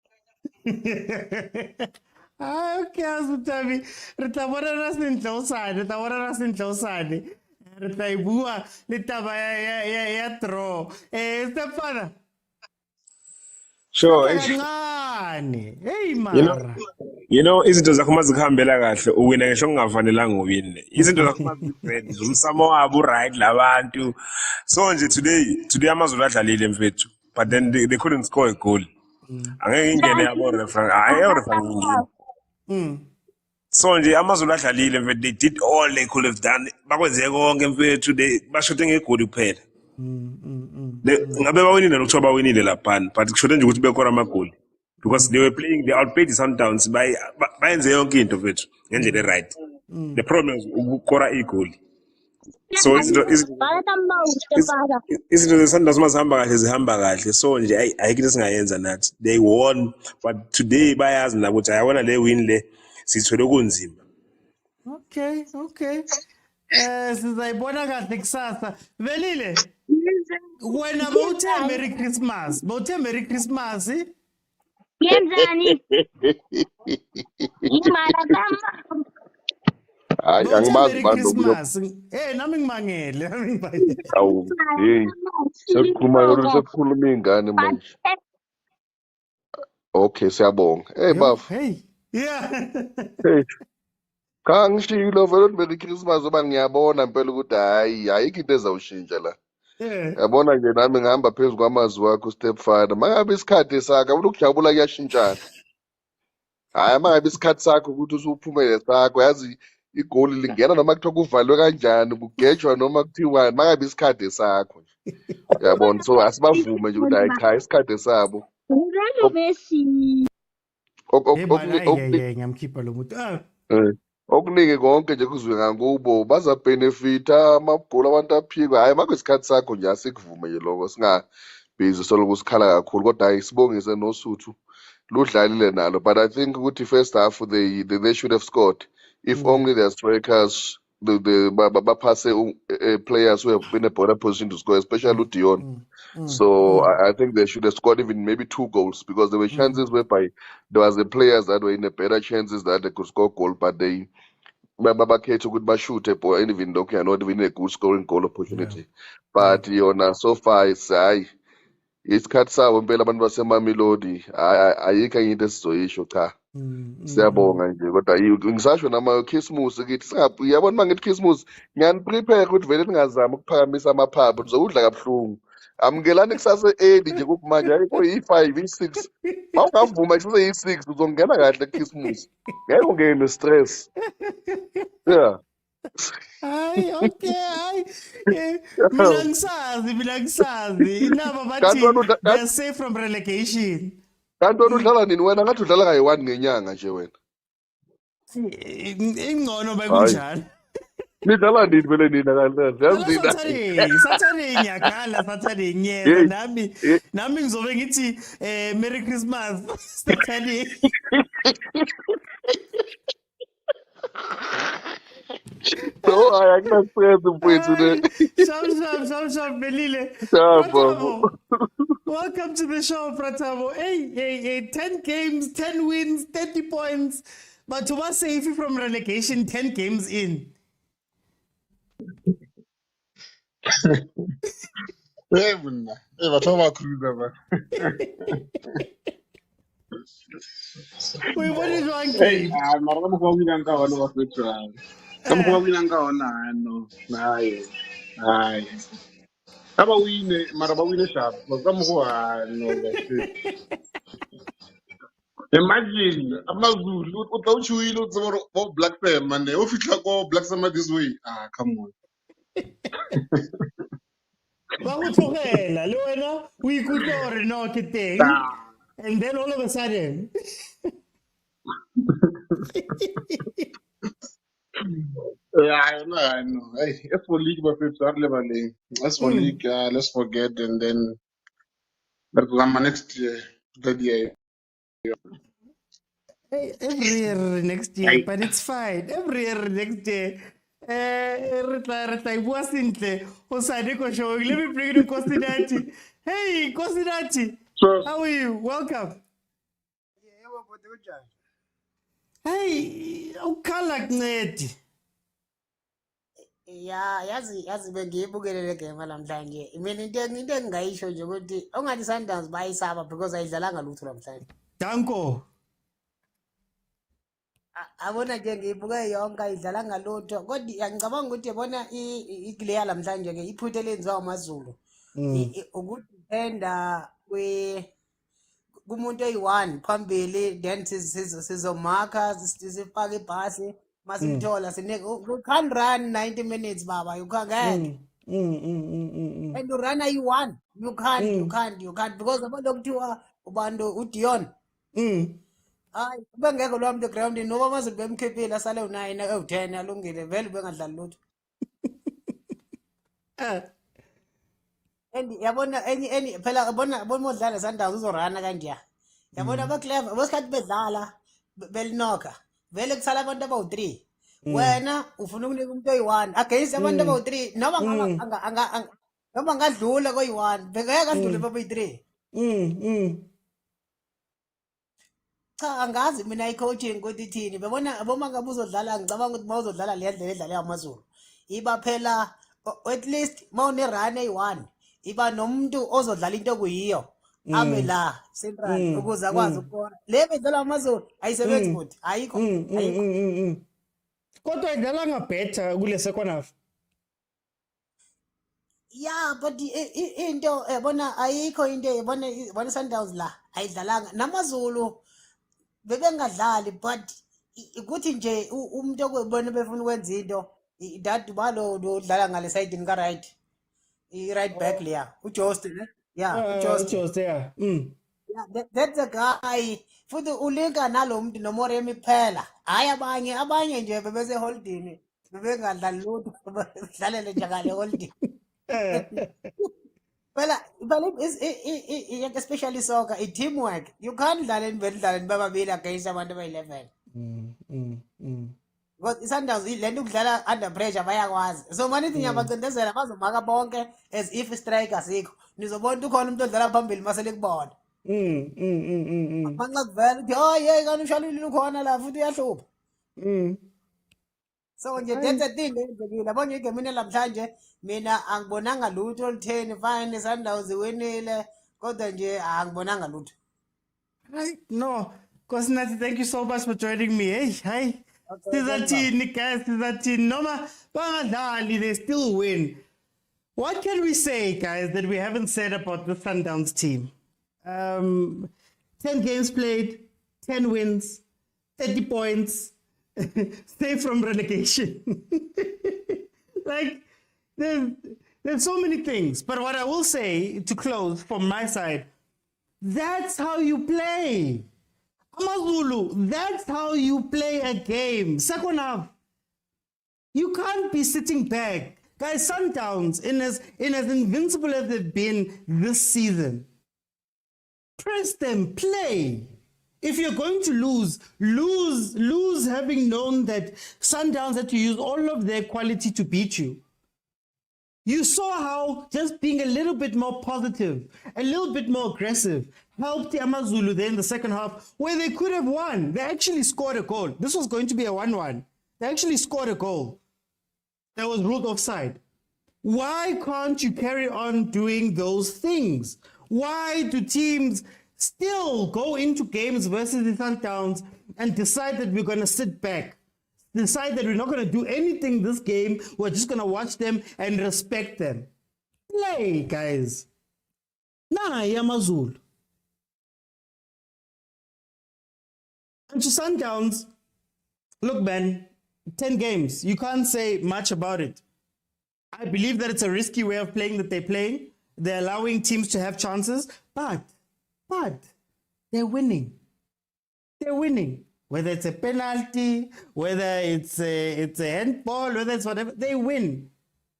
Okay, Azutabi, re tla bona sentle osane. Re tla ibua le taba ya draw. Stefana. Sure. Hey, Mara. You know, izinto zakho mazikuhambela kahle uwina ngisho kungafanelanga uwine. Izinto zakho mazibred umsamo wabo right labantu. So nje today Amazulu adlalile mfethu, but then they couldn't score a goal. Angeke ingene yabo referee. So nje Amazulu adlalile mfethu, they did all they could have done. Bakwenze konke mfethu, they bashothe ngegoli kuphela. ngabe bawinile nokuthiwa bawinile laphana, but kusho nje ukuthi bekora amagoli because they outplayed the Sundowns bayenze yonke into mfethu ngendlela right. The problem is ukukora igoli. So izinto ze-Sundowns mazihamba kahle zihamba kahle, so nje ayikho into esingayenza nathi. They won, but today bayazi nabo ukuthi ayabona le win le sithwele kunzima. Okay. Sizayibona kahle kusasa. Velile, wena bawuthe Merry Christmas. Yenzani? Imara kama. Hayi angimazi Christmas. Nami ngimangele. Awu hey sekukhuluma ingane manje. Okay siyabonga. Hey bafo. Hey. Yeah. Hey. Kangishilo vele Merry Christmas oba ngiyabona impela ukuthi hayi ayikho into ezawushintsha la. Yabona nje nami ngihamba phezulu kwamazwi wakho stepfather. Mangabe isikhathi sakho ukujabula kuyashintshana. Hayi mangabe isikhathi sakho ukuthi usuphumele sakho yazi igoli lingena noma kuthiwa kuvalwe kanjani kugejwa noma kuthiwa mangabe isikhathi sakho nje. Uyabona so asibavume nje ukuthi hayi cha isikhathi sabo. Ngiyamkhipha lo muntu. Okuningi konke nje kuzwe ngakubo bazabenefita amagoli abantu aphikwa hayi makho isikhathi sakho nje asikuvume nje lokho singabhizi solo kusikhala kakhulu kodwa hayi sibongise nosuthu ludlalile nalo but I think ukuthi first half they should have scored if only their strikers the bapasse players who have been in a better position to score especially Dion. So I think they should have scored even maybe 2 goals because there were chances whereby there was the players that were in a better chances that they could score goal but they babakhetha ukuthi bashoot and even though they are not even a good scoring goal opportunity but yona so far it's hayi isikhathi sabo impela abantu baseMamelodi ayikho into esizoyisho cha. Siyabonga nje kodwa ngisasho nama Christmas kithi yabona mangithi Christmas ngiyaniprepare ukuthi vele ningazama ukuphakamisa amaphaphu nizokudla kabuhlungu. Amkelani kusase early nje kumanje ayikho i5 i6 mawungavuma kusase i6 uzongena kahle Christmas ngeke ungene stress. Yeah. Hayi okay mina ngisazi inaba bathi they're safe from relegation. Kanti wena udlala nini wena ngathi udlala kayi1 ngenyanga nje wena. Ingcono bakunjani. Nidlala nini vele nina kanti Saturday ngiyakhala Saturday ngiyeza nami ngizobe ngithi Merry Christmas Saturday. So I can stress mfethu ne. Sham Velile. Welcome to the show Pratabo. Hey 10 games 10 wins 30 points but to was safe from relegation 10 games in. Batho ba cruiser ba. Wait, what is wrong game? Mara ka mokgwa o winang ka ona wa fetwa. Ka mokgwa o winang ka ona no. Hayi. Aba wine mara ba wine sharp. Ka mokgwa no ba fit. Imagine Amazulu o tla o chuile o tsebo bo Black Panther man o fitla ko Black Summer this way. Come on. Ba go tlogela le wena o ikutlwa gore no ke teng and then all of a sudden I know. Hey, as for league, but it's hardly leveling. As for league, let's forget and then that will come next year. That year. every year next year but it's fine every year next year. Re tla bua sentle o sane ko show. Let me bring you Kosinati. Hey Kosinati, how are you? Welcome. Hey ukhala kuncedi. Ya yazi bengiyibukele le game namhlanje. Mina into engingayisho nje ukuthi ongathi Sundowns bayisaba because ayidlalanga lutho namhlanje. Danko. Abona nje ngiyibuke yonke ayidlala ngalutho kodwa ngicabanga ukuthi yabona igleya namhlanje ke iphuthe lenziwa amaZulu ukudependa kumuntu oyi1 phambili then sizomarka sifake ibhasi masithola sineke you can't run 90 minutes baba you can't. And urana you-1. You can't because abantu kuthiwa ubantu uDion. Hayi bengekho lo muntu groundini noba amaZulu bemkhiphile asale u9 ewu10 alungile vele bengadlali lutho. And yabona enye phela yabona modlala Sundowns uzorana kanjani. Yabona abaclever wesikhathi bedlala belinoka vele kusala abantu abawu3. Wena ufuna ukunika umuntu oyi1 against abantu abawu3 noma noma ngadlula koyi1 bengeke adlule babayi3. Cha angazi mina i-coaching ukuthi ithini bebona aboma ngabe uzodlala ngicabanga ukuthi mawuzodlala le ndlela edlala yamaZulu iba phela at least mawune-run eyi1 iba nomuntu ozodlala into okuyiyo ame la central ukuze akwazi ukubona le bedlala amaZulu ayisebenzi futhi ayikho. Kodwa idlalanga better kule second half. Yeah, but into yabona ayikho into yabona Sundowns la ayidlalanga namaZulu bebengadlali but ukuthi nje umuntu okubona befuna ukwenza into that balo odlala ngale side ka right i-right back leya uJost ne yeah Just yeah. yeah that's a guy futhi ulinka nalo muntu nomoremi phela hayi abanye nje bebese holding bebengadlali lutho bedlalele nje ngale holding. Phela especially soccer i teamwork you can't dlala nibedlala bababili against abantu abayi11 because iSundowns lento ukudlala under pressure bayakwazi so manithi ngiyabacindezela bazomaka bonke as if striker sikho nizobona ukhona umuntu odlala phambili masele kubona manxa kuvela uthi oh hey kanti ushalulile ukhona la futhi uyahlupha. So nje that's a thing eyenzekile yabona igemini lamhlanje mina angibonanga lutho olutheni fine Sundowns iwinile kodwa nje angibonanga lutho. Right? No. Kosinathi, thank you so much for joining me. Hey, hi. Sizathini guys, sizathini noma bangadlali they still win. What can we say, guys, that we haven't said about the Sundowns team? 10 games played, 10 wins, 30 points, safe from relegation. Like, there's so many things. But what I will say to close from my side, that's how you play. Amazulu, that's how you play a game. Second half, you can't be sitting back. Guys, Sundowns, in as invincible as they've been this season, press them, play. If you're going to lose having known that Sundowns had to use all of their quality to beat you. You saw how just being a little bit more positive, a little bit more aggressive, helped the Amazulu there in the second half where they could have won. They actually scored a goal. This was going to be a 1-1. They actually scored a goal that was ruled offside. Why can't you carry on doing those things? Why do teams still go into games versus the Sundowns and decide that we're going to sit back? Decide that we're not going to do anything this game. We're just going to watch them and respect them. Play, guys. Nah, Amazulu. And to Sundowns, look, man, 10 games. You can't say much about it. I believe that it's a risky way of playing that they're playing. They're allowing teams to have chances, but they're winning. They're winning. Whether it's a penalty, whether it's a handball, whether it's whatever, they win.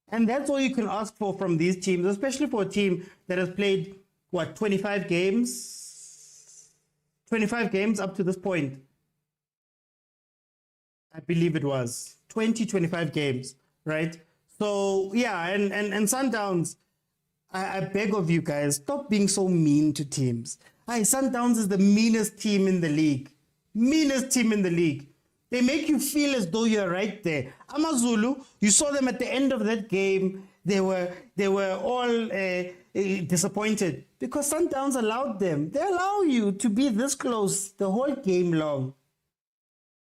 And that's all you can ask for from these teams, especially for a team that has played, 25 games? 25 games up to this point. I believe it was 25 games, right? So, yeah, and Sundowns, I beg of you guys, stop being so mean to teams. Sundowns is the meanest team in the league. Meanest team in the league. They make you feel as though you're right there. Amazulu, you saw them at the end of that game. They were all disappointed because Sundowns allowed them. They allow you to be this close the whole game long.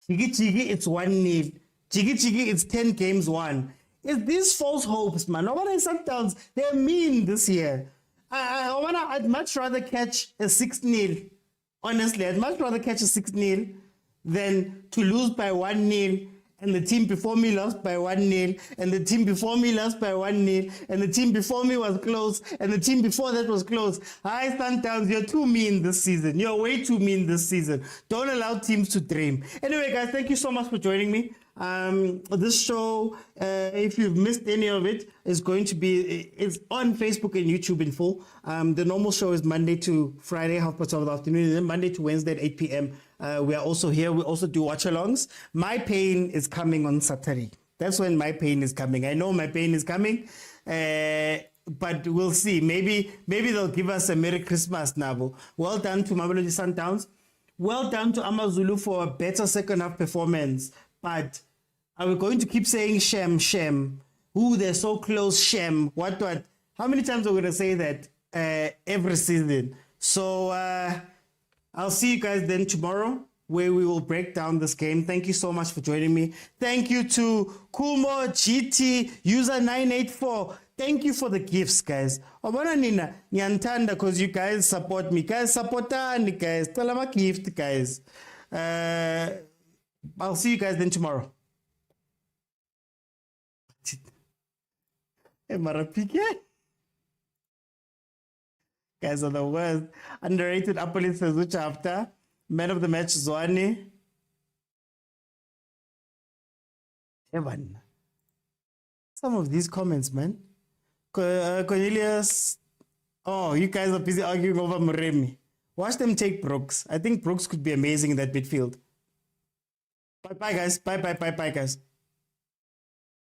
Chigi, it's 1-0. Chigi, it's 10 games won. It's these false hopes, man. I want to Sundowns, they're mean this year. I'd much rather catch a 6-0. Honestly, I'd much rather catch a 6-0 than to lose by 1-0 and the team before me lost by 1-0, and the team before me lost by 1-0, and the team before me was close, and the team before that was close. Hi, Sundowns, you're too mean this season. You're way too mean this season. Don't allow teams to dream. Anyway, guys, thank you so much for joining me. This show, if you've missed any of it, is going to be it's on Facebook and YouTube in full. The normal show is Monday to Friday, 12:30 in the afternoon, and then Monday to Wednesday at 8 p.m. We are also here. We also do watch-alongs. My pain is coming on Saturday. That's when my pain is coming. I know my pain is coming, but we'll see. Maybe they'll give us a Merry Christmas now. Well done to Mamelodi Sundowns. Well done to Amazulu for a better second half performance. But are we going to keep saying Shem? Ooh, they're so close, Shem. What? How many times are we going to say that every season? So I'll see you guys then tomorrow, where we will break down this game. Thank you so much for joining me. Thank you to Kumo GT user 984. Thank you for the gifts, guys. Obana nina nyantanda because you guys support me. Guys, supportani, guys. Tell them a gift, guys. I'll see you guys then tomorrow. Hey, Marapike. Guys are the worst. Underrated Apolis Sezucha after. Man of the match, Zwani. Heaven. Some of these comments, man. Cornelius. Oh, you guys are busy arguing over Muremi. Watch them take Brooks. I think Brooks could be amazing in that midfield. Bye, guys. Bye, guys.